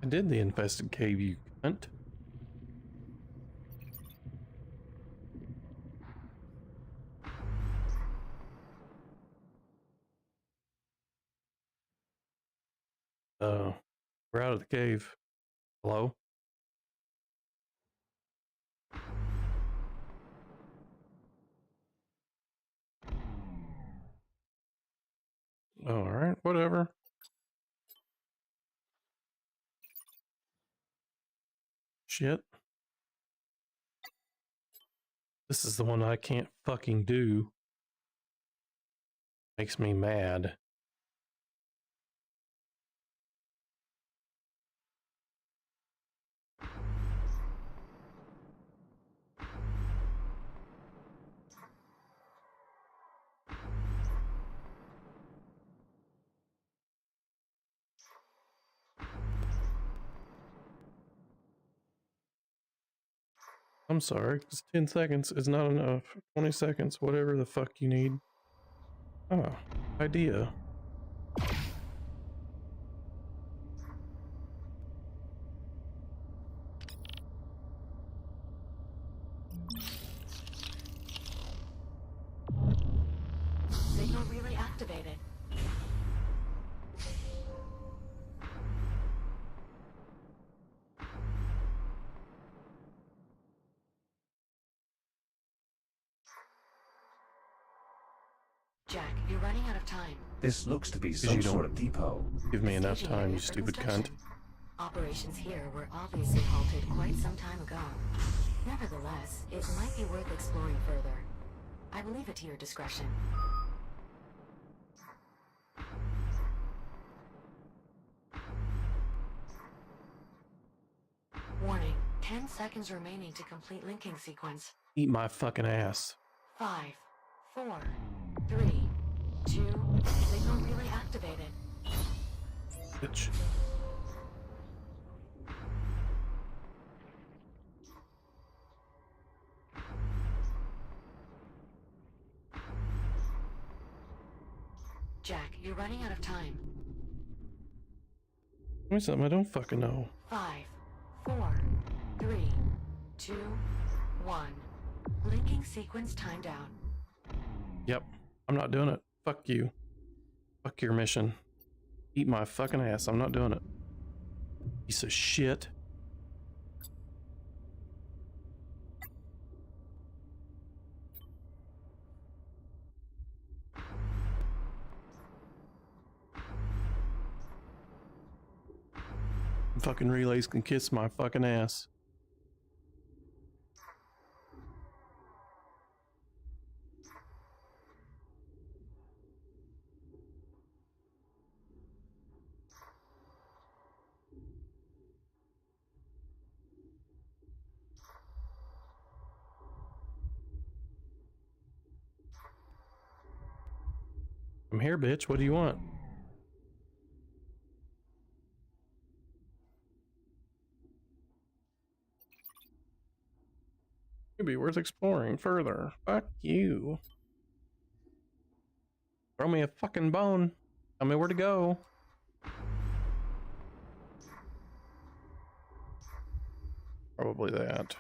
I did the infested cave, you cunt. We're out of the cave. Hello? Alright, whatever. Shit. This is the one I can't fucking do. Makes me mad. I'm sorry, because 10 seconds is not enough. 20 seconds, whatever the fuck you need. Oh, idea. Signal relay activated. Jack, you're running out of time. This looks to be you some don't sort of depot. Give me enough Staging time, area you for stupid cunt. construction. Operations here were obviously halted quite some time ago. Nevertheless, it might be worth exploring further. I will leave it to your discretion. Warning, 10 seconds remaining to complete linking sequence. Eat my fucking ass. 5, 4, 3, 2, signal relay activated. Bitch. Jack, you're running out of time. Give me something I don't fucking know. 5, 4, 3, 2, 1. Linking sequence timed out. Yep, I'm not doing it. Fuck you. Fuck your mission. Eat my fucking ass. I'm not doing it. Piece of shit. Fucking relays can kiss my fucking ass. I'm here, bitch. What do you want? Could be worth exploring further. Fuck you. Throw me a fucking bone. Tell me where to go. Probably that.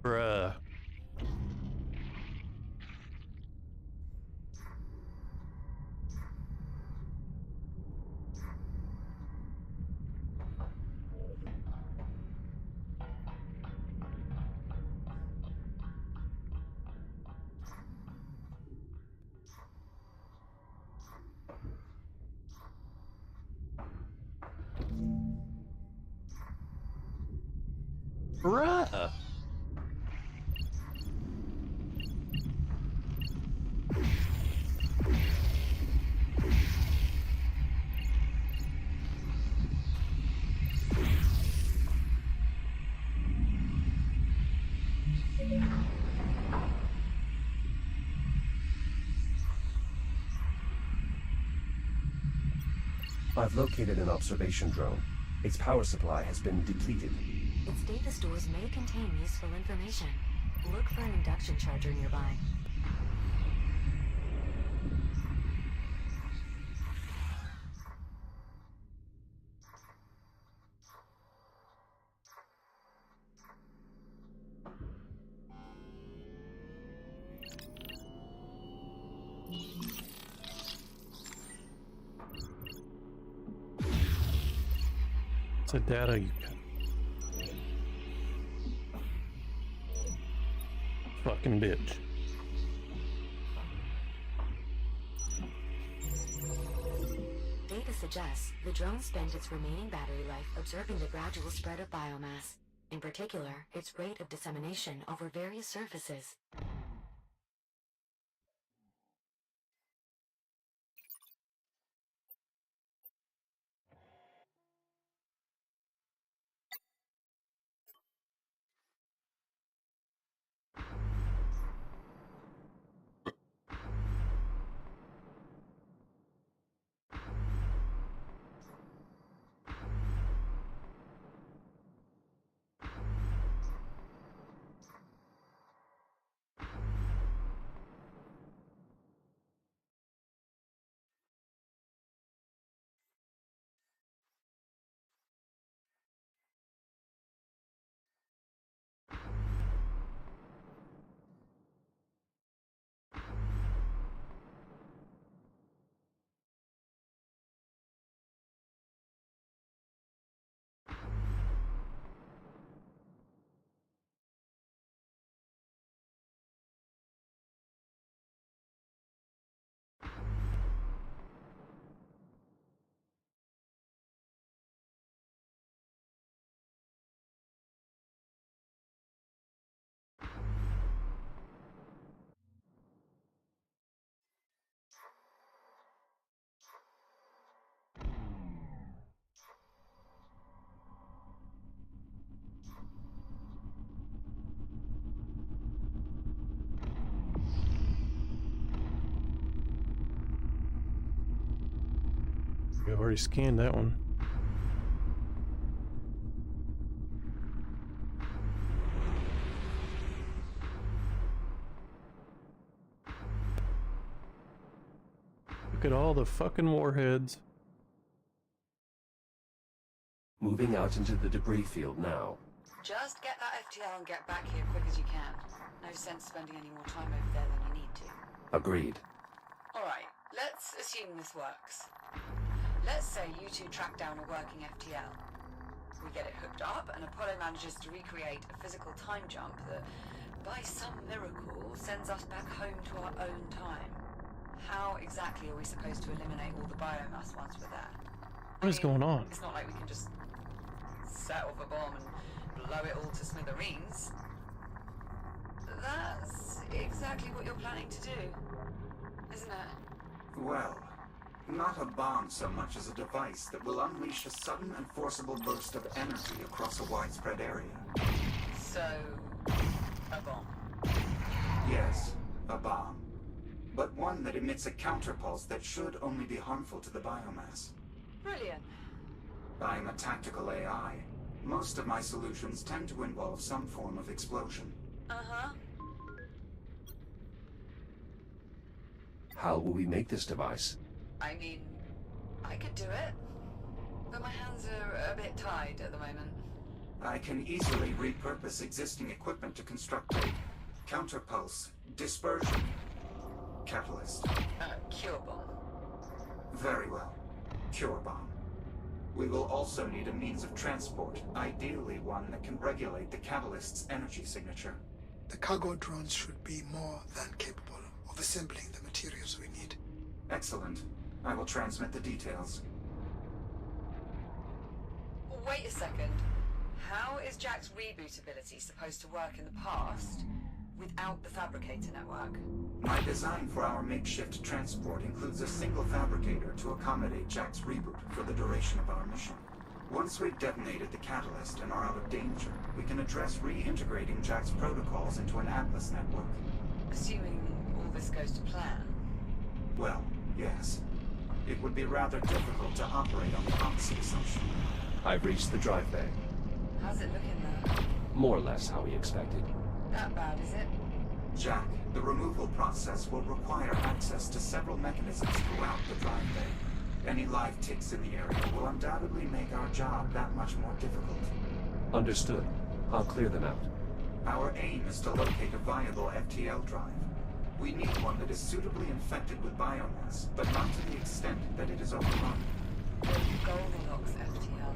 Bruh. Bruh. I've located an observation drone. Its power supply has been depleted. Its data stores may contain useful information. Look for an induction charger nearby. It's a data you can. fucking bitch. Data suggests the drone spent its remaining battery life observing the gradual spread of biomass, in particular, its rate of dissemination over various surfaces. We already scanned that one. Look at all the fucking warheads. Moving out into the debris field now. Just get that FTL and get back here quick as you can. No sense spending any more time over there than you need to. Agreed. Alright, let's assume this works. Let's say you two track down a working FTL. We get it hooked up, and Apollo manages to recreate a physical time jump that, by some miracle, sends us back home to our own time. How exactly are we supposed to eliminate all the biomass once we're there? What is going on? It's not like we can just set off a bomb and blow it all to smithereens. That's exactly what you're planning to do, isn't it? Well, not a bomb so much as a device that will unleash a sudden and forcible burst of energy across a widespread area. So, a bomb. Yes, a bomb. But one that emits a counterpulse that should only be harmful to the biomass. Brilliant. I'm a tactical AI. Most of my solutions tend to involve some form of explosion. Uh-huh. How will we make this device? I mean, I could do it, but my hands are a bit tied at the moment. I can easily repurpose existing equipment to construct a counterpulse dispersion catalyst. Cure bomb. Very well. Cure bomb. We will also need a means of transport, ideally one that can regulate the catalyst's energy signature. The cargo drones should be more than capable of assembling the materials we need. Excellent. I will transmit the details. Wait a second. How is Jack's reboot ability supposed to work in the past without the fabricator network? My design for our makeshift transport includes a single fabricator to accommodate Jack's reboot for the duration of our mission. Once we've detonated the catalyst and are out of danger, we can address reintegrating Jack's protocols into an Atlas network. Assuming all this goes to plan. Well, yes. It would be rather difficult to operate on the opposite assumption. I've reached the drive bay. How's it looking there? More or less how we expected. That bad, is it? Jack, the removal process will require access to several mechanisms throughout the drive bay. Any live ticks in the area will undoubtedly make our job that much more difficult. Understood. I'll clear them out. Our aim is to locate a viable FTL drive. We need one that is suitably infected with biomass, but not to the extent that it is overrun. The Goldilocks FTL.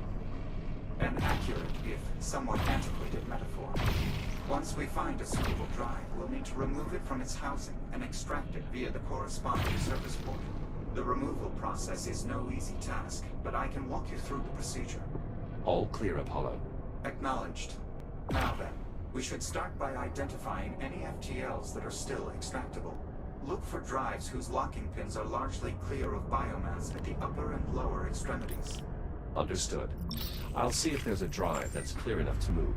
An accurate, if somewhat antiquated metaphor. Once we find a suitable drive, we'll need to remove it from its housing and extract it via the corresponding service port. The removal process is no easy task, but I can walk you through the procedure. All clear, Apollo. Acknowledged. Now then, we should start by identifying any FTLs that are still extractable. Look for drives whose locking pins are largely clear of biomass at the upper and lower extremities. Understood. I'll see if there's a drive that's clear enough to move.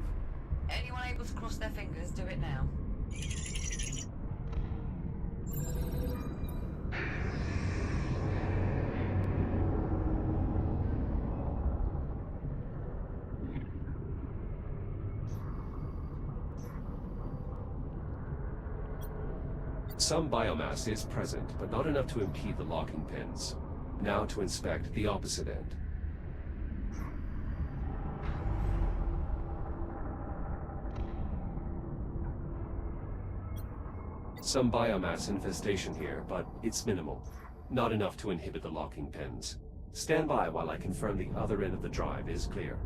Anyone able to cross their fingers, do it now. Some biomass is present, but not enough to impede the locking pins. Now to inspect the opposite end. Some biomass infestation here, but it's minimal. Not enough to inhibit the locking pins. Stand by while I confirm the other end of the drive is clear.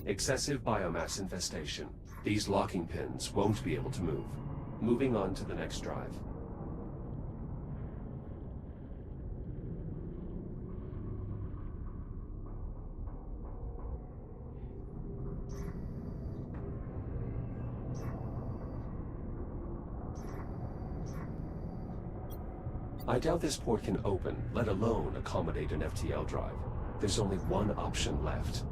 Excessive biomass infestation. These locking pins won't be able to move. Moving on to the next drive. I doubt this port can open, let alone accommodate an FTL drive. There's only one option left.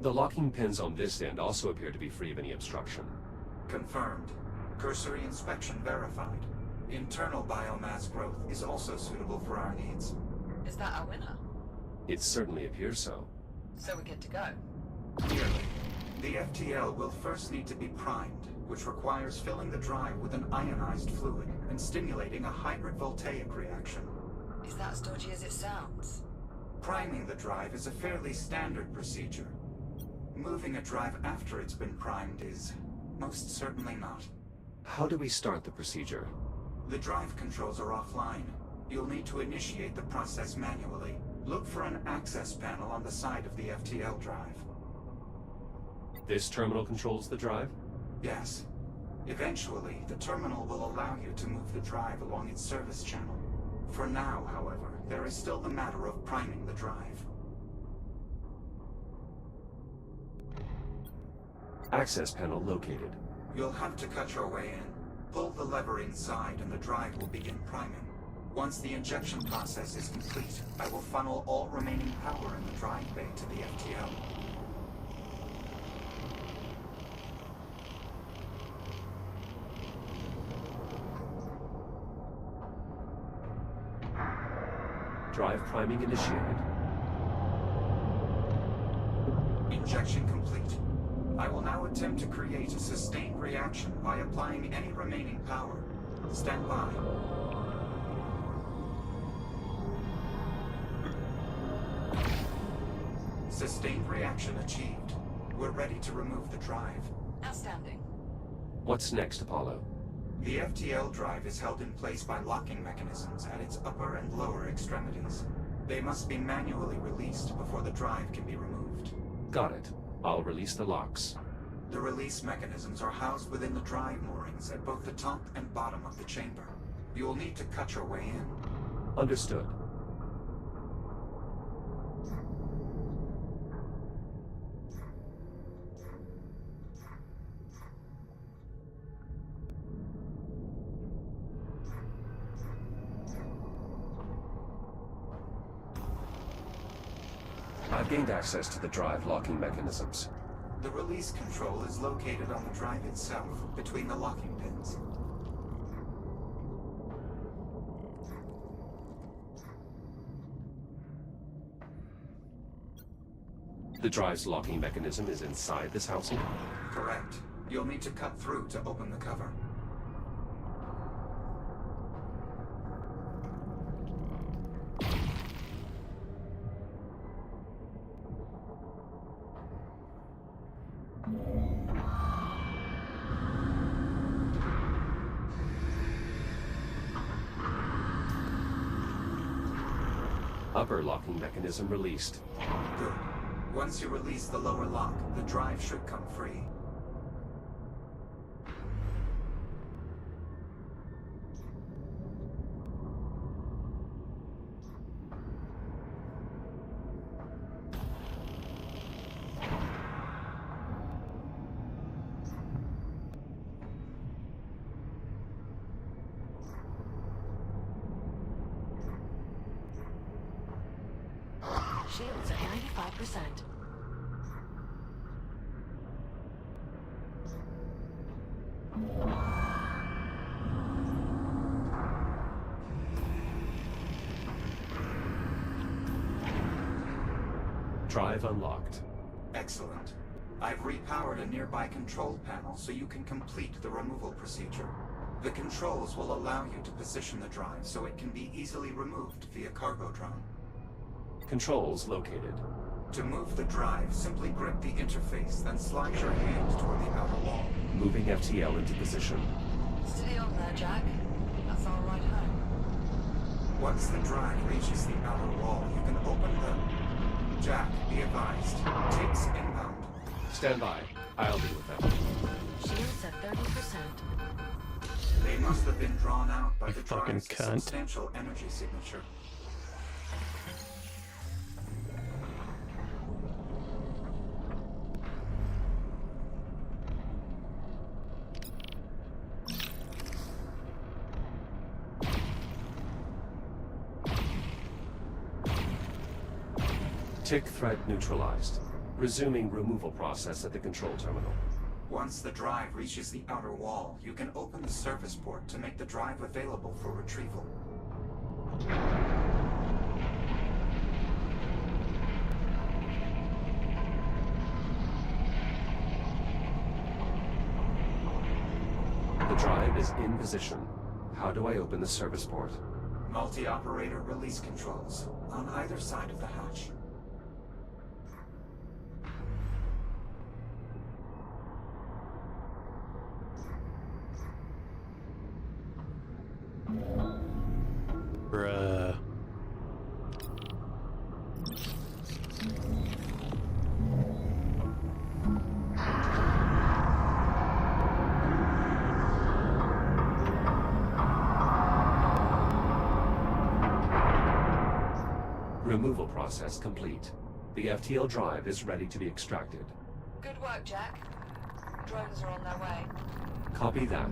The locking pins on this end also appear to be free of any obstruction. Confirmed. Cursory inspection verified. Internal biomass growth is also suitable for our needs. Is that our winner? It certainly appears so. So we're good to go. Nearly. The FTL will first need to be primed, which requires filling the drive with an ionized fluid and stimulating a hybrid voltaic reaction. Is that as dodgy as it sounds? Priming the drive is a fairly standard procedure. Moving a drive after it's been primed is most certainly not. How do we start the procedure? The drive controls are offline. You'll need to initiate the process manually. Look for an access panel on the side of the FTL drive. This terminal controls the drive? Yes. Eventually, the terminal will allow you to move the drive along its service channel. For now, however, there is still the matter of priming the drive. Access panel located. You'll have to cut your way in. Pull the lever inside and the drive will begin priming. Once the injection process is complete, I will funnel all remaining power in the drive bay to the FTL. Drive priming initiated. Injection complete. I will now attempt to create a sustained reaction by applying any remaining power. Stand by. Sustained reaction achieved. We're ready to remove the drive. Outstanding. What's next, Apollo? The FTL drive is held in place by locking mechanisms at its upper and lower extremities. They must be manually released before the drive can be removed. Got it. I'll release the locks. The release mechanisms are housed within the drive moorings at both the top and bottom of the chamber. You will need to cut your way in. Understood. gained access to the drive locking mechanisms. The release control is located on the drive itself, between the locking pins. The drive's locking mechanism is inside this housing? Correct. You'll need to cut through to open the cover. Upper locking mechanism released. Good. Once you release the lower lock, the drive should come free. Shields at 95%. Drive unlocked. Excellent. I've repowered a nearby control panel so you can complete the removal procedure. The controls will allow you to position the drive so it can be easily removed via cargo drone. Controls located. To move the drive, simply grip the interface, then slide your hand toward the outer wall. Moving FTL into position. Steady on there, Jack. That's our ride home. Once the drive reaches the outer wall, you can open the... Jack, be advised. Tapes inbound. Stand by. I'll deal with that. Shields at 30%. They must have been drawn out by You the fucking drive's cunt. substantial energy signature. Tick threat neutralized. Resuming removal process at the control terminal. Once the drive reaches the outer wall, you can open the service port to make the drive available for retrieval. The drive is in position. How do I open the service port? Multi-operator release controls on either side of the hatch. Bruh. Removal process complete. The FTL drive is ready to be extracted. Good work, Jack. Drones are on their way. Copy that.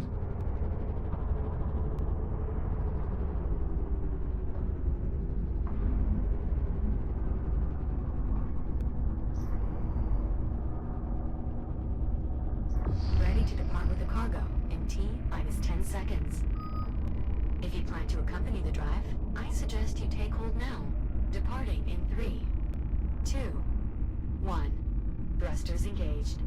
Ready to depart with the cargo in T-minus 10 seconds. If you plan to accompany the drive, I suggest you take hold now. Departing in 3, 2, 1. Thrusters engaged.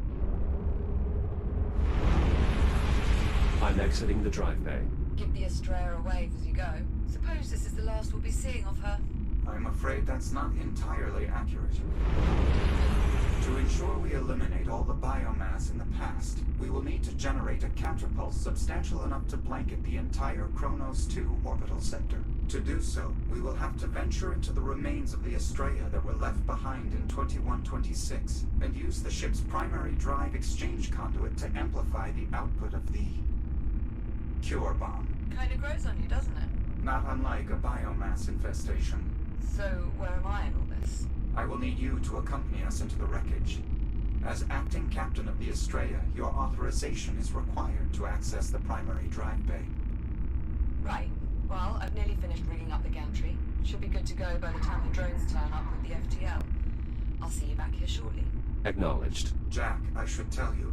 I'm exiting the drive bay. Give the Estrella a wave as you go. Suppose this is the last we'll be seeing of her. I'm afraid that's not entirely accurate. To ensure we eliminate all the biomass in the past, we will need to generate a counterpulse substantial enough to blanket the entire Kronos II orbital sector. To do so, we will have to venture into the remains of the Estrella that were left behind in 2126, and use the ship's primary drive exchange conduit to amplify the output of the cure bomb. Kinda grows on you, doesn't it? Not unlike a biomass infestation. So, where am I in all this? I will need you to accompany us into the wreckage. As acting captain of the Estrella, your authorization is required to access the primary drive bay. Right. Well, I've nearly finished rigging up the gantry. Should be good to go by the time the drones turn up with the FTL. I'll see you back here shortly. Acknowledged. Jack, I should tell you,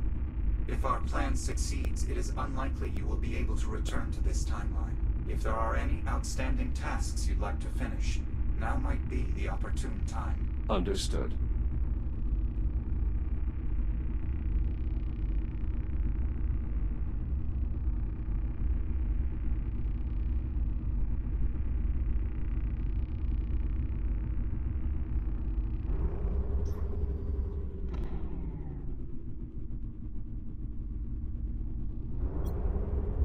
if our plan succeeds, it is unlikely you will be able to return to this timeline. If there are any outstanding tasks you'd like to finish, now might be the opportune time. Understood.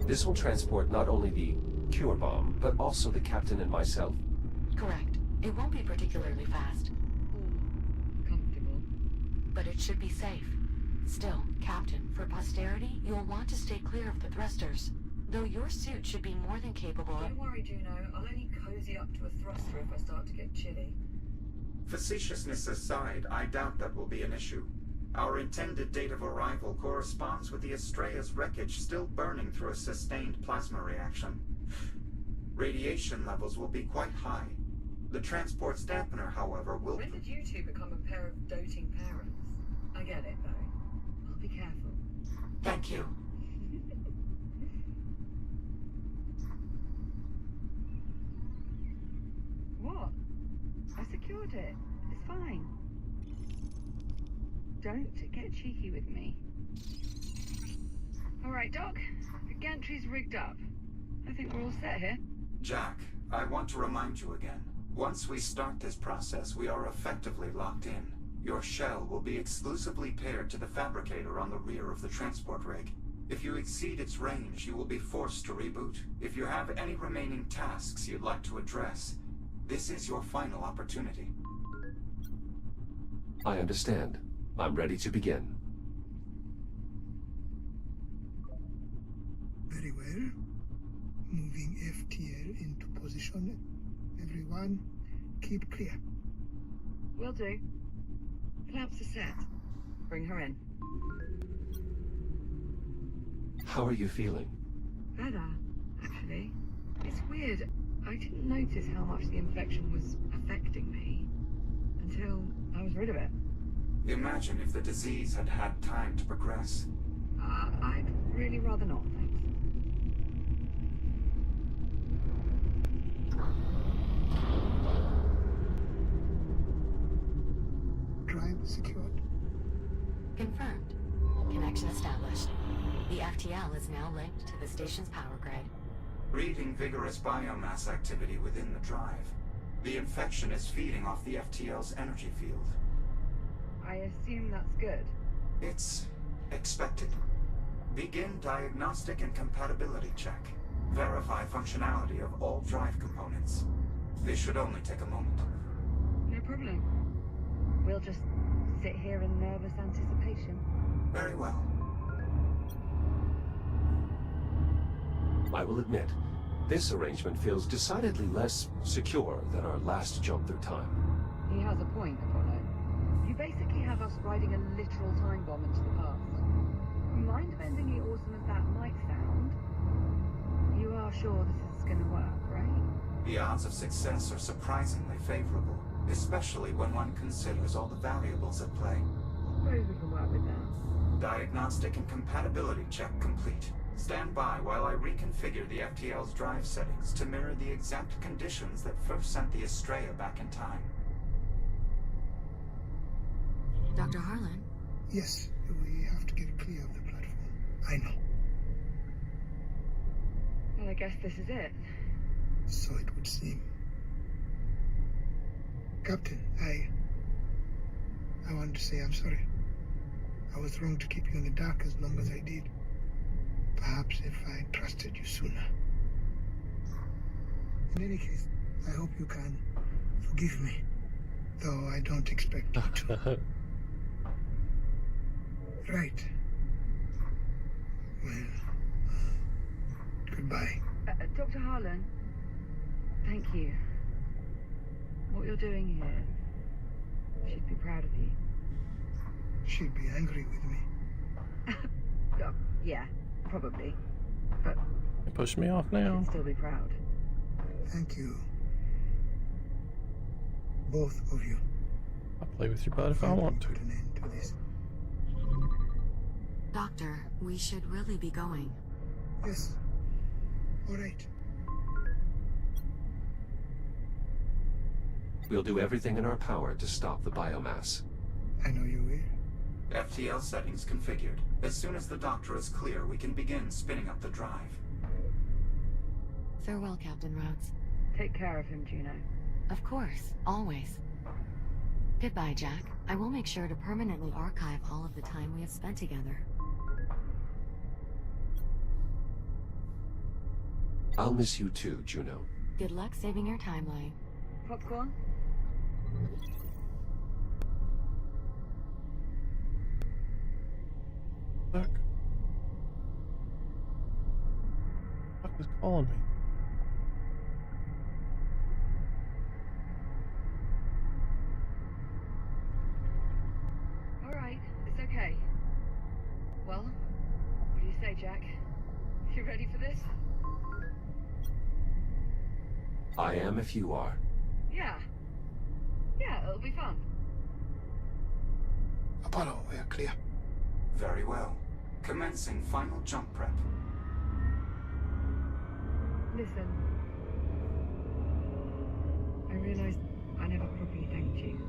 This will transport not only the cure bomb, but also the captain and myself. Correct. It won't be particularly fast. Comfortable. But it should be safe. Still, Captain, for posterity, you'll want to stay clear of the thrusters. Though your suit should be more than capable of... Don't worry, Juno. I'll only cozy up to a thruster if I start to get chilly. Facetiousness aside, I doubt that will be an issue. Our intended date of arrival corresponds with the Astrea's wreckage still burning through a sustained plasma reaction. Radiation levels will be quite high. The transport's dampener, however, will... When did you two become a pair of doting parents? I get it, though. I'll be careful. Thank you. What? I secured it. It's fine. Don't get cheeky with me. Alright, Doc. The gantry's rigged up. I think we're all set here. Jack, I want to remind you again. Once we start this process, we are effectively locked in. Your shell will be exclusively paired to the fabricator on the rear of the transport rig. If you exceed its range, you will be forced to reboot. If you have any remaining tasks you'd like to address, this is your final opportunity. I understand. I'm ready to begin. Very well. Moving FTL into position. Everyone, keep clear. Will do. Clamps are set. Bring her in. How are you feeling? Better, actually. It's weird. I didn't notice how much the infection was affecting me until I was rid of it. Imagine if the disease had had time to progress. I'd really rather not, thanks. Drive secured. Confirmed. Connection established. The FTL is now linked to the station's power grid. Reading vigorous biomass activity within the drive. The infection is feeding off the FTL's energy field. I assume that's good. It's expected. Begin diagnostic and compatibility check. Verify functionality of all drive components. This should only take a moment. No problem. We'll just sit here in nervous anticipation. Very well. I will admit, this arrangement feels decidedly less secure than our last jump through time. He has a point, Apollo. You basically have us riding a literal time bomb into the past. Mind-bendingly awesome as that might sound, you are sure this is going to work, right? The odds of success are surprisingly favorable, especially when one considers all the variables at play. Suppose we can work with that. Diagnostic and compatibility check complete. Stand by while I reconfigure the FTL's drive settings to mirror the exact conditions that first sent the Astrea back in time. Dr. Harlan? Yes, we have to get clear of the platform. I know. Well, I guess this is it. So it would seem. Captain, I want to say I'm sorry. I was wrong to keep you in the dark as long as I did. Perhaps if I trusted you sooner. In any case, I hope you can forgive me, though I don't expect you to. Right. Well, goodbye. Dr. Harlan, thank you. What you're doing here, she'd be proud of you. She'd be angry with me. Oh, yeah, probably. But You push me off now. she'd still be proud. Thank you. Both of you. I'll play with your butt if I want to. Put an end to this. Doctor, we should really be going. Yes. All right. We'll do everything in our power to stop the biomass. I know you will. FTL settings configured. As soon as the doctor is clear, we can begin spinning up the drive. Farewell, Captain Rhodes. Take care of him, Juno. Of course, always. Goodbye, Jack. I will make sure to permanently archive all of the time we have spent together. I'll miss you too, Juno. Good luck saving your timeline. Popcorn? Fuck. Fuck is calling me? Alright, it's okay. Well, what do you say, Jack? You ready for this? I am if you are. Yeah. Yeah, it'll be fun. Apollo, we are clear. Very well. Commencing final jump prep. Listen. I realized I never properly thanked you.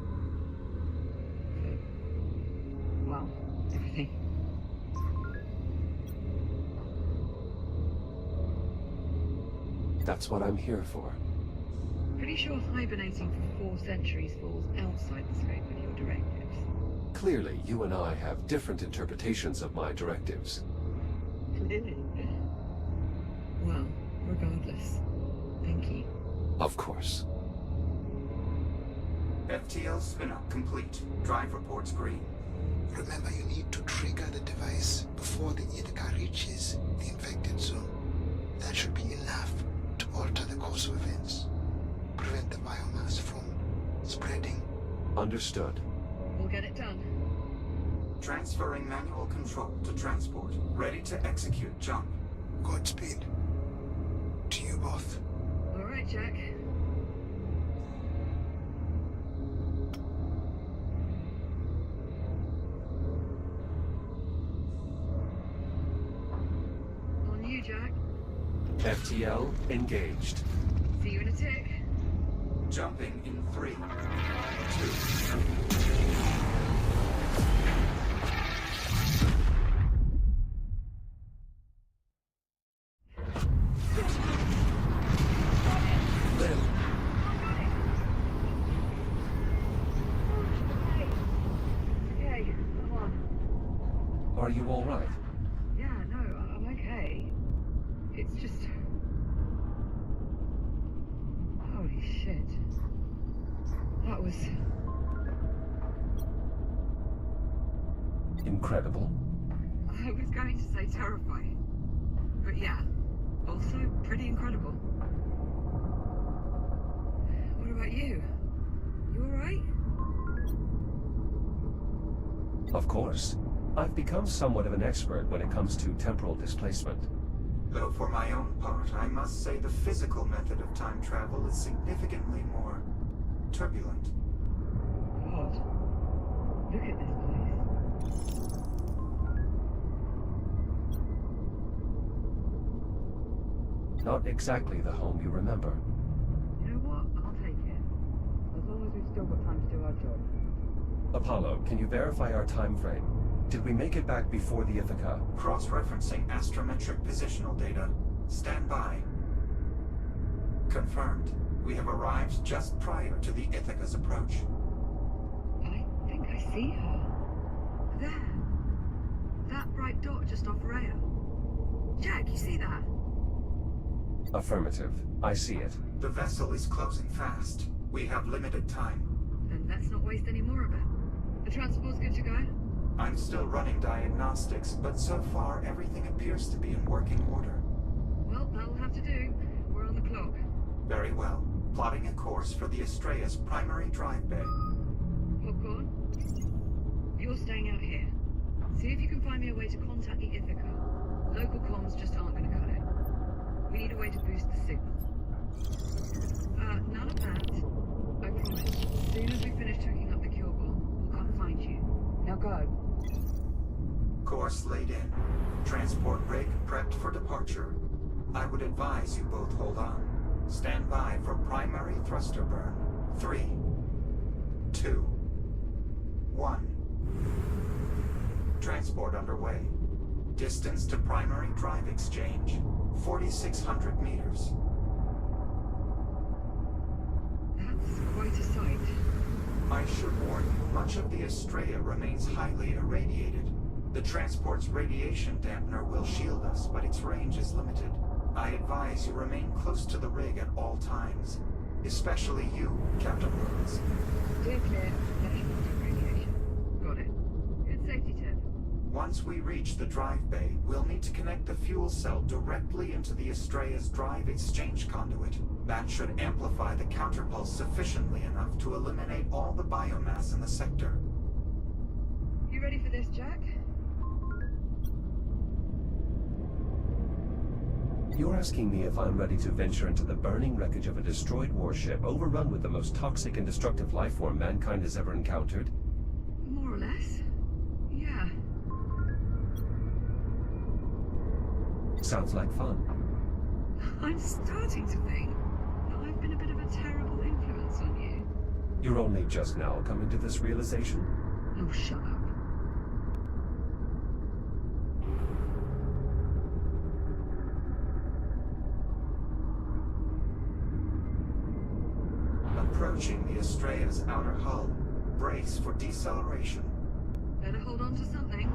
For, well, everything. That's what I'm here for. Pretty sure hibernating for 4 centuries falls outside the scope of your directives. Clearly, you and I have different interpretations of my directives. Clearly. Well, regardless, thank you. Of course. FTL spin-up complete. Drive reports green. Remember, you need to trigger the device before the Ithaca reaches the infected zone. That should be enough to alter the course of events. Prevent the biomass from spreading. Understood. We'll get it done. Transferring manual control to transport. Ready to execute jump. Godspeed. To you both. All right, Jack. On you, Jack. FTL engaged. See you in a tick. Jumping in 3, 2. Okay, come on. Are you all right? Yeah, no, I'm okay. It's just... Holy shit. That was... Incredible. I was going to say terrifying. But yeah, also pretty incredible. What about you? You alright? Of course. I've become somewhat of an expert when it comes to temporal displacement. Though for my own part, I must say the physical method of time travel is significantly more turbulent. God. Look at this place. Not exactly the home you remember. You know what? I'll take it. As long as we've still got time to do our job. Apollo, can you verify our time frame? Did we make it back before the Ithaca? Cross-referencing astrometric positional data. Stand by. Confirmed. We have arrived just prior to the Ithaca's approach. I think I see her. There. That bright dot just off rail. Jack, you see that? Affirmative. I see it. The vessel is closing fast. We have limited time. Then let's not waste any more of it. The transport's good to go? I'm still running diagnostics, but so far everything appears to be in working order. Well, that'll have to do. We're on the clock. Very well. Plotting a course for the Astrea's primary drive bay. Popcorn? You're staying out here. See if you can find me a way to contact the Ithaca. Local comms just aren't going to cut it. We need a way to boost the signal. None of that. I promise. As soon as we finish hooking up the cure box, behind you. Now go. Course laid in. Transport rig prepped for departure. I would advise you both hold on. Stand by for primary thruster burn. 3, 2, 1. Transport underway. Distance to primary drive exchange, 4,600 meters. That's quite a sight. I should warn you, much of the Estrella remains highly irradiated. The transport's radiation dampener will shield us, but its range is limited. I advise you remain close to the rig at all times. Especially you, Captain Rhodes. Steer clear of detrimental radiation. Got it. Good safety tip. Once we reach the drive bay, we'll need to connect the fuel cell directly into the Estrella's drive exchange conduit. That should amplify the counterpulse sufficiently enough to eliminate all the biomass in the sector. You ready for this, Jack? You're asking me if I'm ready to venture into the burning wreckage of a destroyed warship overrun with the most toxic and destructive life form mankind has ever encountered? More or less. Yeah. Sounds like fun. I'm starting to think that I've been a bit of a terrible influence on you. You're only just now coming to this realization? Oh, shut up. Approaching the Estrella's outer hull. Brace for deceleration. Better hold on to something.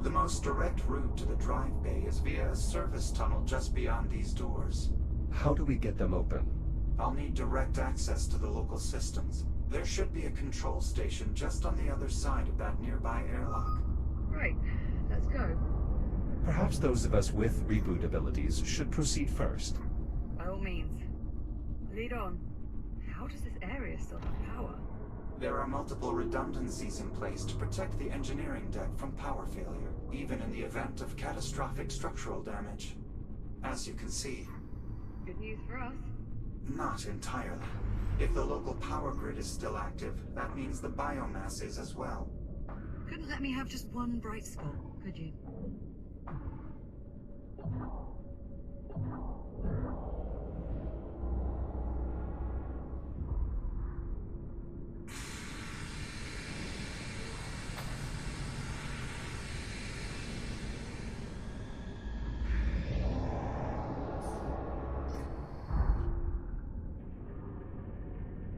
The most direct route to the drive bay is via a service tunnel just beyond these doors. How do we get them open? I'll need direct access to the local systems. There should be a control station just on the other side of that nearby airlock. Right, let's go. Perhaps those of us with reboot abilities should proceed first. By all means. Lead on. How does this area still have power? There are multiple redundancies in place to protect the engineering deck from power failure, even in the event of catastrophic structural damage. As you can see. Good news for us. Not entirely. If the local power grid is still active, that means the biomass is as well. Couldn't let me have just one bright spot, could you?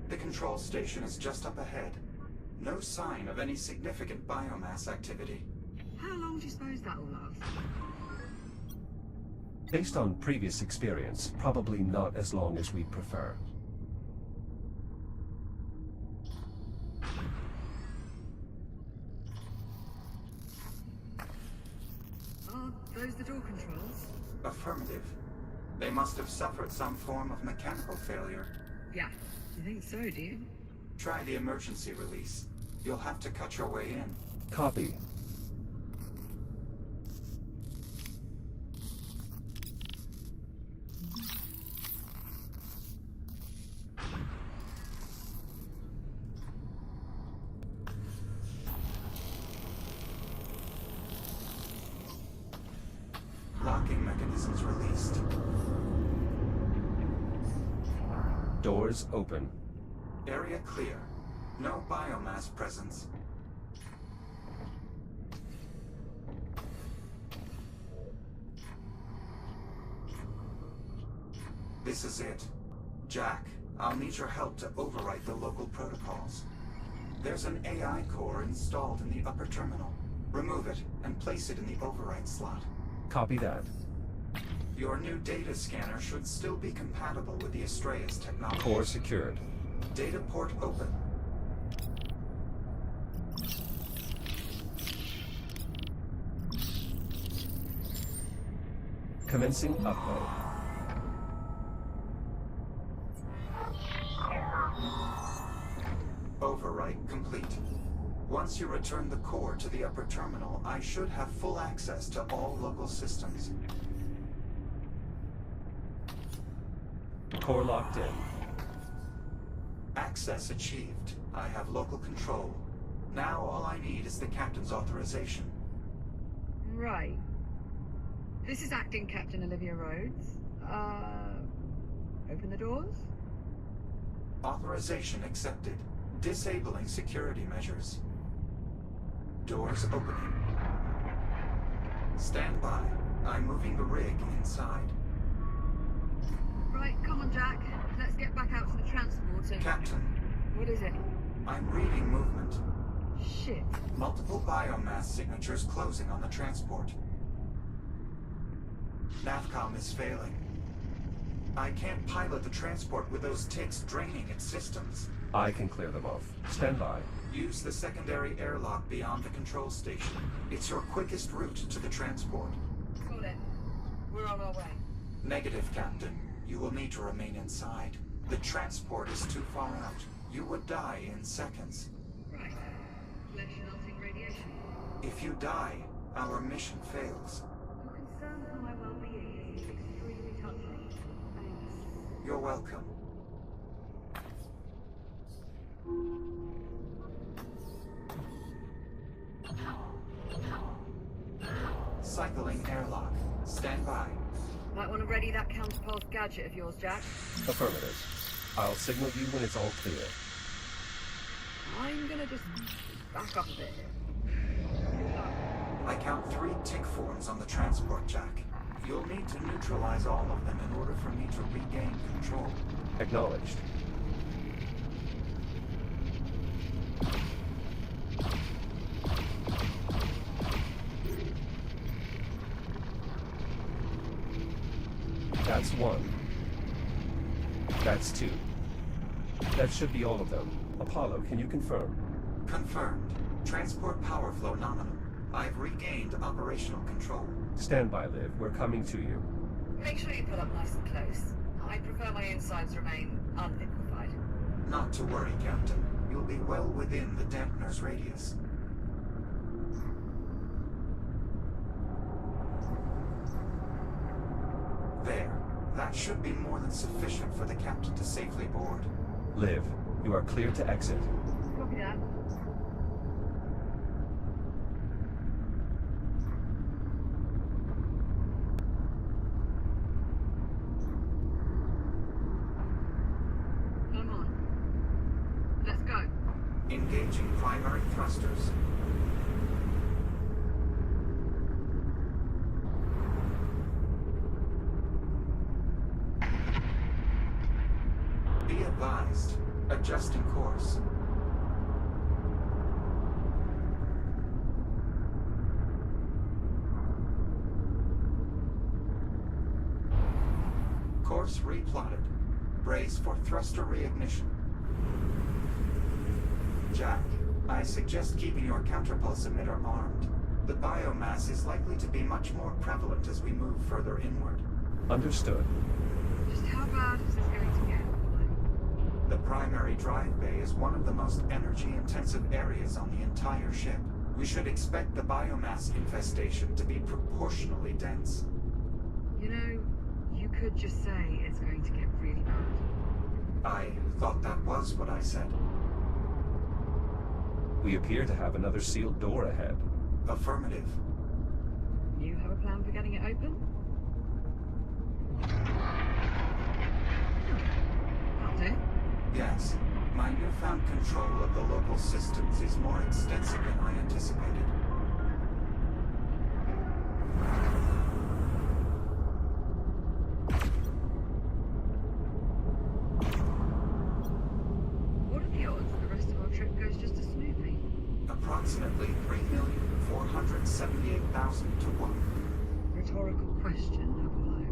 The control station is just up ahead. No sign of any significant biomass activity. How long do you suppose that will last? Based on previous experience, probably not as long as we'd prefer. Are those the door controls? Affirmative. They must have suffered some form of mechanical failure. Yeah. You think so, do you? Try the emergency release. You'll have to cut your way in. Copy. Locking mechanisms released. Doors open. Area clear. No biomass presence. This is it. Jack, I'll need your help to overwrite the local protocols. There's an AI core installed in the upper terminal. Remove it and place it in the override slot. Copy that. Your new data scanner should still be compatible with the Estrella's technology. Core secured. Data port open. Commencing upload. Right, complete. Once you return the core to the upper terminal, I should have full access to all local systems. Core locked in. Access achieved. I have local control. Now all I need is the captain's authorization. Right. This is Acting Captain Olivia Rhodes. Open the doors? Authorization accepted. Disabling security measures. Doors opening. Stand by. I'm moving the rig inside. Right, come on, Jack. Let's get back out to the transport and... Captain. What is it? I'm reading movement. Shit. Multiple biomass signatures closing on the transport. Navcom is failing. I can't pilot the transport with those ticks draining its systems. I can clear them off. Stand by. Use the secondary airlock beyond the control station. It's your quickest route to the transport. Got it. We're on our way. Negative, Captain. You will need to remain inside. The transport is too far out. You would die in seconds. Right. Flesh melting radiation. If you die, our mission fails. Your concern for my well-being is extremely touching. Thanks. You're welcome. Cycling airlock. Stand by. Might want to ready that counterpulse gadget of yours, Jack. Affirmative. I'll signal you when it's all clear. I'm gonna just back up a bit here. I count 3 tick forms on the transport jack. You'll need to neutralize all of them in order for me to regain control. Acknowledged. That's 1. That's 2. That should be all of them. Apollo, can you confirm? Confirmed. Transport power flow nominal. I've regained operational control. Stand by, Liv. We're coming to you. Make sure you pull up nice and close. I prefer my insides remain unliquefied. Not to worry, Captain. You'll be well within the dampener's radius. There. That should be more than sufficient for the captain to safely board. Liv, you are clear to exit. Copy that. I'm on. Let's go. Engaging primary thrusters. Be advised. Adjusting course. Course replotted. Brace for thruster reignition. Jack, I suggest keeping your counterpulse emitter armed. The biomass is likely to be much more prevalent as we move further inward. Understood. Just how bad is this going to get? The primary drive bay is one of the most energy-intensive areas on the entire ship. We should expect the biomass infestation to be proportionally dense. You know, you could just say it's going to get really bad. I thought that was what I said. We appear to have another sealed door ahead. Affirmative. You have a plan for getting it open? That'll do. Yes. My newfound control of the local systems is more extensive than I anticipated. What are the odds the rest of our trip goes just as smoothly? Approximately 3,478,000 to 1. Rhetorical question, Apollo.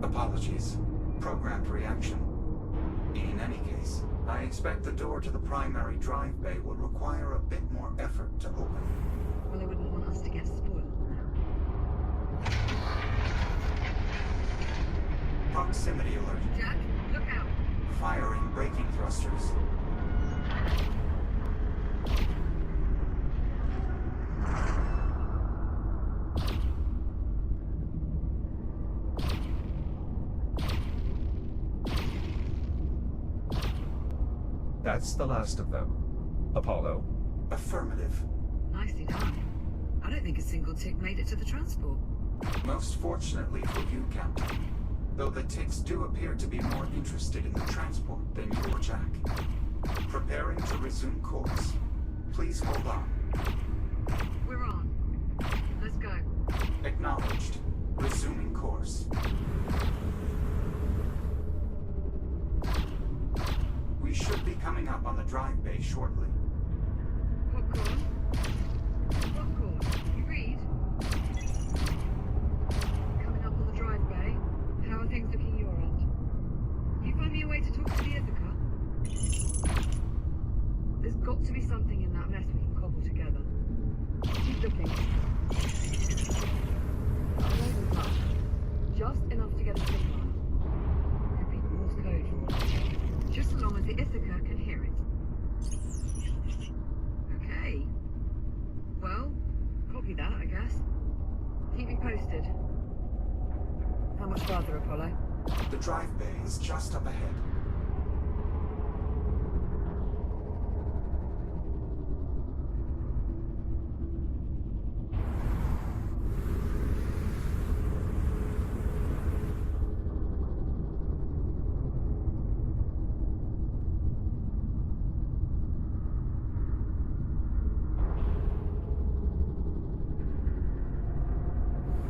Apologies. Programmed reaction. In any case, I expect the door to the primary drive bay will require a bit more effort to open. Well, I wouldn't want us to get spoiled. Proximity alert. Jack, look out! Firing braking thrusters. That's the last of them. Apollo. Affirmative. Nicely done. I don't think a single tick made it to the transport. Most fortunately for you, Captain. Though the ticks do appear to be more interested in the transport than you or Jack. Preparing to resume course. Please hold on. We're on. Let's go. Acknowledged. Resuming course. We should be coming up on the drive bay shortly. Popcorn? Popcorn, you read? Coming up on the drive bay. How are things looking your end? You find me a way to talk to the Ithaca? There's got to be something in that mess we can cobble together. Keep looking. Just enough to get a signal. Could be Morse code for it. Just as long as the Ithaca can hear it. Okay. Well, copy that, I guess. Keep me posted. How much farther, Apollo? The drive bay is just up ahead.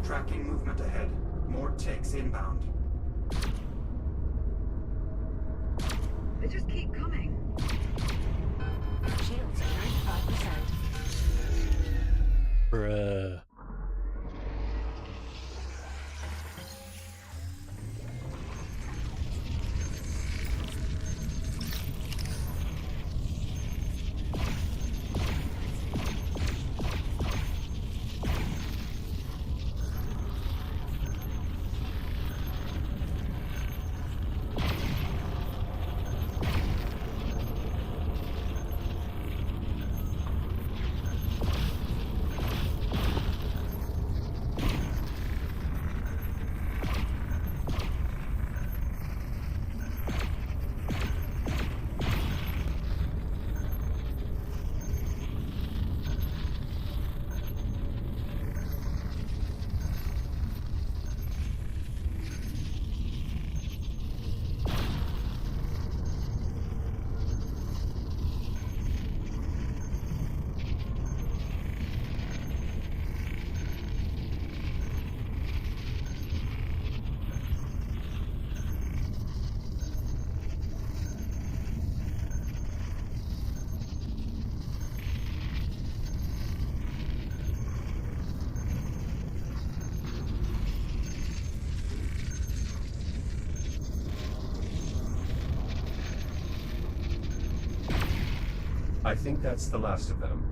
Tracking movement ahead. More ticks inbound. They just keep coming. Shields at 95%. Bruh. I think that's the last of them.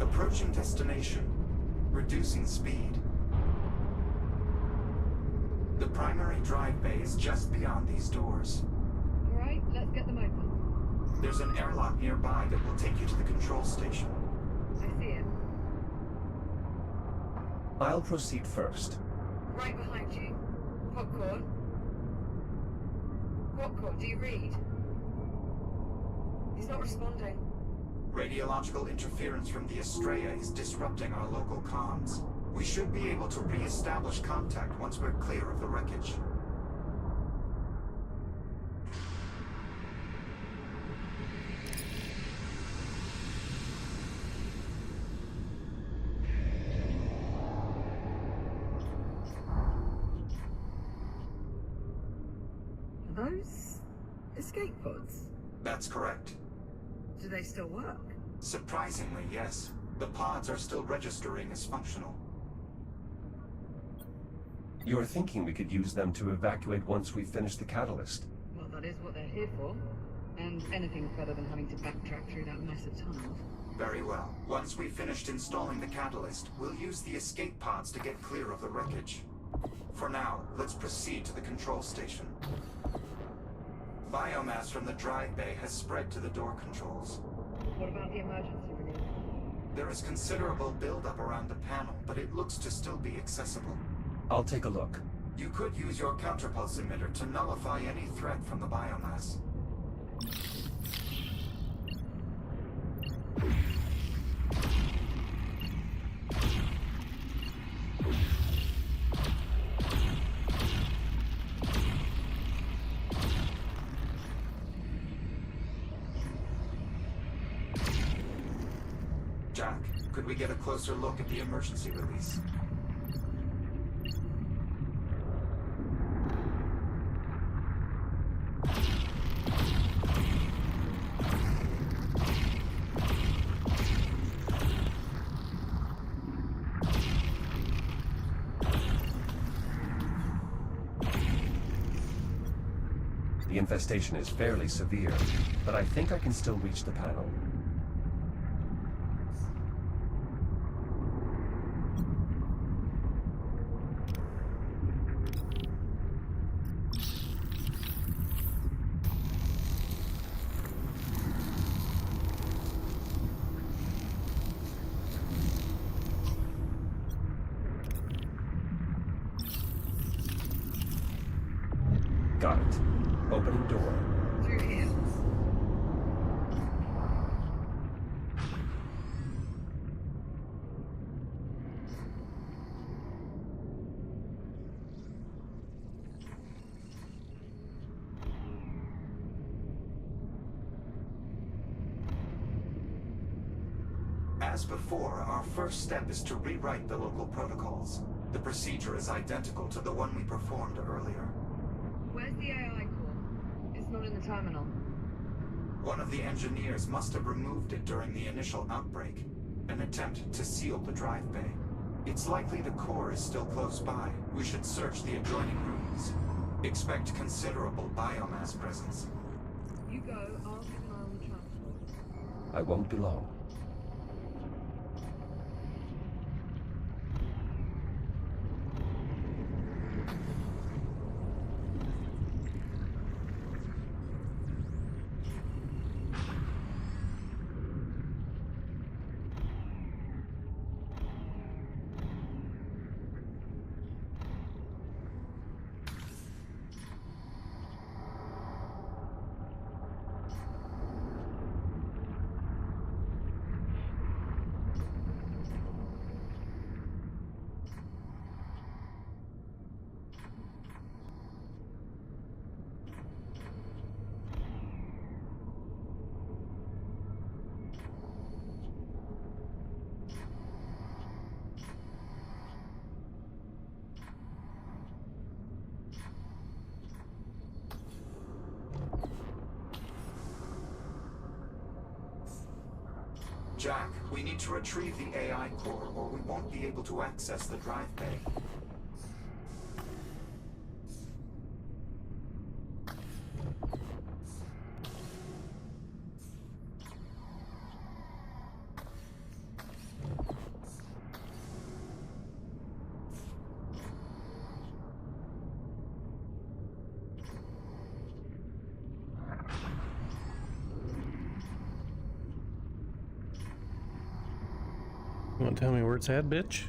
Approaching destination. Reducing speed. The primary drive bay is just beyond these doors. Alright, let's get them open. There's an airlock nearby that will take you to the control station. I see it. I'll proceed first. Right behind you. Popcorn. Popcorn, do you read? He's not responding. Radiological interference from the Estrella is disrupting our local comms. We should be able to re-establish contact once we're clear of the wreckage. Are those escape pods? That's correct. Do they still work? Surprisingly, yes. The pods are still registering as functional. You're thinking we could use them to evacuate once we finish the catalyst. Well, that is what they're here for. And anything's better than having to backtrack through that mess of tunnels. Very well. Once we've finished installing the catalyst, we'll use the escape pods to get clear of the wreckage. For now, let's proceed to the control station. Biomass from the drive bay has spread to the door controls. What about the emergency release? There is considerable buildup around the panel, but it looks to still be accessible. I'll take a look. You could use your counterpulse emitter to nullify any threat from the biomass. Jack, could we get a closer look at the emergency release? The infestation is fairly severe, but I think I can still reach the panel. Got it. Opening door. Through here. As before, our first step is to rewrite the local protocols. The procedure is identical to the one we performed earlier. Where's the AI core? It's not in the terminal. One of the engineers must have removed it during the initial outbreak, an attempt to seal the drive bay. It's likely the core is still close by. We should search the adjoining rooms. Expect considerable biomass presence. You go, I'll keep an eye on the transport. I won't be long. Jack, we need to retrieve the AI core, or we won't be able to access the drive bay. You want to tell me where it's at, bitch?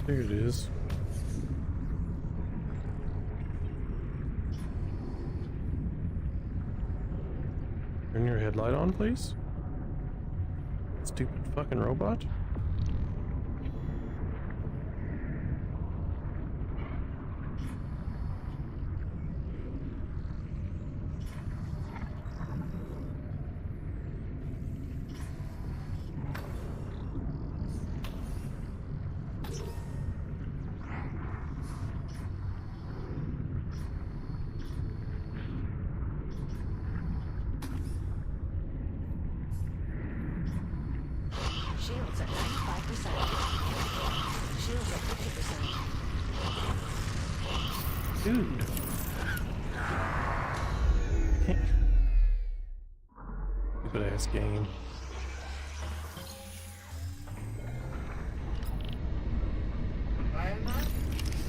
There it is. Turn your headlight on, please. Stupid fucking robot. Shields at 95%. Shields at 50%. Dude. Stupid ass game.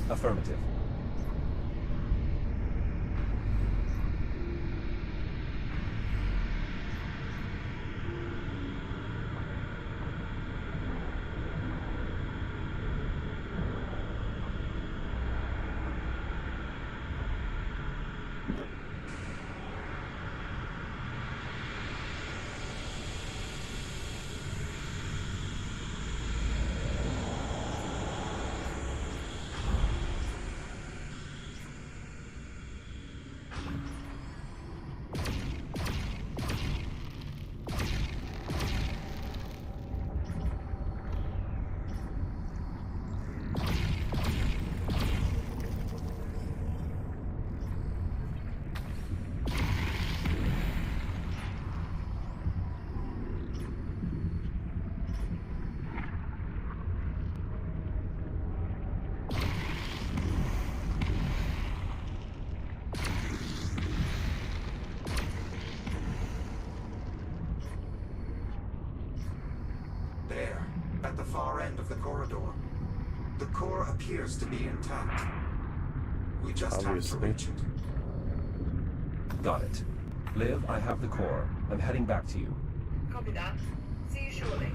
Affirmative. There, at the far end of the corridor. The core appears to be intact. We just have to reach it. Got it. Liv, I have the core. I'm heading back to you. Copy that. See you shortly.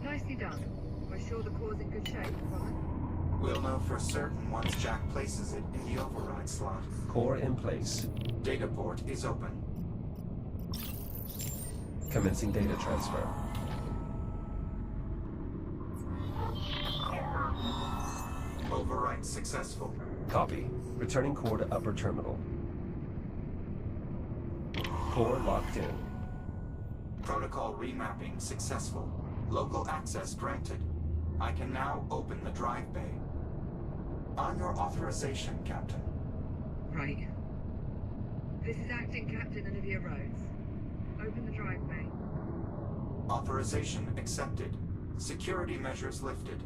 Nicely done. We're sure the core's in good shape, right? We'll know for certain once Jack places it in the override slot. Core in place. Data port is open. Commencing data transfer. Override successful. Copy. Returning core to upper terminal. Core locked in. Protocol remapping successful. Local access granted. I can now open the drive bay. On your authorization, Captain. Right. This is Acting Captain Olivia Rhodes. Open the drive bay. Authorization accepted. Security measures lifted.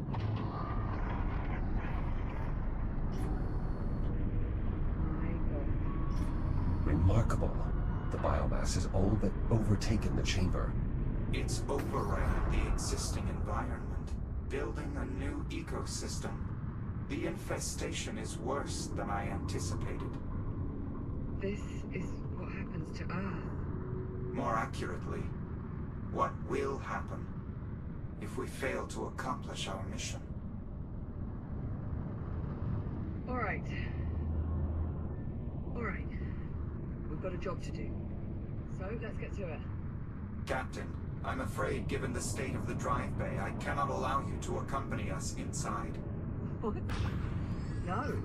Remarkable. The biomass has all but overtaken the chamber. It's overriding the existing environment, building a new ecosystem. The infestation is worse than I anticipated. This is what happens to Earth. More accurately, what will happen if we fail to accomplish our mission. All right. We've got a job to do. So, let's get to it. Captain, I'm afraid given the state of the drive bay, I cannot allow you to accompany us inside. What? No.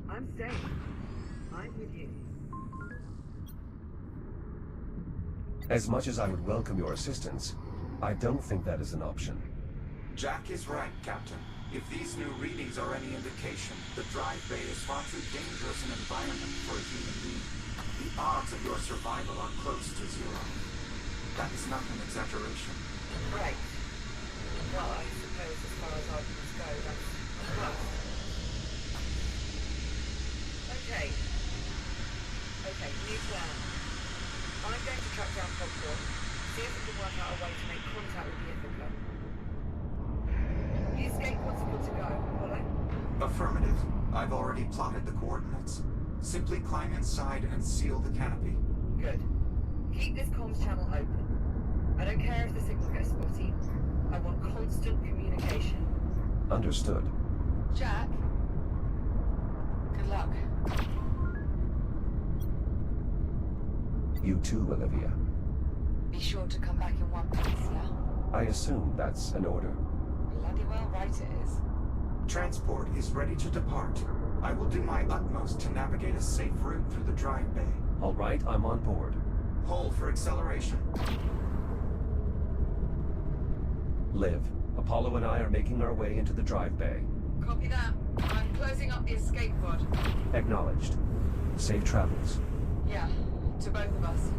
I'm staying. I'm with you. As much as I would welcome your assistance, I don't think that is an option. Jack is right, Captain. If these new readings are any indication, the drive bay is far too dangerous an environment for a human being. The odds of your survival are close to zero. That is not an exaggeration. Right. Well, I suppose as far as arguments go, that's close. Okay, new plan. I'm going to track down Popcorn, see if we can work out a way to make contact with the Ithaca. The escape pods are good to go, follow? Affirmative. I've already plotted the coordinates. Simply climb inside and seal the canopy. Good. Keep this comms channel open. I don't care if the signal gets spotty. I want constant communication. Understood. Jack? Good luck. You too, Olivia. Be sure to come back in one piece, yeah? I assume that's an order. Bloody well right it is. Transport is ready to depart. I will do my utmost to navigate a safe route through the drive bay. All right, I'm on board. Hold for acceleration. Liv, Apollo and I are making our way into the drive bay. Copy that. I'm closing up the escape pod. Acknowledged. Safe travels. Yeah, to both of us.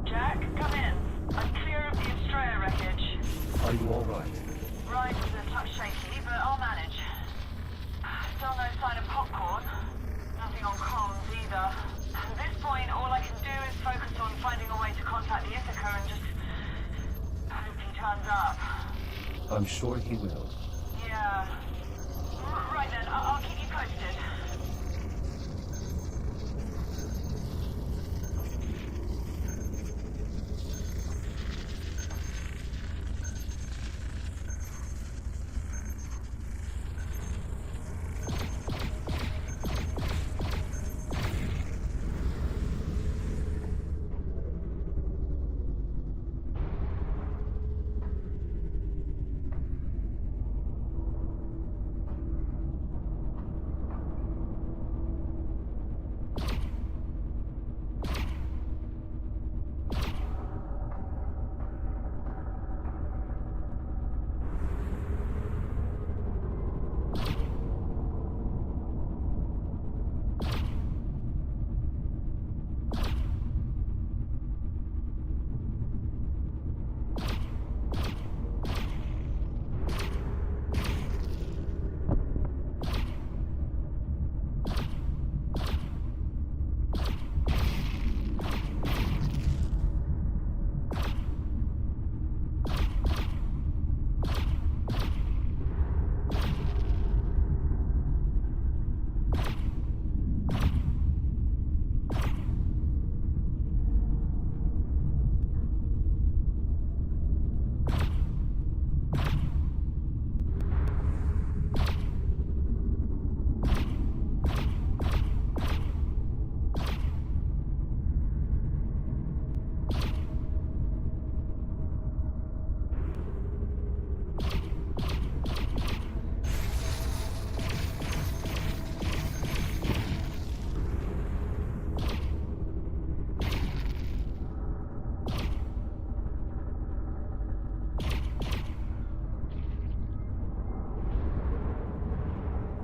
Jack, come in. I'm clear of the Estrella wreckage. Are you all right? Ride was a touch shaky, but I'll manage. Still no sign of popcorn. Nothing on comms either. At this point, all I can do is focus on finding a way to contact the Ithaca and just hope he turns up. I'm sure he will. Yeah. Right then, I'll keep you posted.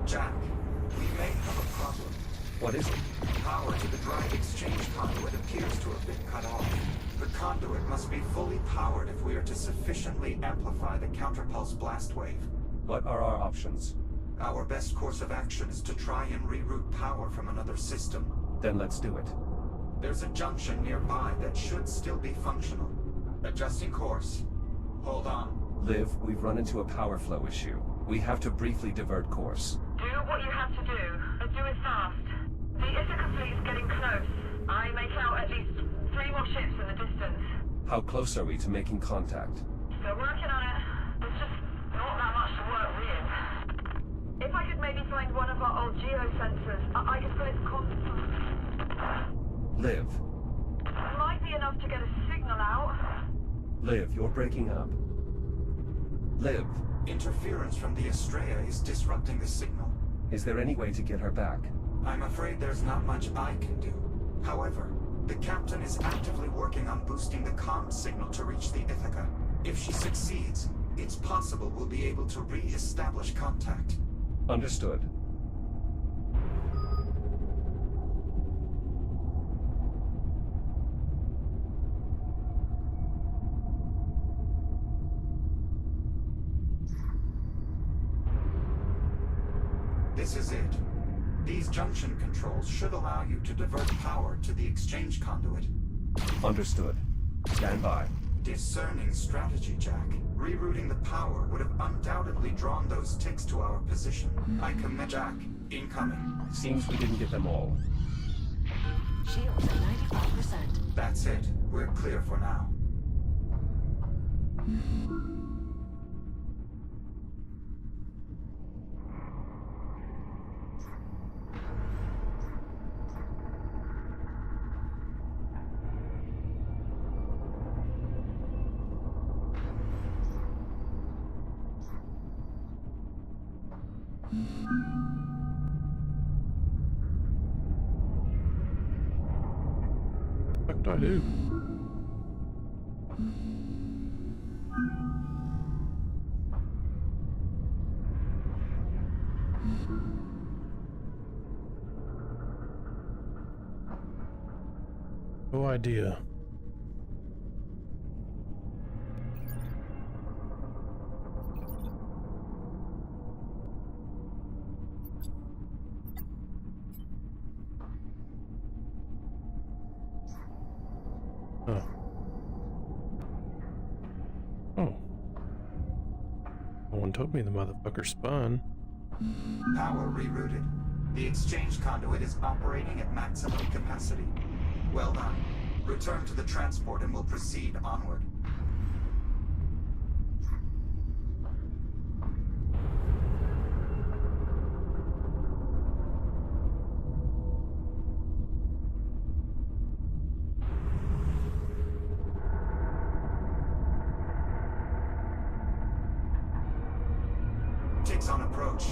Jack, we may have a problem. What is it? Power to the drive exchange conduit appears to have been cut off. The conduit must be fully powered if we are to sufficiently amplify the counterpulse blast wave. What are our options? Our best course of action is to try and reroute power from another system. Then let's do it. There's a junction nearby that should still be functional. Adjusting course. Hold on. Liv, we've run into a power flow issue. We have to briefly divert course. Do what you have to do, and do it fast. The Ithaca fleet is getting close. I make out at least 3 more ships in the distance. How close are we to making contact? Still working on it. There's just not that much to work with. If I could maybe find one of our old geosensors, I could put its Liv. Might be enough to get a signal out. Liv, you're breaking up. Liv. Interference from the Estrella is disrupting the signal. Is there any way to get her back? I'm afraid there's not much I can do. However, the captain is actively working on boosting the comm signal to reach the Ithaca. If she succeeds, it's possible we'll be able to re-establish contact. Understood. This is it. These junction controls should allow you to divert power to the exchange conduit. Understood. Stand by. Discerning strategy, Jack. Rerouting the power would have undoubtedly drawn those ticks to our position. I commit, Jack. Incoming. Seems we didn't get them all. Shields at 95%. That's it. We're clear for now. What do I do? No idea. Oh. Oh. No one told me the motherfucker spun. Power rerouted. The exchange conduit is operating at maximum capacity. Well done. Return to the transport and we'll proceed onward. Ticks on approach.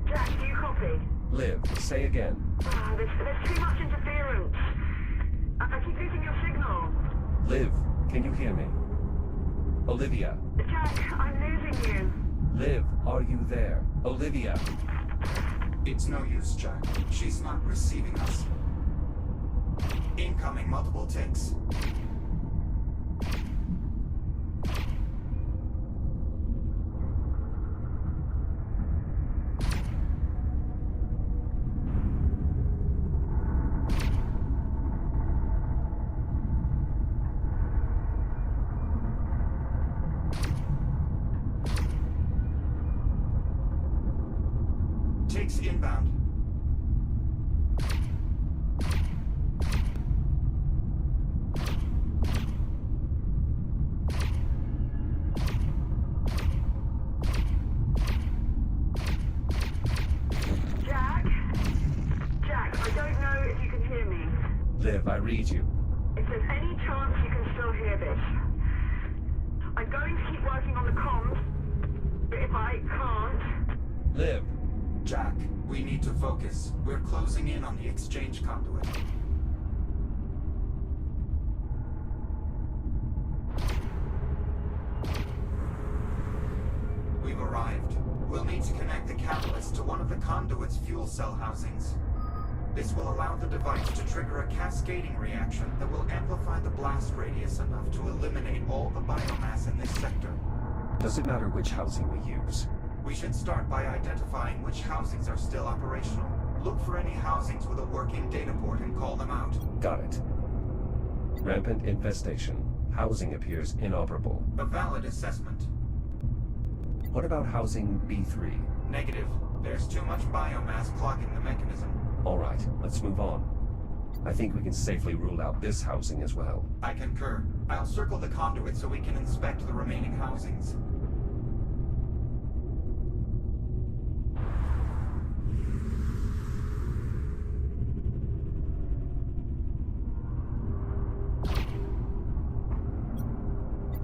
Jack, do you copy? Liv, say again. There's too much interference. I keep losing your signal. Liv, can you hear me? Olivia. Jack, I'm losing you. Liv, are you there? Olivia. It's no use, Jack. She's not receiving us. Incoming multiple ticks. Ticks inbound. Jack, I don't know if you can hear me. Liv, I read you. If there's any chance you can still hear this, I'm going to keep working on the comms, but if I can't... Liv. Jack, we need to focus. We're closing in on the exchange conduit. We've arrived. We'll need to connect the catalyst to one of the conduit's fuel cell housings. This will allow the device to trigger a cascading reaction that will amplify the blast radius enough to eliminate all the biomass in this sector. Does it matter which housing we use? We should start by identifying which housings are still operational. Look for any housings with a working data port and call them out. Got it. Rampant infestation. Housing appears inoperable. A valid assessment. What about housing B3? Negative. There's too much biomass clogging the mechanism. All right, let's move on. I think we can safely rule out this housing as well. I concur. I'll circle the conduit so we can inspect the remaining housings.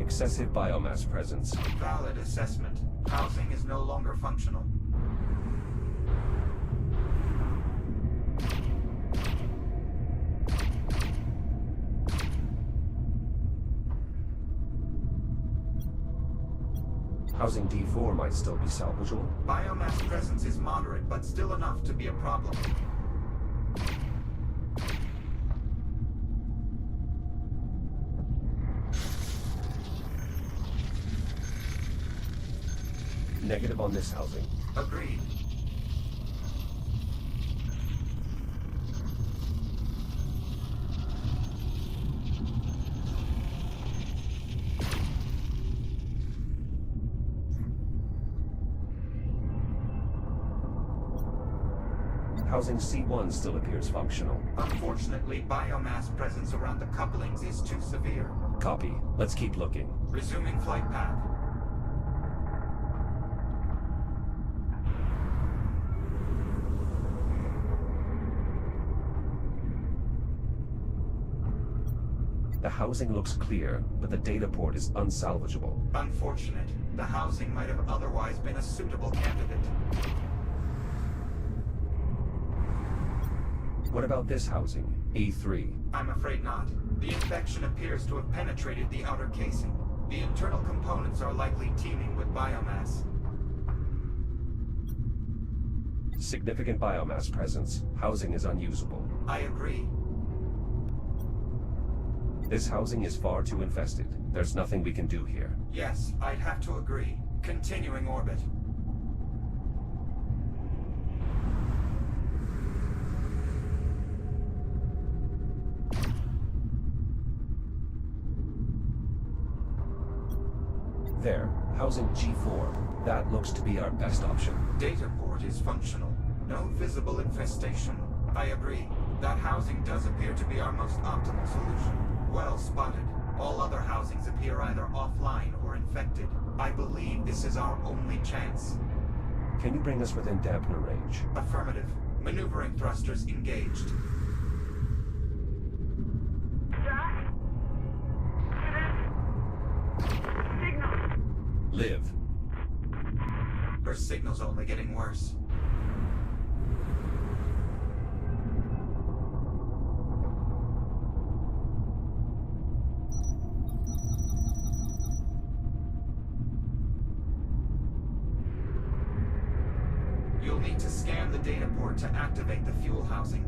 Excessive biomass presence. Valid assessment. Housing is no longer functional. Housing D4 might still be salvageable. Biomass presence is moderate, but still enough to be a problem. Negative on this housing. Agreed. Housing C1 still appears functional. Unfortunately, biomass presence around the couplings is too severe. Copy. Let's keep looking. Resuming flight path. The housing looks clear, but the data port is unsalvageable. Unfortunate. The housing might have otherwise been a suitable candidate. What about this housing? A3. I'm afraid not. The infection appears to have penetrated the outer casing. The internal components are likely teeming with biomass. Significant biomass presence. Housing is unusable. I agree. This housing is far too infested. There's nothing we can do here. Yes, I'd have to agree. Continuing orbit. There, housing G4. That looks to be our best option. Data port is functional. No visible infestation. I agree. That housing does appear to be our most optimal solution. Well spotted. All other housings appear either offline or infected. I believe this is our only chance. Can you bring us within dampener range? Affirmative. Maneuvering thrusters engaged. Liv. Her signal's only getting worse. You'll need to scan the data port to activate the fuel housing.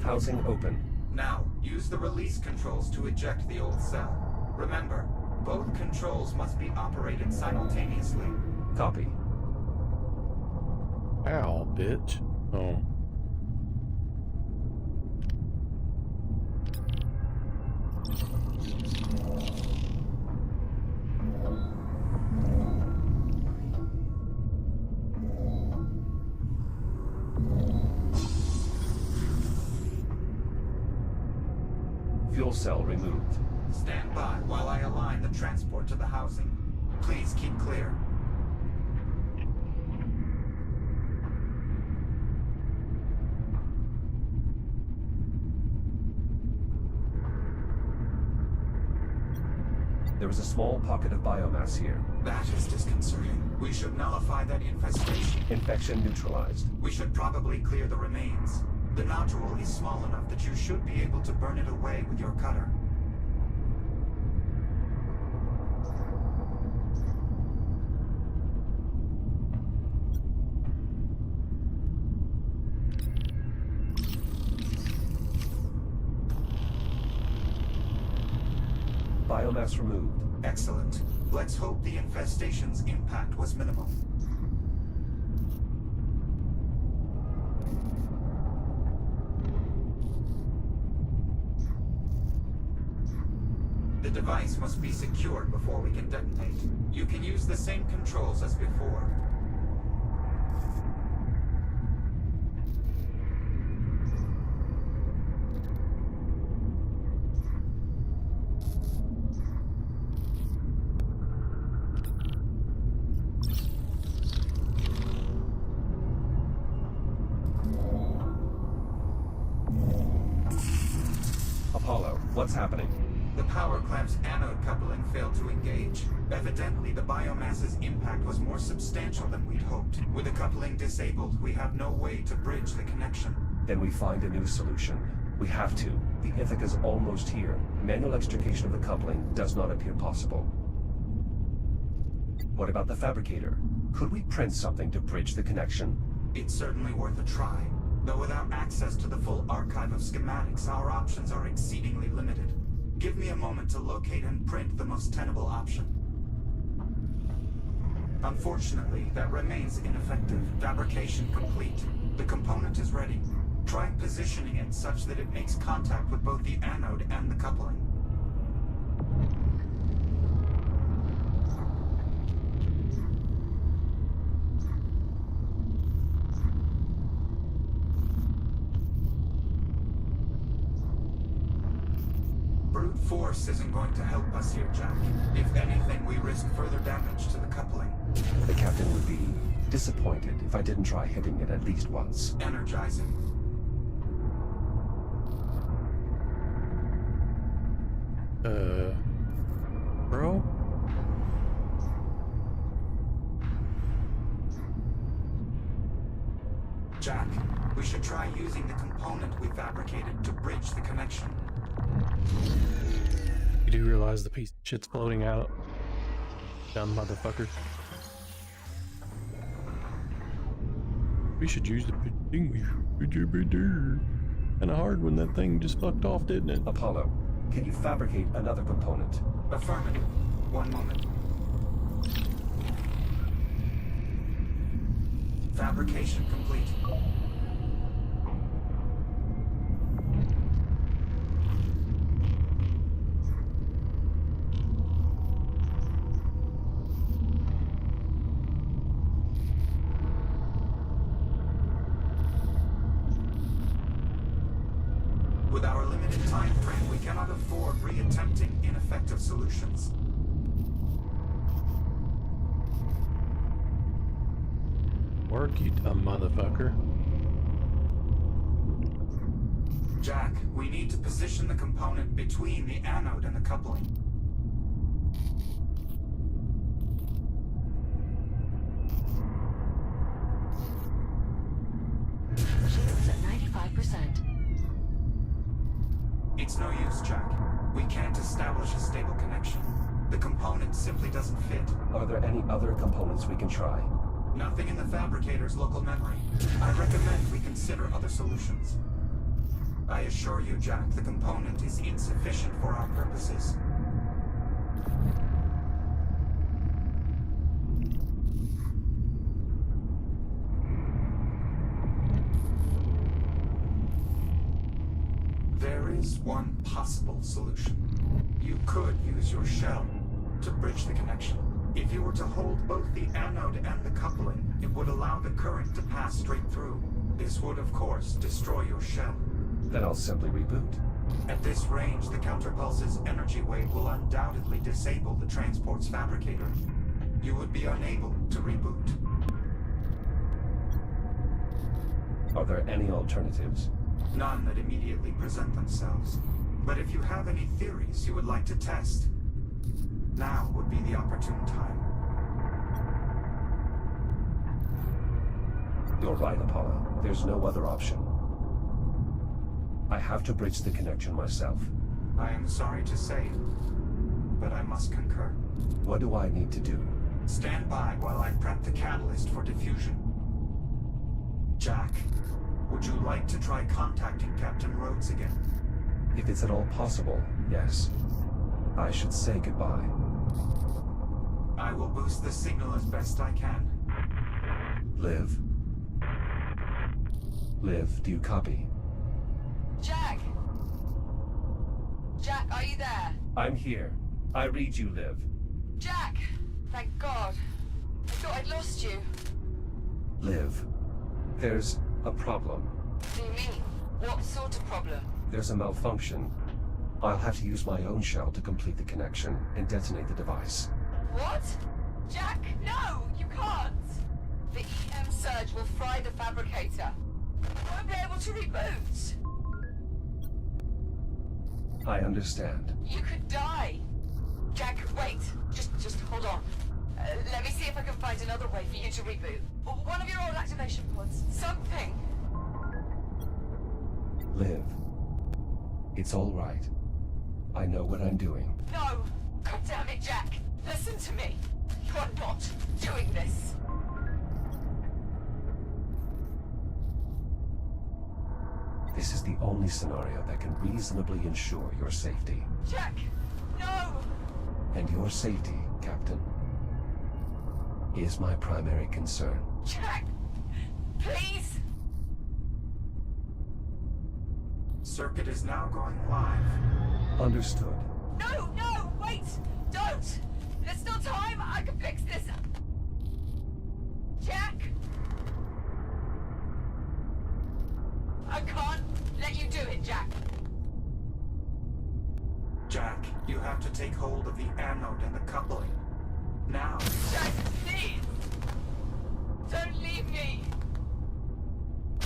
Housing open. Now, use the release controls to eject the old cell. Remember, both controls must be operated simultaneously. Copy. Ow, bitch. Oh. Fuel cell removed. Stand by while I align the transport to the housing. Please keep clear. There is a small pocket of biomass here. That is disconcerting. We should nullify that infestation. Infection neutralized. We should probably clear the remains. The nodule is small enough that you should be able to burn it away with your cutter. Biomass removed. Excellent. Let's hope the infestation's impact was minimal. The device must be secured before we can detonate. You can use the same controls as before. Apollo, what's happening? The power clamp's anode coupling failed to engage. Evidently, the biomass's impact was more substantial than we'd hoped. With the coupling disabled, we have no way to bridge the connection. Then we find a new solution. We have to. The Ithaca's almost here. Manual extrication of the coupling does not appear possible. What about the fabricator? Could we print something to bridge the connection? It's certainly worth a try. Though without access to the full archive of schematics, our options are exceedingly limited. Give me a moment to locate and print the most tenable option. Unfortunately, that remains ineffective. Fabrication complete. The component is ready. Try positioning it such that it makes contact with both the anode and the coupling. Brute force isn't going to help us here, Jack. If anything, we risk further damage to the coupling. The captain would be disappointed if I didn't try hitting it at least once. Energizing. Bro? Jack, we should try using the component we fabricated to bridge the connection. You do realize the piece of shit's floating out. Dumb motherfucker. We should use the thing we kinda hard when that thing just fucked off, didn't it? Apollo, can you fabricate another component? Affirmative. One moment. Fabrication complete. With our limited time frame, we cannot afford re-attempting ineffective solutions. Work, you dumb motherfucker. Jack, we need to position the component between the anode and the coupling. Shields at 95%. It's no use, Jack. We can't establish a stable connection. The component simply doesn't fit. Are there any other components we can try? Nothing in the fabricator's local memory. I recommend we consider other solutions. I assure you, Jack, the component is insufficient for our purposes. There is one possible solution. You could use your shell to bridge the connection. If you were to hold both the anode and the coupling, it would allow the current to pass straight through. This would, of course, destroy your shell. Then I'll simply reboot. At this range, the counterpulse's energy wave will undoubtedly disable the transport's fabricator. You would be unable to reboot. Are there any alternatives? None that immediately present themselves. But if you have any theories you would like to test, now would be the opportune time. You're right, Apollo. There's no other option. I have to bridge the connection myself. I am sorry to say, but I must concur. What do I need to do? Stand by while I prep the catalyst for diffusion. Jack, would you like to try contacting Captain Rhodes again? If it's at all possible, yes. I should say goodbye. I will boost the signal as best I can. Liv? Liv, do you copy? Jack! Jack, are you there? I'm here. I read you, Liv. Jack! Thank God. I thought I'd lost you. Liv, there's a problem. What do you mean? What sort of problem? There's a malfunction. I'll have to use my own shell to complete the connection and detonate the device. What? Jack, no! You can't! The EM surge will fry the fabricator. I won't be able to reboot. I understand. You could die. Jack, wait. Just hold on. Let me see if I can find another way for you to reboot. One of your old activation pods. Something. Liv, it's all right. I know what I'm doing. No! God damn it, Jack! Listen to me! You are not doing this! This is the only scenario that can reasonably ensure your safety. Jack! No! And your safety, Captain, is my primary concern. Jack! Please! Circuit is now going live. Understood. No, no, wait! Don't! There's still time! I can fix this! Jack! I can't let you do it, Jack! Jack, you have to take hold of the anode and the coupling. Now. Jack, please! Don't leave me!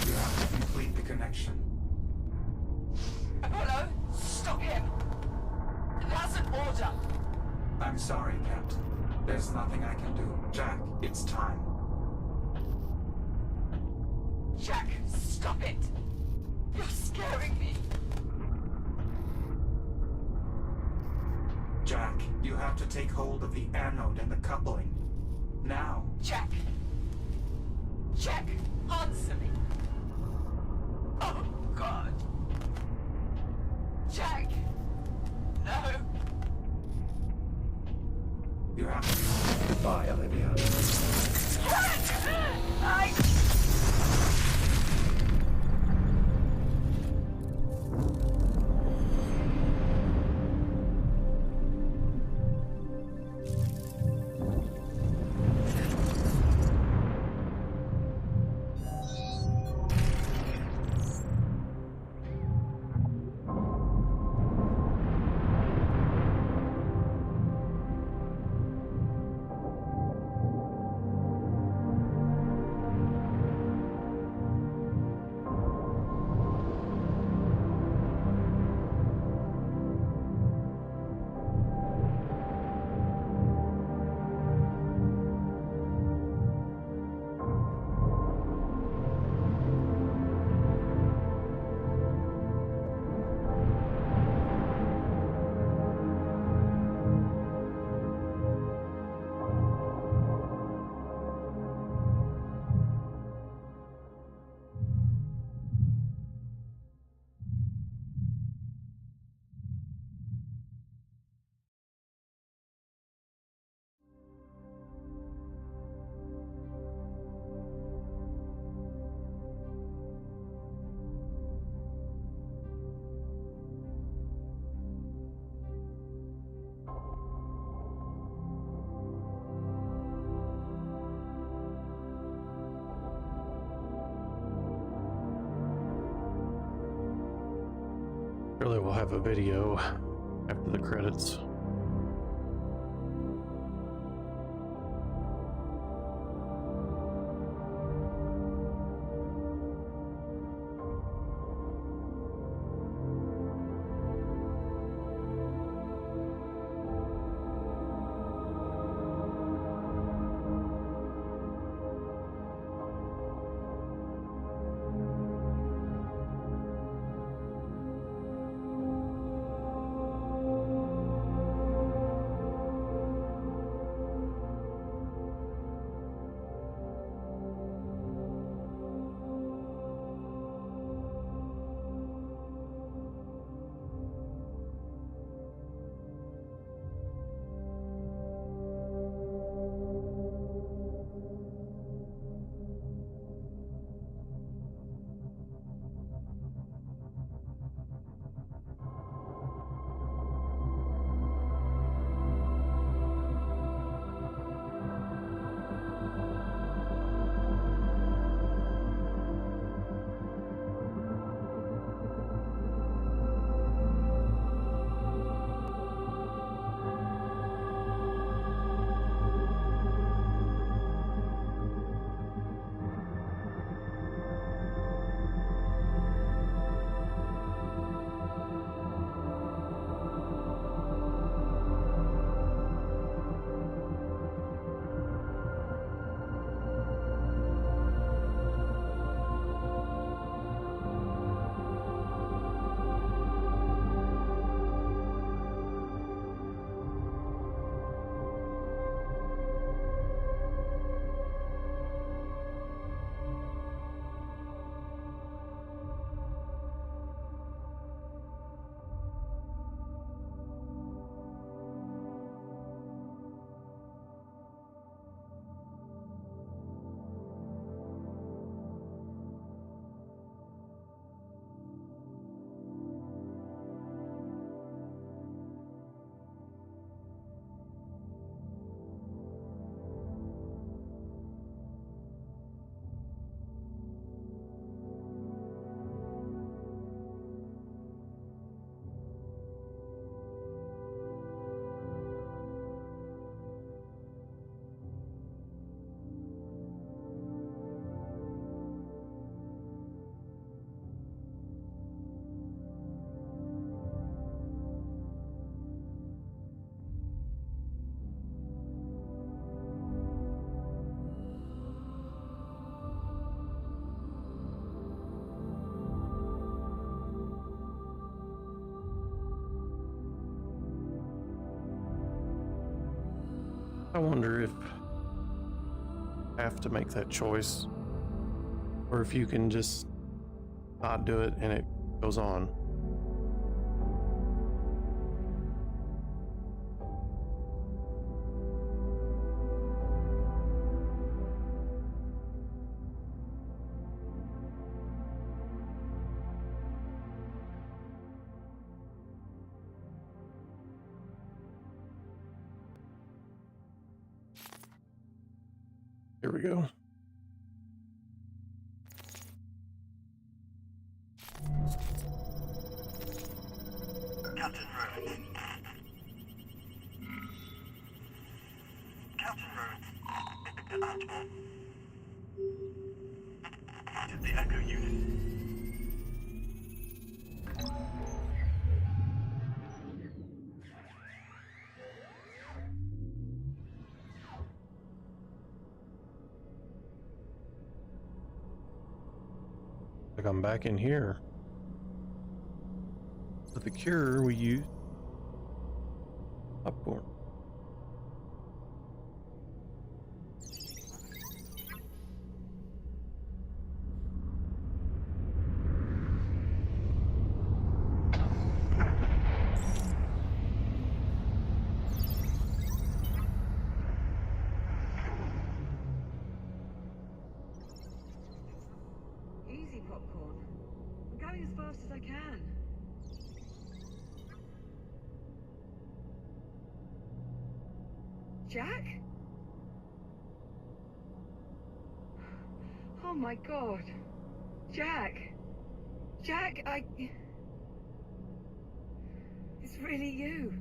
You have to complete the connection. Apollo, stop him! That's an order! I'm sorry, Captain. There's nothing I can do. Jack, it's time. Jack, stop it! You're scaring me! Jack, you have to take hold of the anode and the coupling. Now. Jack! Jack, answer me! Oh, God! Jack! No! You have to... Goodbye, Olivia. I... Surely we'll have a video after the credits. I wonder if I have to make that choice, or if you can just not do it and it goes on. Here we go. Captain Rhodes. Captain Rhodes. Admiral. To the Echo unit. Like I'm back in here. For the cure, we use popcorn. Easy, popcorn. I'm going as fast as I can. Jack? Oh my god. Jack. Jack, It's really you.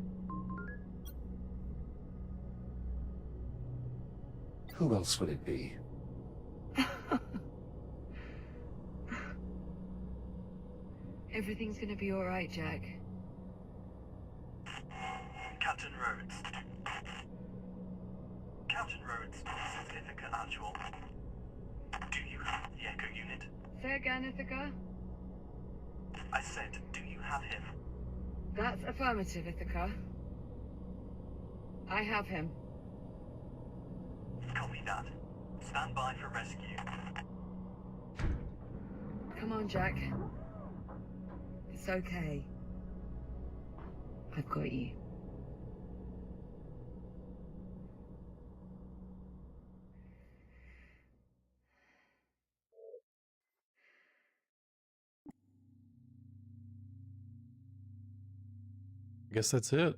Who else would it be? Everything's gonna be alright, Jack. Captain Rhodes. Captain Rhodes, this is Ithaca Actual. Do you have the Echo unit? Say again, Ithaca? I said, do you have him? That's affirmative, Ithaca. I have him. Copy that. Stand by for rescue. Come on, Jack. It's okay. I've got you. I guess that's it.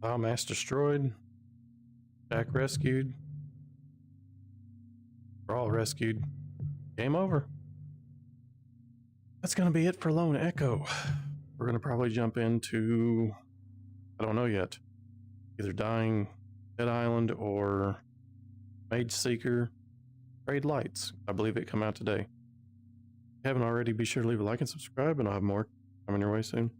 Biomass destroyed. Jack rescued. We're all rescued. Game over. That's going to be it for Lone Echo. We're going to probably jump into, I don't know yet, either Dying Dead Island or Mage Seeker Trade Lights. I believe it come out today. If you haven't already, be sure to leave a like and subscribe, and I'll have more coming your way soon.